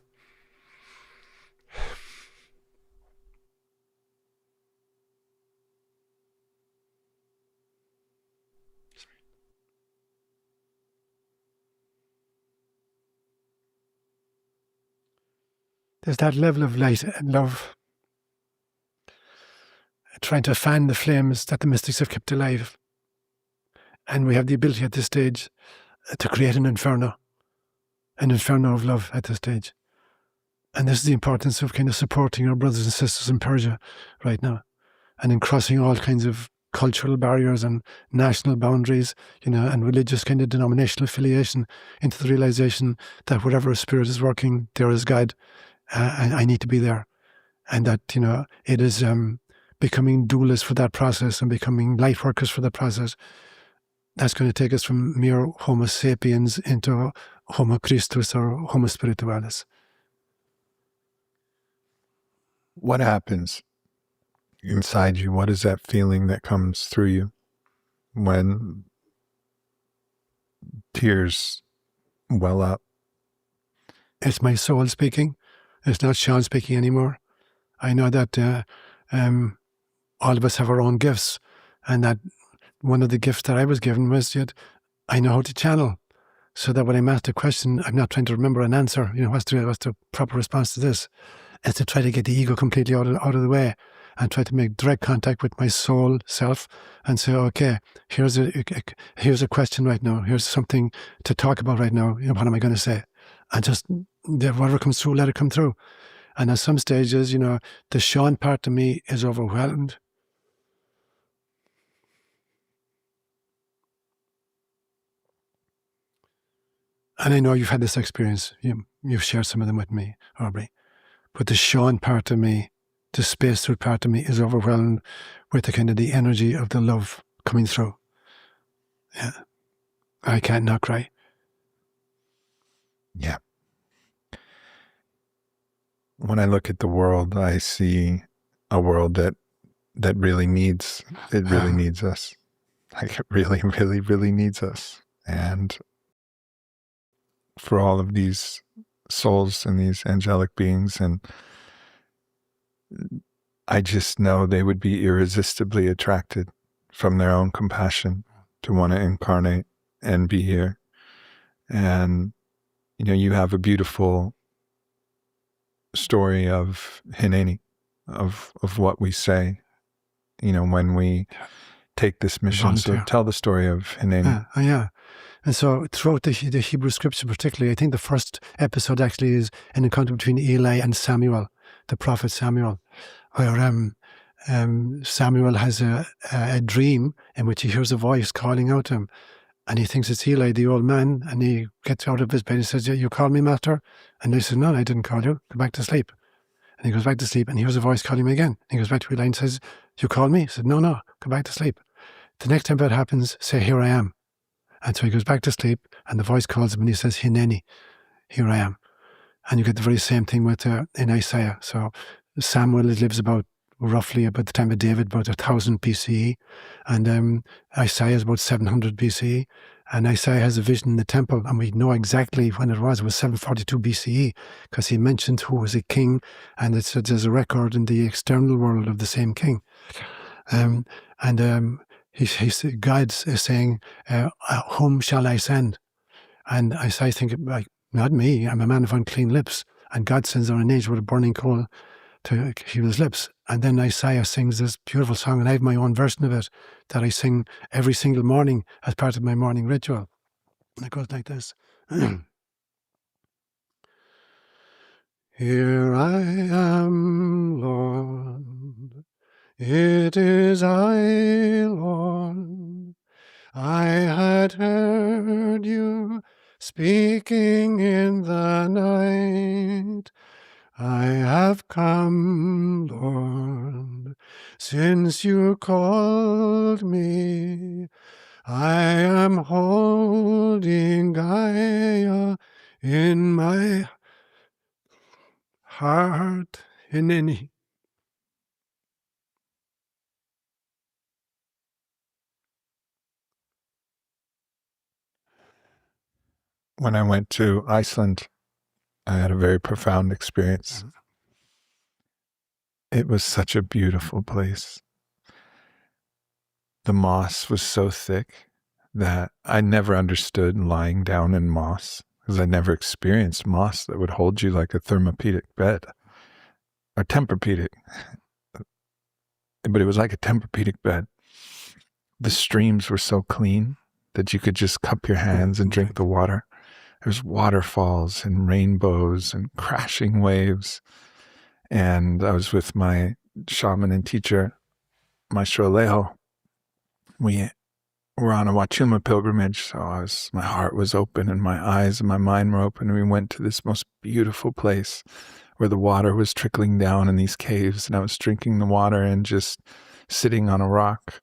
There's that level of light and love, trying to fan the flames that the mystics have kept alive. And we have the ability at this stage to create an inferno of love at this stage. And this is the importance of kind of supporting our brothers and sisters in Persia right now, and in crossing all kinds of cultural barriers and national boundaries, and religious kind of denominational affiliation, into the realization that wherever a spirit is working, there is God. And I need to be there. And that, it is becoming doulas for that process and becoming light workers for that process. That's going to take us from mere Homo sapiens into Homo Christus or Homo Spiritualis. What happens inside you? What is that feeling that comes through you when tears well up? It's my soul speaking. It's not Seán speaking anymore. I know that all of us have our own gifts, and that one of the gifts that I was given was that I know how to channel, so that when I'm asked a question, I'm not trying to remember an answer. What's the proper response to this? It's to try to get the ego completely out of the way and try to make direct contact with my soul self and say, okay, here's a question right now. Here's something to talk about right now. What am I going to say? And just whatever comes through, let it come through. And at some stages, the Seán part of me is overwhelmed. And I know you've had this experience. You've shared some of them with me, Aubrey. But the Seán part of me, the space suit part of me, is overwhelmed with the kind of the energy of the love coming through. Yeah. I can't not cry. Yeah. When I look at the world, I see a world that really needs us. Like it really, really, really needs us. And for all of these souls and these angelic beings, and I just know they would be irresistibly attracted from their own compassion to want to incarnate and be here. And you have a beautiful story of Hineni, of what we say, when we take this mission. So tell the story of Hineni. Yeah. And so throughout the Hebrew scripture particularly, I think the first episode actually is an encounter between Eli and Samuel, the prophet Samuel, where Samuel has a dream in which he hears a voice calling out to him. And he thinks it's Eli, the old man, and he gets out of his bed and says, "You called me, master?" And he says, "No, I didn't call you. Go back to sleep." And he goes back to sleep, and he hears a voice calling him again. And he goes back to Eli and says, "You called me?" He said, "No, go back to sleep." The next time that happens, say, "Here I am." And so he goes back to sleep, and the voice calls him, and he says, "Hineni, here I am." And you get the very same thing with in Isaiah. So Samuel lives roughly about the time of David, about 1000 BCE, and Isaiah is about 700 BCE. And Isaiah has a vision in the temple, and we know exactly when it was. It was 742 BCE, because he mentioned who was a king, and there's a record in the external world of the same king. And God is saying, whom shall I send? And I think, like, not me, I'm a man of unclean lips. And God sends down an angel with a burning coal to heal his lips. And then Isaiah sings this beautiful song, and I have my own version of it that I sing every single morning as part of my morning ritual. And it goes like this. Here I am, Lord. It is I, Lord. I had heard you speaking in the night. I have come, Lord, since you called me. I am holding Gaia in my heart. Hineni. When I went to Iceland, I had a very profound experience. It was such a beautiful place. The moss was so thick that I never understood lying down in moss, because I never experienced moss that would hold you like a thermopedic bed, or Tempur-Pedic. But it was like a Tempur-Pedic bed. The streams were so clean that you could just cup your hands and drink the water. There's waterfalls and rainbows and crashing waves. And I was with my shaman and teacher, Maestro Alejo. We were on a Wachuma pilgrimage, so my heart was open and my eyes and my mind were open. And we went to this most beautiful place where the water was trickling down in these caves, and I was drinking the water and just sitting on a rock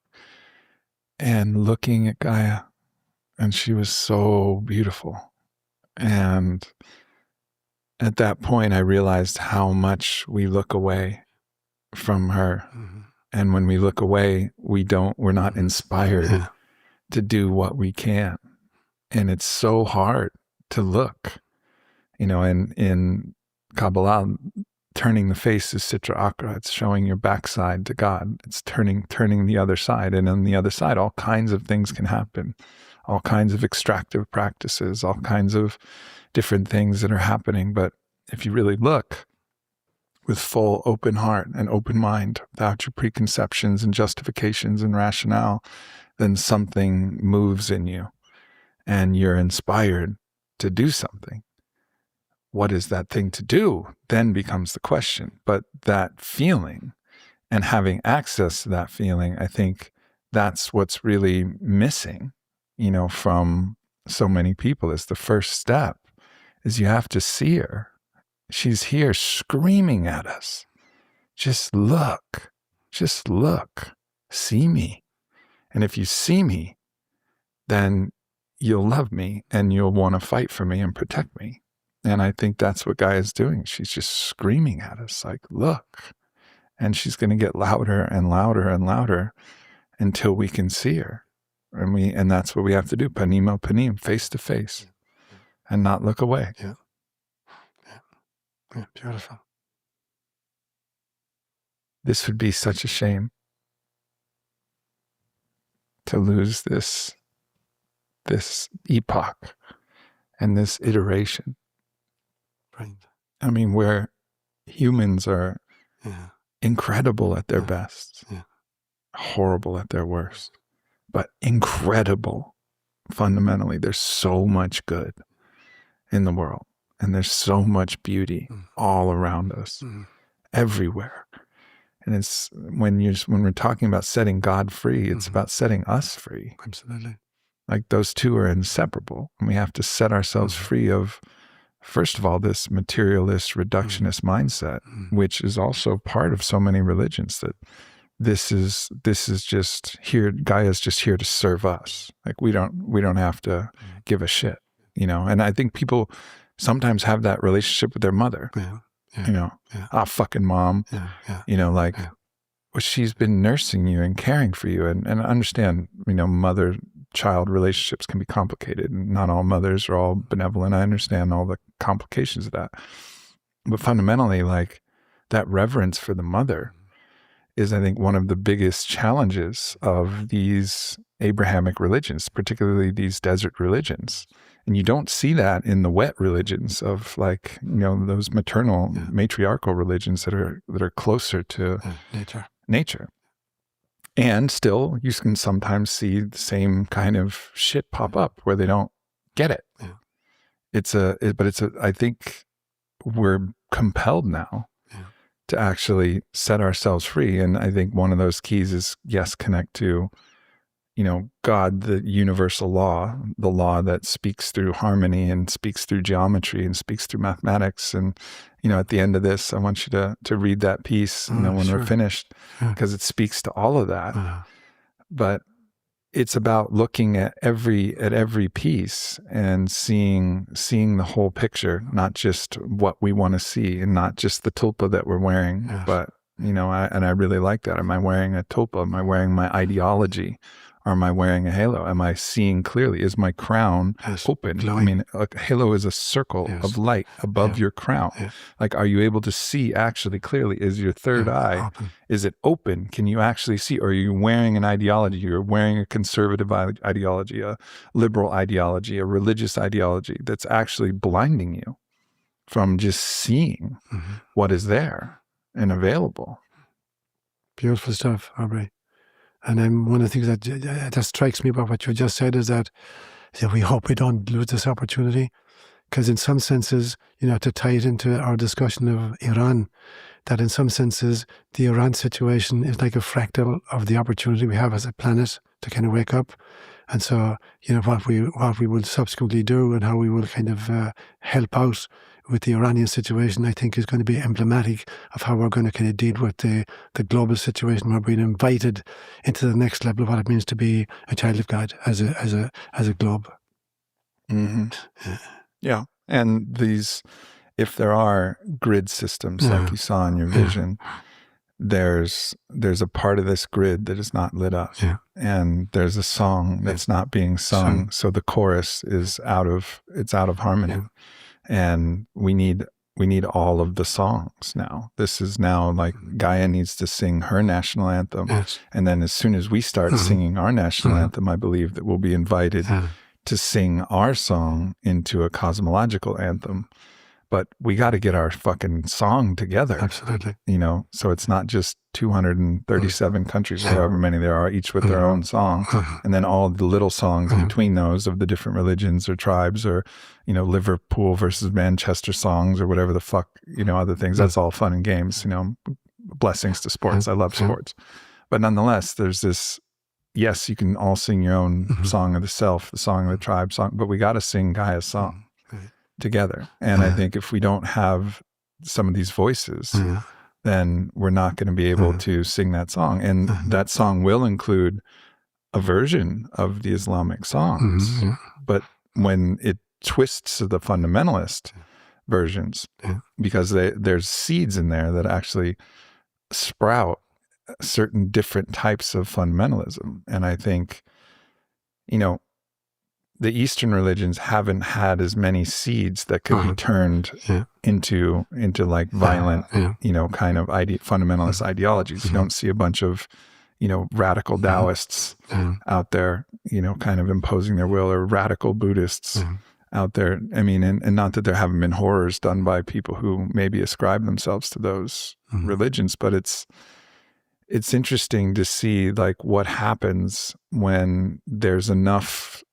and looking at Gaia. And she was so beautiful. And at that point, I realized how much we look away from her. Mm-hmm. And when we look away, we're not inspired to do what we can. And it's so hard to look, and in Kabbalah, turning the face is Sitra Akra. It's showing your backside to God. It's turning the other side. And on the other side, all kinds of things can happen. All kinds of extractive practices, all kinds of different things that are happening. But if you really look with full open heart and open mind, without your preconceptions and justifications and rationale, then something moves in you and you're inspired to do something. What is that thing to do? Then becomes the question. But that feeling and having access to that feeling, I think that's what's really missing, from so many people. Is the first step is you have to see her. She's here screaming at us. Just look, see me. And if you see me, then you'll love me and you'll want to fight for me and protect me. And I think that's what Gaia is doing. She's just screaming at us like, look. And she's going to get louder and louder and louder until we can see her. And that's what we have to do. Panim panim, face to face, and not look away. Yeah, beautiful. This would be such a shame to lose this epoch and this iteration. Right. I mean, where humans are incredible at their best, horrible at their worst, but incredible fundamentally. There's so much good in the world, and there's so much beauty all around us, everywhere. And it's when we're talking about setting God free, it's about setting us free. Absolutely. Like those two are inseparable, and we have to set ourselves free of, first of all, this materialist, reductionist mindset, which is also part of so many religions, that this is just here. Gaia's just here to serve us. Like we don't have to give a shit, And I think people sometimes have that relationship with their mother. Yeah. Yeah. You know, Yeah. fucking mom. Yeah. Yeah. You know, like, Yeah. well, she's been nursing you and caring for you. And I understand, you know, mother-child relationships can be complicated, and not all mothers are all benevolent. I understand all the complications of that. But fundamentally, like, that reverence for the mother is, I think, one of the biggest challenges of these Abrahamic religions, particularly these desert religions. And you don't see that in the wet religions of, like, you know, those maternal, matriarchal religions that are closer to nature. And still, you can sometimes see the same kind of shit pop up where they don't get it. I think we're compelled now to actually set ourselves free. And I think one of those keys is, yes, connect to, you know, God, the universal law, the law that speaks through harmony and speaks through geometry and speaks through mathematics. And, you know, at the end of this, I want you to read that piece, you know, when we're finished, because it speaks to all of that. But it's about looking at every piece and seeing the whole picture, not just what we want to see, and not just the tulpa that we're wearing. But, you know, I really like that. Am I wearing a tulpa? Am I wearing my ideology? Or am I wearing a halo? Am I seeing clearly? Is my crown open? Glowing. I mean, a halo is a circle of light above your crown. Like, are you able to see actually clearly? Is your third eye, open? Is it open? Can you actually see? Or are you wearing an ideology? You're wearing a conservative ideology, a liberal ideology, a religious ideology that's actually blinding you from just seeing what is there and available. Beautiful stuff, Aubrey. And one of the things that strikes me about what you just said is that we hope we don't lose this opportunity, because in some senses, you know, to tie it into our discussion of Iran, that in some senses, the Iran situation is like a fractal of the opportunity we have as a planet to kind of wake up. And so, you know, what we will subsequently do and how we will kind of help out with the Iranian situation, I think, is going to be emblematic of how we're going to kind of deal with the global situation. We're being invited into the next level of what it means to be a child of God as a globe. Yeah. And these, if there are grid systems like you saw in your vision, there's a part of this grid that is not lit up, and there's a song that's not being sung. So the chorus is out of harmony. And we need all of the songs now. This is now like Gaia needs to sing her national anthem. And then as soon as we start singing our national anthem, I believe that we'll be invited to sing our song into a cosmological anthem. But we got to get our fucking song together. Absolutely. You know, so it's not just 237 countries, or however many there are, each with their own song. And then all the little songs between those of the different religions or tribes, or, you know, Liverpool versus Manchester songs, or whatever the fuck, you know, other things. That's all fun and games, you know, blessings to sports. I love sports. But nonetheless, there's this, yes, you can all sing your own song of the self, the song of the tribe song, but we got to sing Gaia's song together. And I think if we don't have some of these voices, then we're not going to be able to sing that song. And that song will include a version of the Islamic songs. But when it twists to the fundamentalist versions, because there's seeds in there that actually sprout certain different types of fundamentalism. And I think, you know, the Eastern religions haven't had as many seeds that could be turned into like violent, you know, kind of fundamentalist ideologies. You don't see a bunch of, you know, radical Taoists out there, you know, kind of imposing their will, or radical Buddhists out there. I mean, and not that there haven't been horrors done by people who maybe ascribe themselves to those religions, but it's interesting to see like what happens when there's enough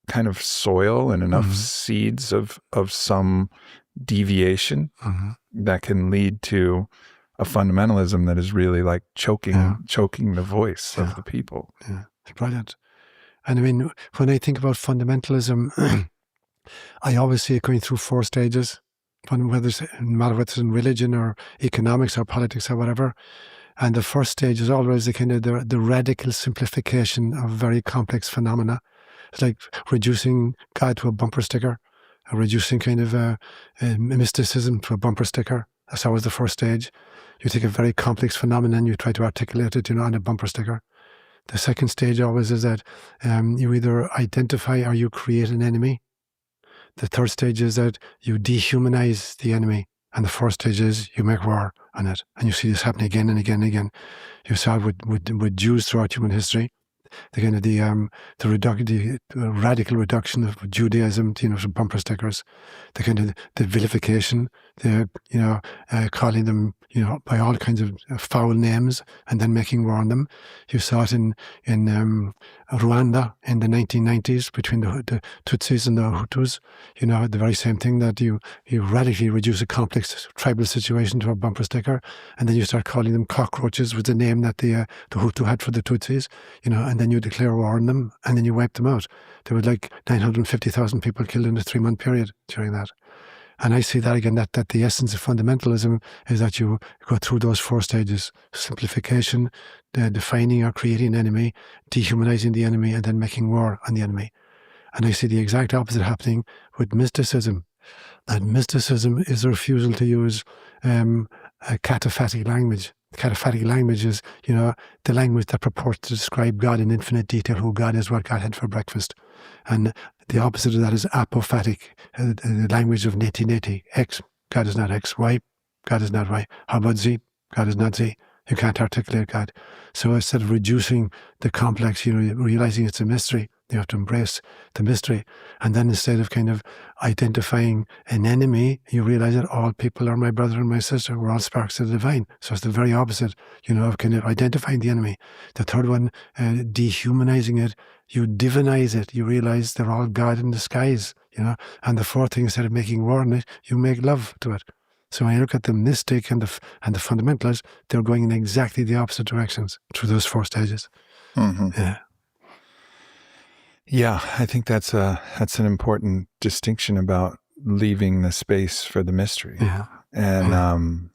kind of soil and enough seeds of some deviation that can lead to a fundamentalism that is really like choking the voice of the people. It's brilliant. And I mean, when I think about fundamentalism, I always see it going through 4 stages. Whether it's in religion or economics or politics or whatever. And the first stage is always the kind of the radical simplification of very complex phenomena. It's like reducing God to a bumper sticker reducing kind of mysticism to a bumper sticker. That's always the first stage. You take a very complex phenomenon, you try to articulate it, on a bumper sticker. The second stage always is that you either identify or you create an enemy. The third stage is that you dehumanize the enemy. And the fourth stage is you make war on it. And you see this happening again and again and again. You saw it with Jews throughout human history. The kind of the radical reduction of Judaism, to bumper stickers, the kind of the vilification, calling them, by all kinds of foul names, and then making war on them. You saw it in Rwanda in the 1990s between the Tutsis and the Hutus. The very same thing, that you radically reduce a complex tribal situation to a bumper sticker, and then you start calling them cockroaches, with the name that the Hutu had for the Tutsis, and then you declare war on them, and then you wipe them out. There were like 950,000 people killed in a 3-month period during that. And I see that again, that the essence of fundamentalism is that you go through those 4 stages: simplification, defining or creating an enemy, dehumanizing the enemy, and then making war on the enemy. And I see the exact opposite happening with mysticism. And mysticism is a refusal to use a cataphatic language. Cataphatic language is, the language that purports to describe God in infinite detail, who God is, what God had for breakfast. And the opposite of that is apophatic, the language of neti-neti. X, God is not X. Y, God is not Y. How about Z? God is not Z. You can't articulate God. So instead of reducing the complex, realizing it's a mystery, you have to embrace the mystery. And then instead of kind of identifying an enemy, you realize that all people are my brother and my sister. We're all sparks of the divine. So it's the very opposite, of kind of identifying the enemy. The third one, dehumanizing it. You divinize it. You realize they're all God in disguise, And the fourth thing, instead of making war on it, you make love to it. So when you look at the mystic and the fundamentalists, they're going in exactly the opposite directions through those 4 stages. Mm-hmm. Yeah. Yeah, I think that's an important distinction about leaving the space for the mystery. Yeah. And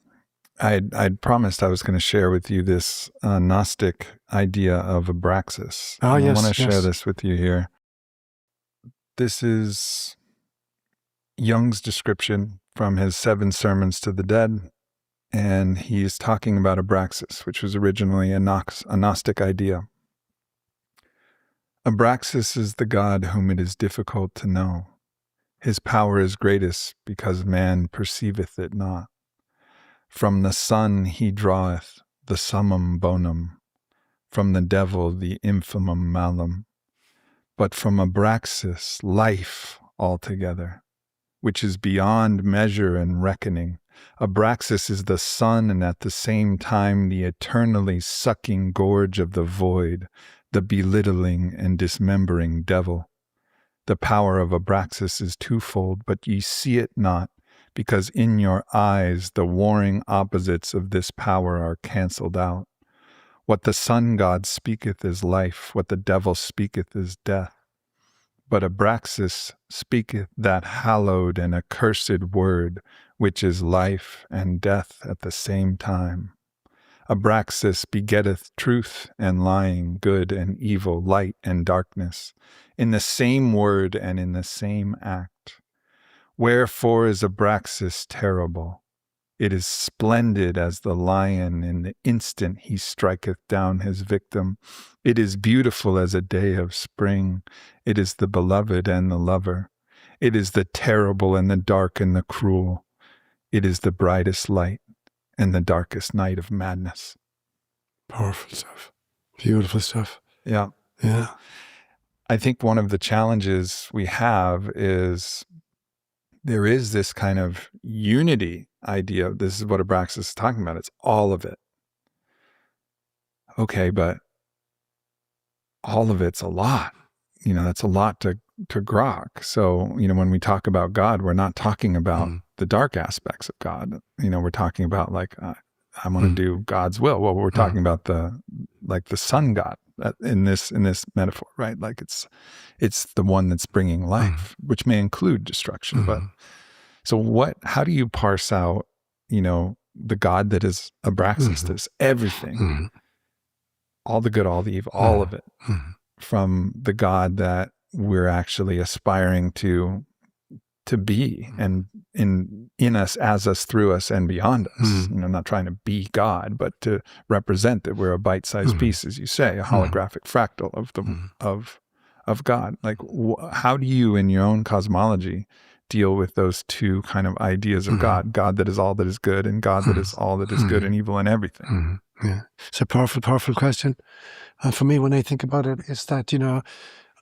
I'd promised I was going to share with you this Gnostic idea of abraxas. Oh, yes. I want to share this with you here. This is Jung's description from his 7 Sermons to the Dead, and he's talking about abraxas, which was originally a Gnostic idea. Abraxas is the God whom it is difficult to know. His power is greatest because man perceiveth it not. From the sun he draweth the summum bonum, from the devil the infamum malum, but from Abraxas life altogether, which is beyond measure and reckoning. Abraxas is the sun, and at the same time the eternally sucking gorge of the void, the belittling and dismembering devil. The power of Abraxas is twofold, but ye see it not, because in your eyes the warring opposites of this power are cancelled out. What the sun god speaketh is life, what the devil speaketh is death. But Abraxas speaketh that hallowed and accursed word, which is life and death at the same time. Abraxas begetteth truth and lying, good and evil, light and darkness, in the same word and in the same act. Wherefore is Abraxas terrible? It is splendid as the lion in the instant he striketh down his victim. It is beautiful as a day of spring. It is the beloved and the lover. It is the terrible and the dark and the cruel. It is the brightest light and the darkest night of madness. Powerful stuff. Beautiful stuff. Yeah. Yeah. I think one of the challenges we have is there is this kind of unity idea. This is what Abraxas is talking about. It's all of it. Okay, but all of it's a lot. That's a lot to grok. So, when we talk about God, we're not talking about the dark aspects of God. We're talking about like, I want to do God's will. Well, we're talking about the sun god in this metaphor, right? Like it's the one that's bringing life, which may include destruction. But so how do you parse out, the God that is Abraxas, that's everything, all the good, all the evil, all of it, from the God that we're actually aspiring to to be and in us, as us, through us, and beyond us. Not trying to be God, but to represent that we're a bite-sized piece, as you say, a holographic fractal of the of God. Like, how do you, in your own cosmology, deal with those two kind of ideas of God? God that is all that is good, and God that is all that is good and evil and everything. Yeah, it's a powerful, powerful question. And for me, when I think about it, it's that,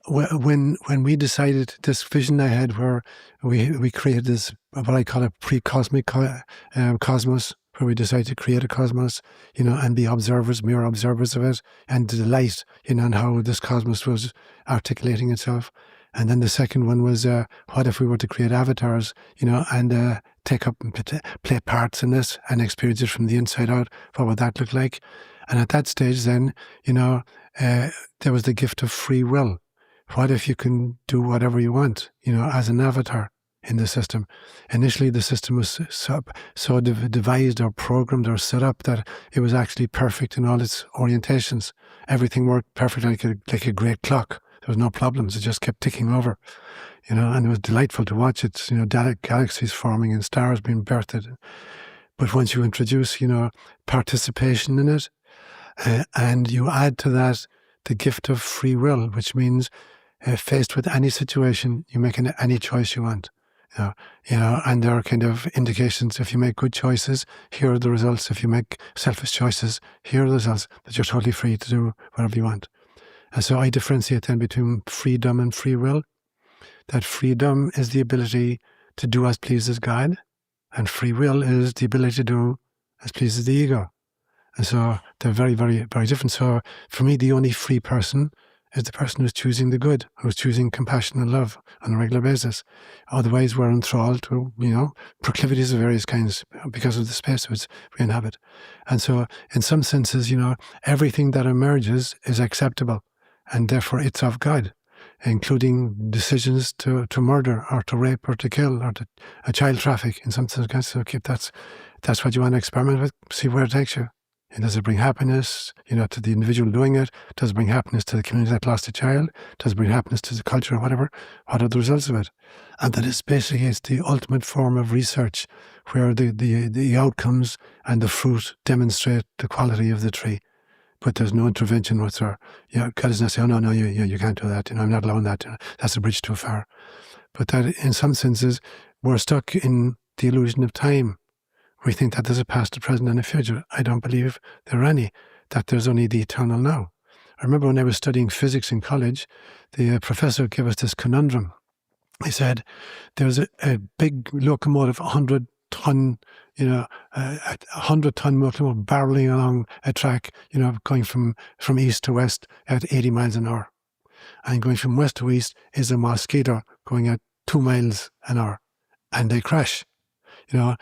when we decided, this vision I had where we created this, what I call a pre-cosmic cosmos, where we decided to create a cosmos, and be observers, mere observers of it, and delight, in how this cosmos was articulating itself. And then the second one was, what if we were to create avatars, and take up and play parts in this and experience it from the inside out? What would that look like? And at that stage then, there was the gift of free will. What if you can do whatever you want, as an avatar in the system? Initially, the system was so devised or programmed or set up that it was actually perfect in all its orientations. Everything worked perfectly like a great clock. There was no problems. It just kept ticking over, and it was delightful to watch it, galaxies forming and stars being birthed. But once you introduce, participation in it, and you add to that the gift of free will, which means faced with any situation, you make any choice you want. And there are kind of indications. If you make good choices, here are the results. If you make selfish choices, here are the results. That you're totally free to do whatever you want. And so I differentiate then between freedom and free will. That freedom is the ability to do as pleases God, and free will is the ability to do as pleases the ego. And so they're very, very, very different. So for me, the only free person is the person who's choosing the good, who's choosing compassion and love on a regular basis. Otherwise, we're enthralled to, proclivities of various kinds because of the space which we inhabit. And so in some senses, everything that emerges is acceptable, and therefore it's of God, including decisions to murder or to rape or to kill or to child traffic in some sense. So that's what you want to experiment with, see where it takes you. And does it bring happiness, to the individual doing it? Does it bring happiness to the community that lost a child? Does it bring happiness to the culture or whatever? What are the results of it? And that is basically, it's the ultimate form of research where the outcomes and the fruit demonstrate the quality of the tree. But there's no intervention whatsoever. God is not saying, oh, no, you can't do that. I'm not allowing that. That's a bridge too far. But that in some senses, we're stuck in the illusion of time. We think that there's a past, a present, and a future. I don't believe there are any, that there's only the eternal now. I remember when I was studying physics in college, the professor gave us this conundrum. He said, there's a big locomotive, 100-ton, a 100-ton locomotive barreling along a track, going from east to west at 80 miles an hour. And going from west to east is a mosquito going at 2 miles an hour. And they crash. Now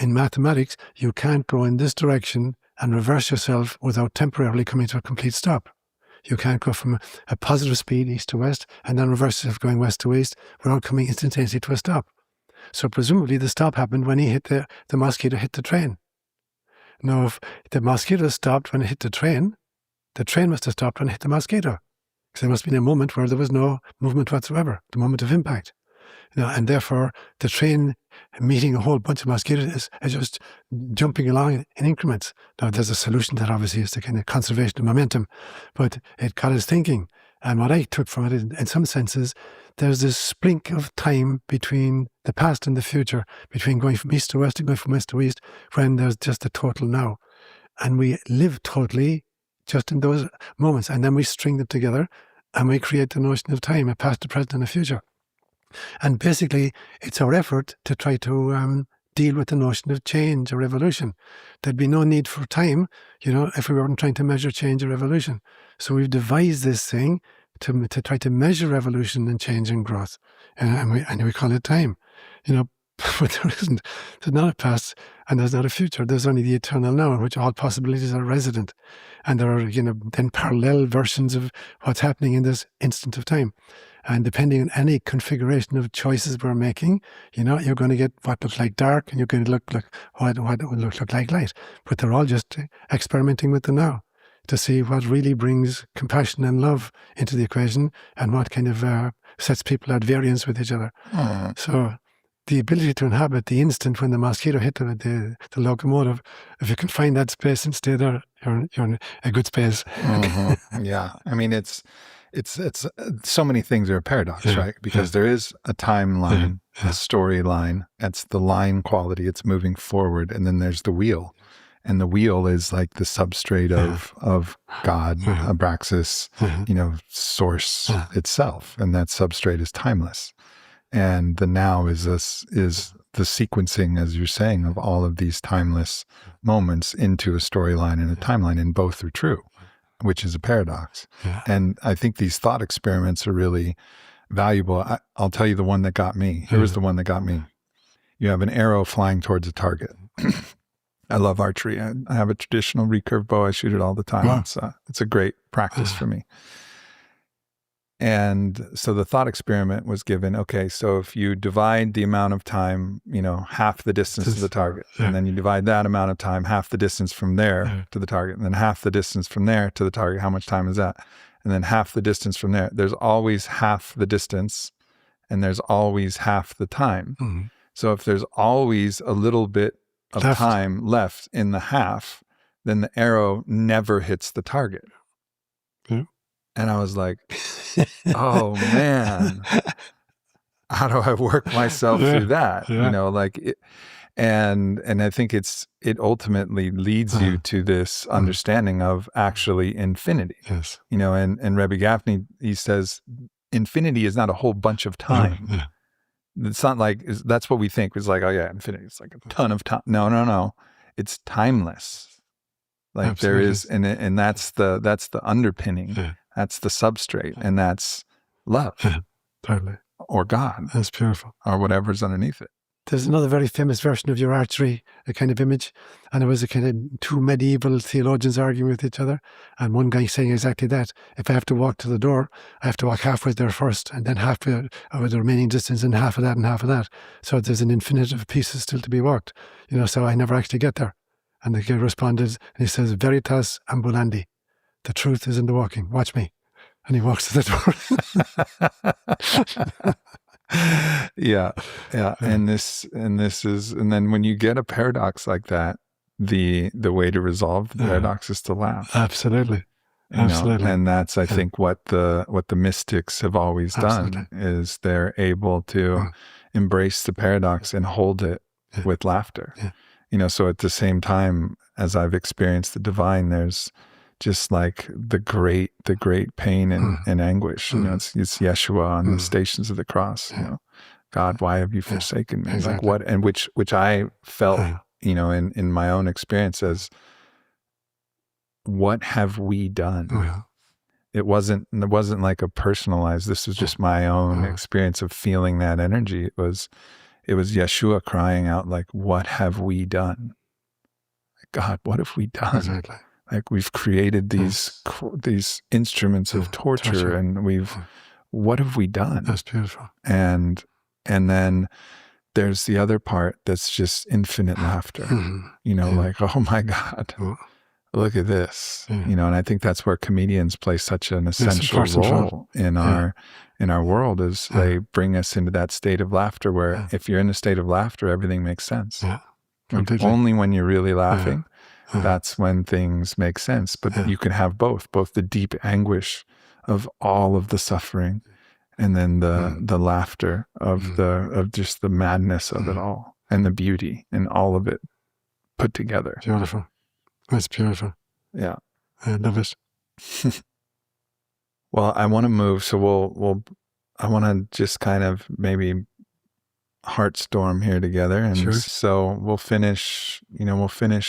in mathematics, you can't go in this direction and reverse yourself without temporarily coming to a complete stop. You can't go from a positive speed east to west and then reverse yourself going west to east without coming instantaneously to a stop. So presumably the stop happened when he hit the mosquito hit the train. Now, if the mosquito stopped when it hit the train must have stopped when it hit the mosquito. Because there must have been a moment where there was no movement whatsoever, the moment of impact. And therefore, the train meeting a whole bunch of mosquitoes is just jumping along in increments. Now, there's a solution to that, obviously, is the kind of conservation of momentum, but it got us thinking. And what I took from it, in some senses, there's this splink of time between the past and the future, between going from east to west and going from west to east, when there's just a total now. And we live totally just in those moments, and then we string them together, and we create the notion of time, a past, a present, and a future. And basically, it's our effort to try to deal with the notion of change or evolution. There'd be no need for time, if we weren't trying to measure change or evolution. So we've devised this thing to try to measure evolution and change and growth, and we call it time. But there isn't. There's not a past and there's not a future. There's only the eternal now, in which all possibilities are resident, and there are then parallel versions of what's happening in this instant of time. And depending on any configuration of choices we're making, you're going to get what looks like dark, and you're going to look like what will look like light. But they're all just experimenting with the now to see what really brings compassion and love into the equation, and what kind of sets people at variance with each other. So the ability to inhabit the instant when the mosquito hit the locomotive, if you can find that space and stay there, you're in a good space. Yeah. I mean, it's so many things are a paradox, right? Because there is a timeline, a storyline. That's the line quality. It's moving forward. And then there's the wheel. And the wheel is like the substrate of God, Abraxas, source itself. And that substrate is timeless. And the now is the sequencing, as you're saying, of all of these timeless moments into a storyline and a timeline, and both are true, which is a paradox. And I think these thought experiments are really valuable. I'll tell you the one that got me. Here was the one that got me. You have an arrow flying towards a target. I love archery. I have a traditional recurve bow. I shoot it all the time. Wow. It's a great practice for me. And so the thought experiment was given, okay, so if you divide the amount of time, half the distance to the target, and then you divide that amount of time, half the distance from there to the target, and then half the distance from there to the target, how much time is that? And then half the distance from there. There's always half the distance, and there's always half the time. Mm-hmm. So if there's always a little bit of time left in the half, then the arrow never hits the target. Yeah. And I was like, oh man, how do I work myself through that? And I think it ultimately leads you to this understanding of actually infinity. Yes. And Rebbe Gafni, he says, infinity is not a whole bunch of time. Yeah. It's not like, that's what we think. It's like, oh yeah, infinity. It's like a ton of time. No. It's timeless. Like Absolutely. There is, and that's the underpinning. Yeah. That's the substrate, and that's love. Yeah, totally. Or God. That's beautiful. Or whatever's underneath it. There's another very famous version of your archery, a kind of image, and it was a kind of two medieval theologians arguing with each other, and one guy saying exactly that. If I have to walk to the door, I have to walk halfway there first, and then halfway over the remaining distance, and half of that, and half of that. So there's an infinite of pieces still to be walked, so I never actually get there. And the guy responded, and he says, veritas ambulandi. The truth is in the walking. Watch me. And he walks to the door. Yeah. And then when you get a paradox like that, the way to resolve the paradox is to laugh. Absolutely. Absolutely. And that's, I think, what the mystics have always done is they're able to embrace the paradox and hold it with laughter. Yeah. So at the same time as I've experienced the divine, there's just like the great pain and anguish. It's Yeshua on the stations of the cross. God, why have you forsaken me? Exactly. Like what? And which I felt, in my own experience as, what have we done? It wasn't like a personalized. This was just my own experience of feeling that energy. It was Yeshua crying out, like, what have we done? God, what have we done? Exactly. Like we've created these instruments of torture, and what have we done? That's beautiful. And then there's the other part that's just infinite laughter. Like, oh my God, look at this. And I think that's where comedians play such an essential role in our world, is they bring us into that state of laughter where if you're in a state of laughter, everything makes sense. Only when you're really laughing. That's when things make sense. But you can have both the deep anguish of all of the suffering, and then the laughter of just the madness of it all, and the beauty, and all of it put together. Beautiful. That's beautiful. Yeah. I love it. Well, I want to move, so I want to just kind of maybe heartstorm here together, and so we'll finish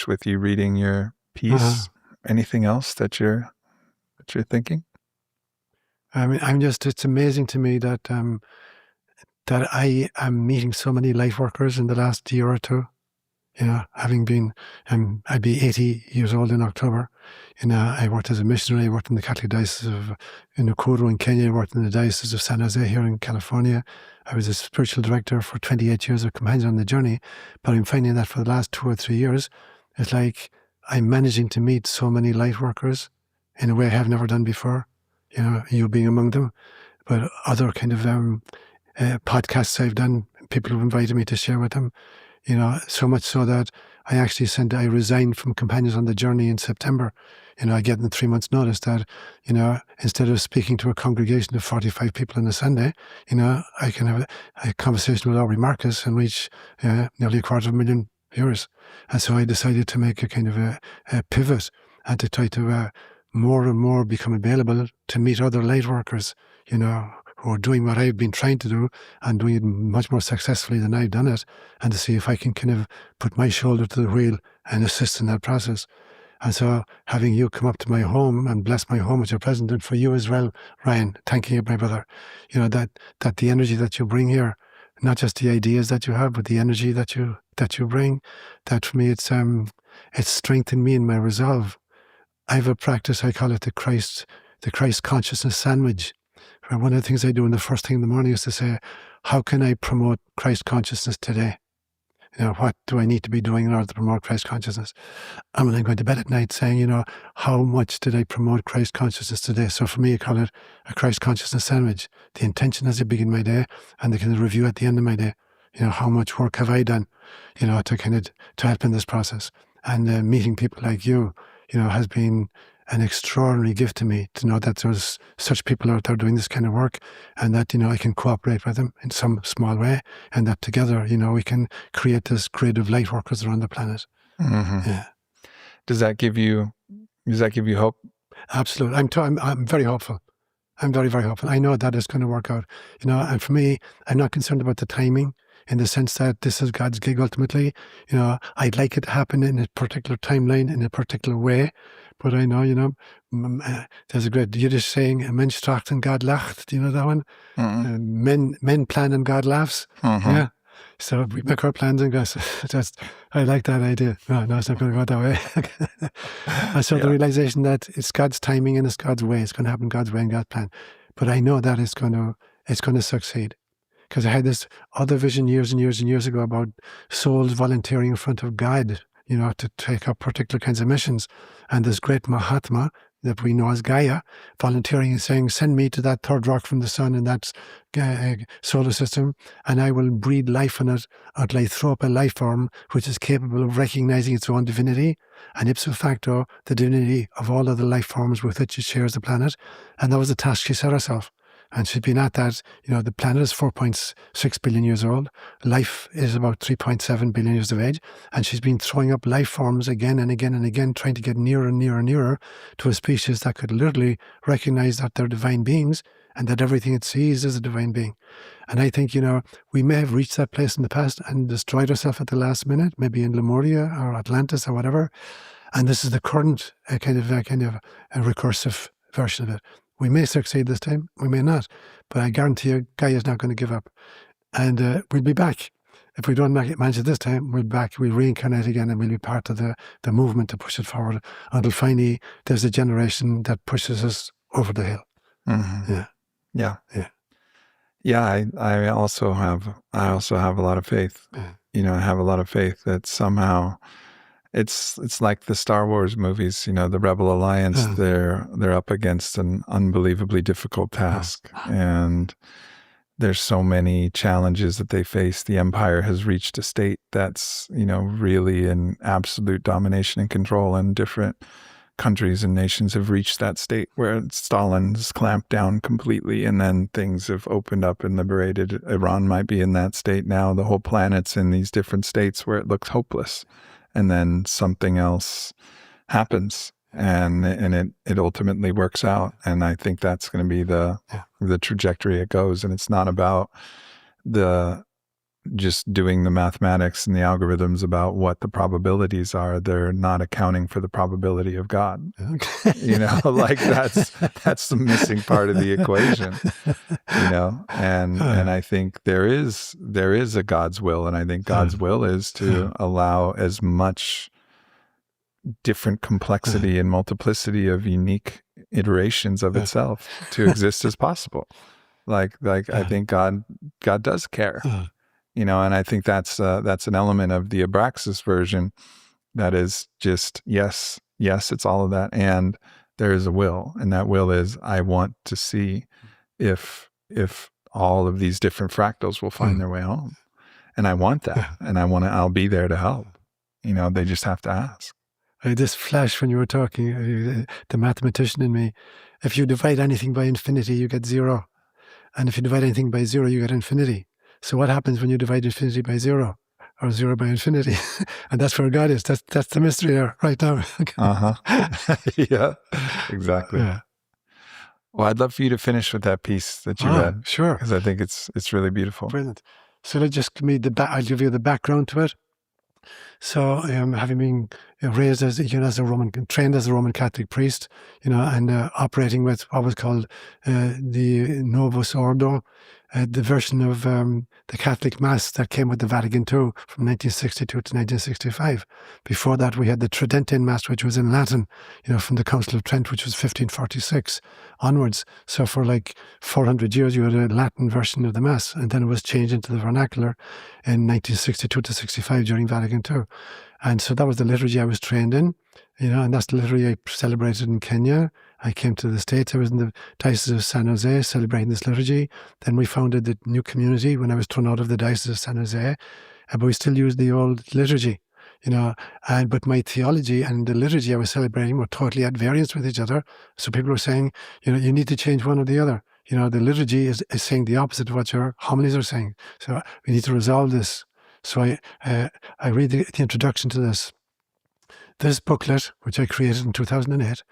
with you reading your piece. Anything else that you're thinking? I mean, it's amazing to me that I am meeting so many light workers in the last year or two. Having been, I'd be 80 years old in October. I worked as a missionary. I worked in the Catholic Diocese of Nakuru in Kenya. I worked in the Diocese of San Jose here in California. I was a spiritual director for 28 years of Companions on the Journey. But I'm finding that for the last 2 or 3 years, it's like I'm managing to meet so many light workers in a way I have never done before. You being among them. But other kind of podcasts I've done, people who've invited me to share with them. So much so that I resigned from Companions on the Journey in September. I get in 3 months' notice that, instead of speaking to a congregation of 45 people on a Sunday, I can have a conversation with Aubrey Marcus and reach nearly 250,000 viewers. And so I decided to make a kind of a pivot and to try to more and more become available to meet other light workers, who are doing what I've been trying to do and doing it much more successfully than I've done it, and to see if I can kind of put my shoulder to the wheel and assist in that process. And so having you come up to my home and bless my home with your presence, and for you as well, Ryan, thanking you, my brother, that the energy that you bring here, not just the ideas that you have, but the energy that you bring, that for me it's strengthened me in my resolve. I have a practice, I call it the Christ consciousness sandwich. One of the things I do in the first thing in the morning is to say, how can I promote Christ consciousness today? What do I need to be doing in order to promote Christ consciousness? And when I'm going to bed at night saying, how much did I promote Christ consciousness today? So for me, I call it a Christ consciousness sandwich. The intention as I begin my day and the kind of review at the end of my day. How much work have I done, to help in this process? And meeting people like you, has been an extraordinary gift to me to know that there's such people out there doing this kind of work, and that, I can cooperate with them in some small way, and that together, we can create this grid of light workers around the planet. Mm-hmm. Yeah. Does that give you hope? Absolutely. I'm very hopeful. I'm very, very hopeful. I know that it's going to work out, and for me, I'm not concerned about the timing, in the sense that this is God's gig ultimately. I'd like it to happen in a particular timeline, in a particular way. But I know, there's a great Yiddish saying, "Mensch tracht and God lacht." Do you know that one? Mm-hmm. Men plan and God laughs. Mm-hmm. Yeah. So we make our plans and guys, I like that idea. No, it's not going to go that way. And so the realization that it's God's timing and it's God's way. It's going to happen God's way and God's plan. But I know that it's going to succeed. Because I had this other vision years and years and years ago about souls volunteering in front of God, to take up particular kinds of missions. And this great Mahatma that we know as Gaia, volunteering and saying, send me to that third rock from the sun in that solar system, and I will breathe life in it until I throw up a life form which is capable of recognizing its own divinity, and ipso facto, the divinity of all other life forms with which it shares the planet. And that was the task she set herself. And she's been at that. The planet is 4.6 billion years old. Life is about 3.7 billion years of age. And she's been throwing up life forms again and again and again, trying to get nearer and nearer and nearer to a species that could literally recognize that they're divine beings and that everything it sees is a divine being. And I think, we may have reached that place in the past and destroyed ourselves at the last minute, maybe in Lemuria or Atlantis or whatever. And this is the current kind of a recursive version of it. We may succeed this time, we may not, but I guarantee you, Gaia's not going to give up. And we'll be back. If we don't manage it this time, we'll be back, we'll reincarnate again, and we'll be part of the movement to push it forward until finally there's a generation that pushes us over the hill. Mm-hmm. Yeah. I also have a lot of faith. I have a lot of faith that somehow it's like the Star Wars movies, the Rebel Alliance, they're up against an unbelievably difficult task. And there's so many challenges that they face. The Empire has reached a state that's, really in absolute domination and control, and different countries and nations have reached that state where Stalin's clamped down completely, and then things have opened up and liberated. Iran might be in that state now. The whole planet's in these different states where it looks hopeless. And then something else happens, and it ultimately works out. And I think that's going to be the trajectory it goes. And it's not about just doing the mathematics and the algorithms about what the probabilities are. They're not accounting for the probability of God. Like that's the missing part of the equation. And I think there is a God's will, and I think God's will is to allow as much different complexity and multiplicity of unique iterations of itself to exist as possible. Like I think God does care. And I think that's an element of the Abraxas version that is just yes, it's all of that, and there is a will, and that will is I want to see if all of these different fractals will find their way home. And I want that. Yeah. And I'll be there to help. They just have to ask. This flash when you were talking, the mathematician in me, if you divide anything by infinity, you get zero. And if you divide anything by zero, you get infinity. So what happens when you divide infinity by zero? Or zero by infinity? And that's where God is. That's the mystery there right now. Yeah, exactly. Yeah. Well, I'd love for you to finish with that piece that you read. Sure. Because I think it's really beautiful. Brilliant. So let's just give me I'll give you the background to it. So, having been raised as trained as a Roman Catholic priest, and operating with what was called the Novus Ordo, the version of the Catholic Mass that came with the Vatican II from 1962 to 1965. Before that, we had the Tridentine Mass, which was in Latin, from the Council of Trent, which was 1546 onwards. So for like 400 years, you had a Latin version of the Mass, and then it was changed into the vernacular in 1962 to 65 during Vatican II. And so that was the liturgy I was trained in, and that's the liturgy I celebrated in Kenya. I came to the States. I was in the Diocese of San Jose celebrating this liturgy. Then we founded the new community when I was thrown out of the Diocese of San Jose. But we still use the old liturgy, but my theology and the liturgy I was celebrating were totally at variance with each other. So people were saying, you need to change one or the other. The liturgy is saying the opposite of what your homilies are saying. So we need to resolve this. So I read the introduction to this. This booklet, which I created in 2008,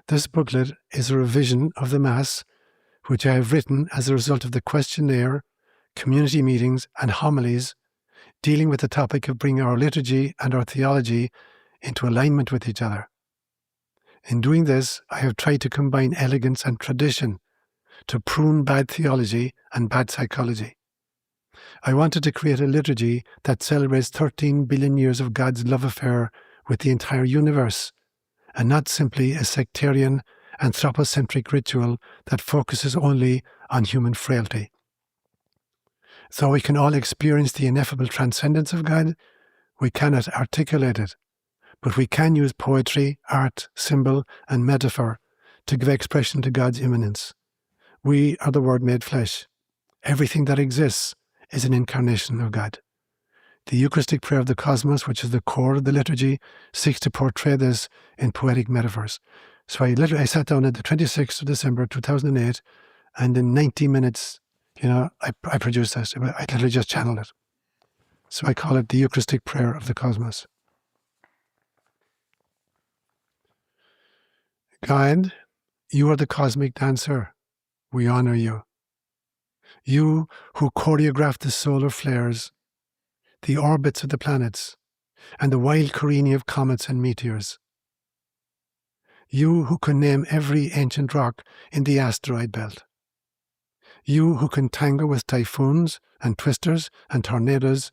this booklet is a revision of the Mass, which I have written as a result of the questionnaire, community meetings, and homilies dealing with the topic of bringing our liturgy and our theology into alignment with each other. In doing this, I have tried to combine elegance and tradition to prune bad theology and bad psychology. I wanted to create a liturgy that celebrates 13 billion years of God's love affair with the entire universe, and not simply a sectarian, anthropocentric ritual that focuses only on human frailty. Though we can all experience the ineffable transcendence of God, we cannot articulate it, but we can use poetry, art, symbol, and metaphor to give expression to God's immanence. We are the Word made flesh. Everything that exists is an incarnation of God. The Eucharistic prayer of the cosmos, which is the core of the liturgy, seeks to portray this in poetic metaphors. So I sat down at the 26th of December 2008, and in 90 minutes, I produced this. I literally just channeled it. So I call it the Eucharistic prayer of the cosmos. God, you are the cosmic dancer. We honor you. You who choreographed the solar flares, the orbits of the planets, and the wild careening of comets and meteors. You who can name every ancient rock in the asteroid belt. You who can tangle with typhoons and twisters and tornadoes,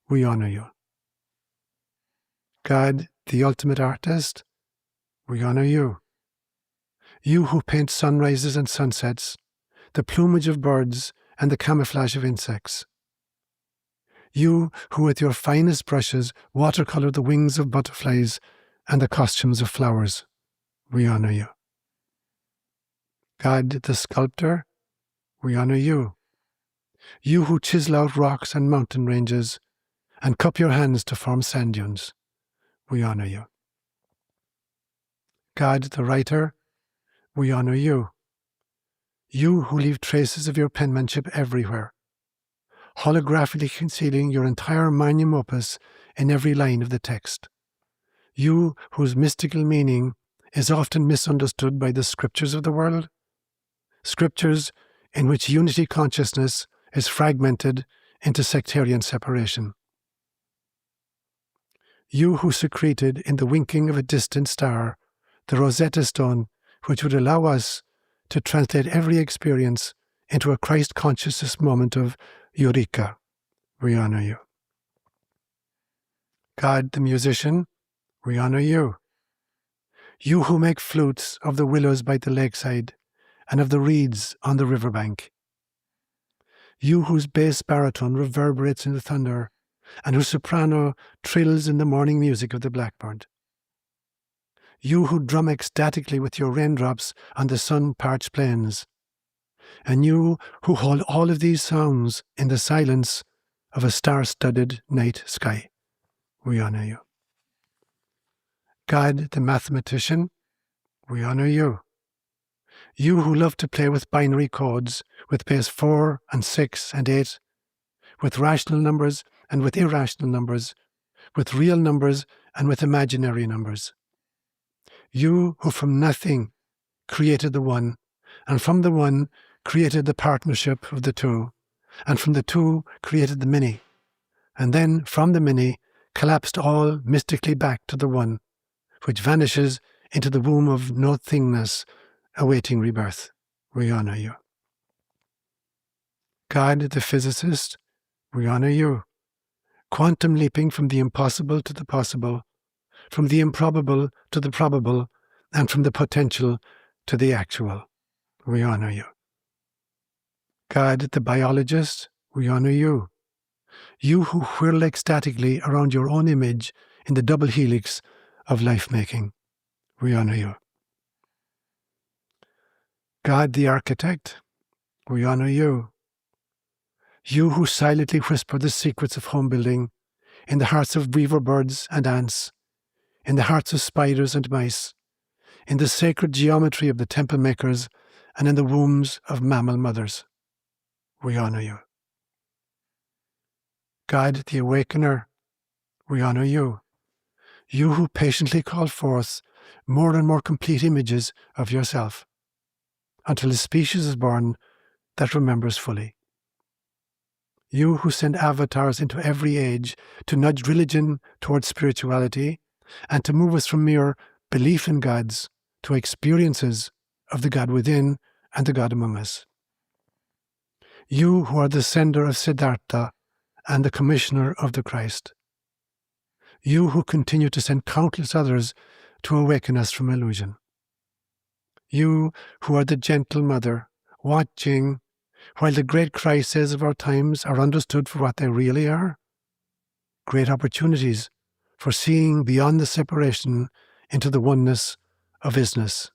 we honor you. God, the ultimate artist, we honor you. You who paint sunrises and sunsets, the plumage of birds and the camouflage of insects. You who with your finest brushes watercolor the wings of butterflies and the costumes of flowers, we honor you. God, the sculptor, we honor you. You who chisel out rocks and mountain ranges and cup your hands to form sand dunes, we honor you. God, the writer, we honor you. You who leave traces of your penmanship everywhere, holographically concealing your entire magnum opus in every line of the text. You whose mystical meaning is often misunderstood by the scriptures of the world, scriptures in which unity consciousness is fragmented into sectarian separation. You who secreted in the winking of a distant star the Rosetta Stone which would allow us to translate every experience into a Christ consciousness moment of Eureka, we honor you. God, the musician, we honor you. You who make flutes of the willows by the lakeside and of the reeds on the riverbank. You whose bass baritone reverberates in the thunder and whose soprano trills in the morning music of the blackbird. You who drum ecstatically with your raindrops on the sun-parched plains. And you who hold all of these sounds in the silence of a star-studded night sky. We honor you. God, the mathematician, we honor you. You who love to play with binary codes, with base 4 and 6 and 8, with rational numbers and with irrational numbers, with real numbers and with imaginary numbers. You who from nothing created the one, and from the one created the partnership of the two, and from the two created the many, and then from the many collapsed all mystically back to the one, which vanishes into the womb of nothingness, awaiting rebirth. We honor you. God, the physicist, we honor you. Quantum leaping from the impossible to the possible, from the improbable to the probable, and from the potential to the actual. We honor you. God, the biologist, we honor you. You who whirl ecstatically around your own image in the double helix of life-making. We honor you. God, the architect, we honor you. You who silently whisper the secrets of home building in the hearts of weaver birds and ants, in the hearts of spiders and mice, in the sacred geometry of the temple makers, and in the wombs of mammal mothers. We honor you. God, the awakener, we honor you. You who patiently call forth more and more complete images of yourself, until a species is born that remembers fully. You who send avatars into every age to nudge religion towards spirituality and to move us from mere belief in gods to experiences of the God within and the God among us. You who are the sender of Siddhartha and the commissioner of the Christ. You who continue to send countless others to awaken us from illusion. You who are the gentle mother, watching while the great crises of our times are understood for what they really are. Great opportunities for seeing beyond the separation into the oneness of isness,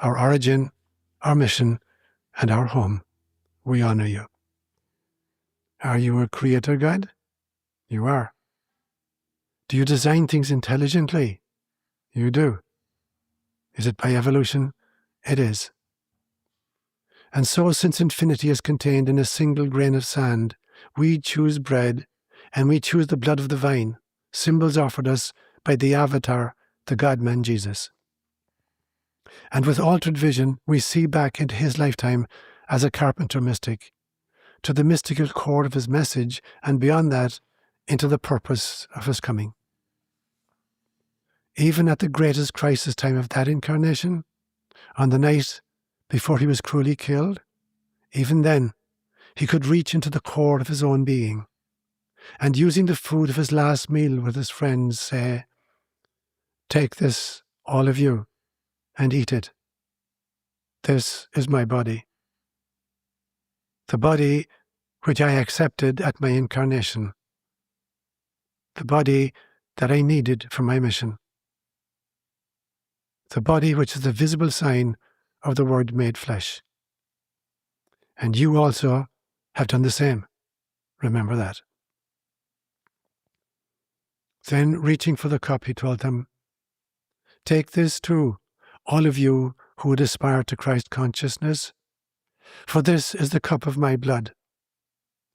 our origin, our mission, and our home. We honor you. Are you a creator, God? You are. Do you design things intelligently? You do. Is it by evolution? It is. And so, since infinity is contained in a single grain of sand, we choose bread, and we choose the blood of the vine, symbols offered us by the avatar, the God-man Jesus. And with altered vision, we see back into his lifetime as a carpenter mystic, to the mystical core of his message, and beyond that, into the purpose of his coming. Even at the greatest crisis time of that incarnation, on the night before he was cruelly killed, even then, he could reach into the core of his own being, and using the food of his last meal with his friends, say, "Take this, all of you, and eat it. This is my body. The body which I accepted at my incarnation. The body that I needed for my mission. The body which is the visible sign of the Word made flesh. And you also have done the same. Remember that." Then, reaching for the cup, he told them, "Take this too, all of you who would aspire to Christ consciousness, for this is the cup of my blood.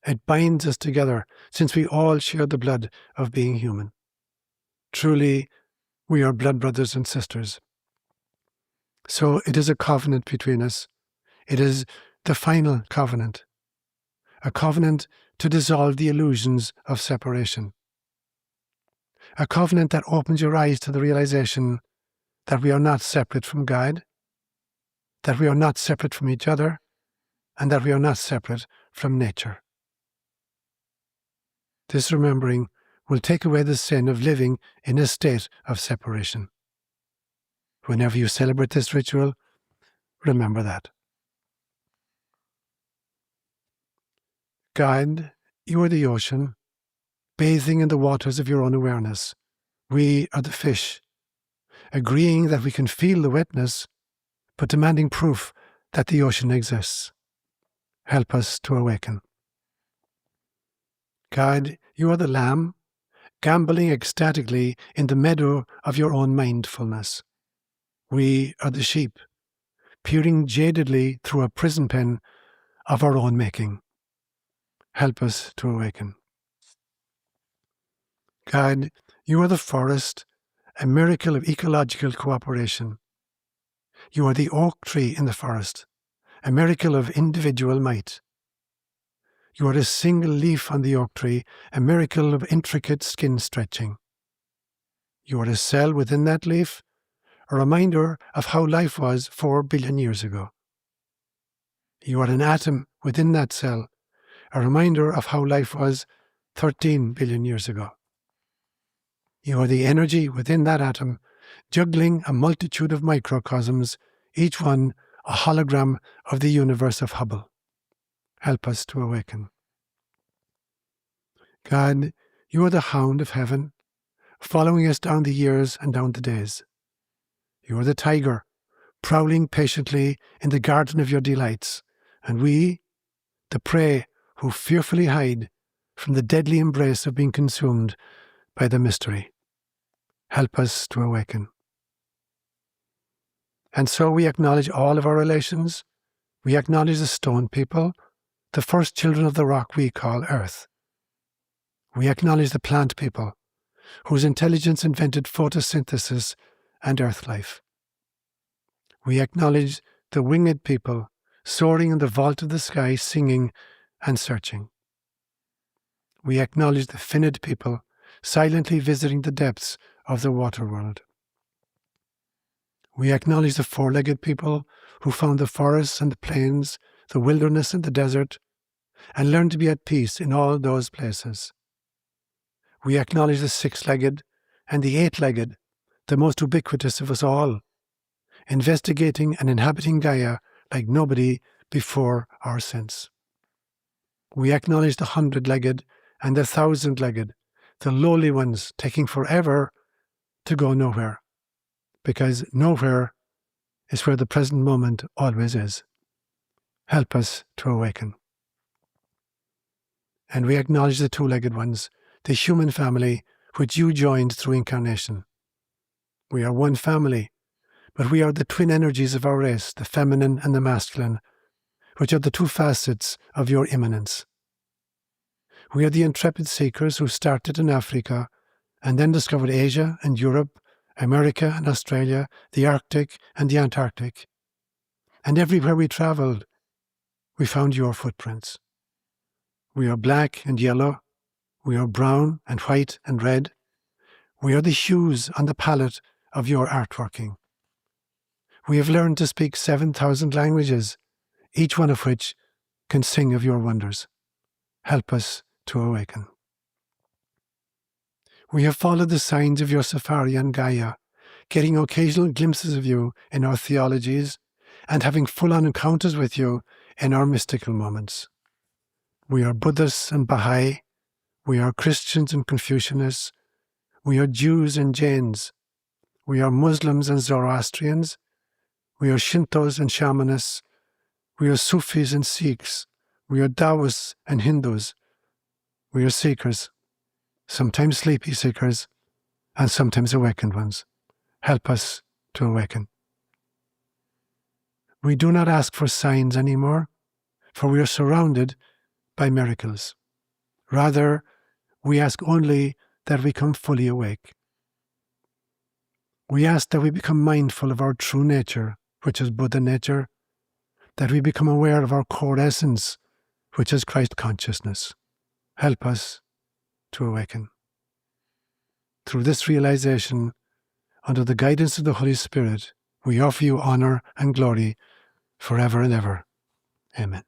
It binds us together, since we all share the blood of being human. Truly, we are blood brothers and sisters. So it is a covenant between us. It is the final covenant, a covenant to dissolve the illusions of separation. A covenant that opens your eyes to the realization that we are not separate from God, that we are not separate from each other, and that we are not separate from nature. This remembering will take away the sin of living in a state of separation. Whenever you celebrate this ritual, remember that. God, you are the ocean, bathing in the waters of your own awareness. We are the fish, agreeing that we can feel the wetness, but demanding proof that the ocean exists. Help us to awaken. God, you are the lamb, gambolling ecstatically in the meadow of your own mindfulness. We are the sheep, peering jadedly through a prison pen of our own making. Help us to awaken. God, you are the forest, a miracle of ecological cooperation. You are the oak tree in the forest, a miracle of individual might. You are a single leaf on the oak tree, a miracle of intricate skin stretching. You are a cell within that leaf, a reminder of how life was 4 billion years ago. You are an atom within that cell, a reminder of how life was 13 billion years ago. You are the energy within that atom, juggling a multitude of microcosms, each one a hologram of the universe of Hubble. Help us to awaken. God, you are the hound of heaven, following us down the years and down the days. You are the tiger, prowling patiently in the garden of your delights, and we, the prey who fearfully hide from the deadly embrace of being consumed by the mystery. Help us to awaken. And so we acknowledge all of our relations. We acknowledge the stone people, the first children of the rock we call Earth. We acknowledge the plant people, whose intelligence invented photosynthesis and earth life. We acknowledge the winged people, soaring in the vault of the sky, singing and searching. We acknowledge the finid people, silently visiting the depths of the water world. We acknowledge the four-legged people who found the forests and the plains, the wilderness and the desert, and learned to be at peace in all those places. We acknowledge the six-legged and the eight-legged, the most ubiquitous of us all, investigating and inhabiting Gaia like nobody before or since. We acknowledge the 100-legged and the 1,000-legged, the lowly ones taking forever to go nowhere, because nowhere is where the present moment always is. Help us to awaken. And we acknowledge the two-legged ones, the human family which you joined through incarnation. We are one family, but we are the twin energies of our race, the feminine and the masculine, which are the two facets of your immanence. We are the intrepid seekers who started in Africa and then discovered Asia and Europe, America and Australia, the Arctic and the Antarctic. And everywhere we travelled, we found your footprints. We are black and yellow. We are brown and white and red. We are the hues on the palette of your artworking. We have learned to speak 7,000 languages, each one of which can sing of your wonders. Help us to awaken. We have followed the signs of your safari on Gaia, getting occasional glimpses of you in our theologies and having full-on encounters with you in our mystical moments. We are Buddhists and Baha'i. We are Christians and Confucianists. We are Jews and Jains. We are Muslims and Zoroastrians. We are Shintos and Shamanists. We are Sufis and Sikhs. We are Taoists and Hindus. We are seekers, sometimes sleepy seekers, and sometimes awakened ones. Help us to awaken. We do not ask for signs anymore, for we are surrounded by miracles. Rather, we ask only that we come fully awake. We ask that we become mindful of our true nature, which is Buddha nature, that we become aware of our core essence, which is Christ consciousness. Help us to awaken. Through this realization, under the guidance of the Holy Spirit, we offer you honor and glory forever and ever. Amen.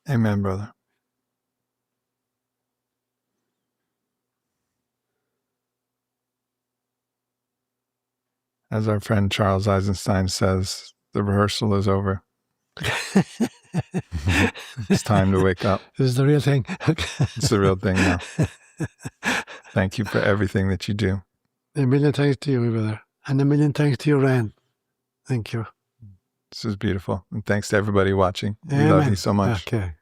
Amen, brother. As our friend Charles Eisenstein says, the rehearsal is over. It's time to wake up. This is the real thing. It's the real thing now. Thank you for everything that you do. A million thanks to you, brother. And a million thanks to you, Ryan. Thank you. This is beautiful. And thanks to everybody watching. We love you so much. Okay.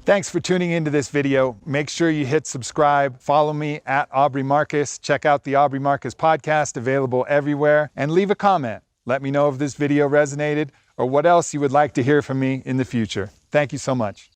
Thanks for tuning into this video. Make sure you hit subscribe. Follow me at Aubrey Marcus. Check out the Aubrey Marcus podcast, available everywhere. And leave a comment. Let me know if this video resonated or what else you would like to hear from me in the future. Thank you so much.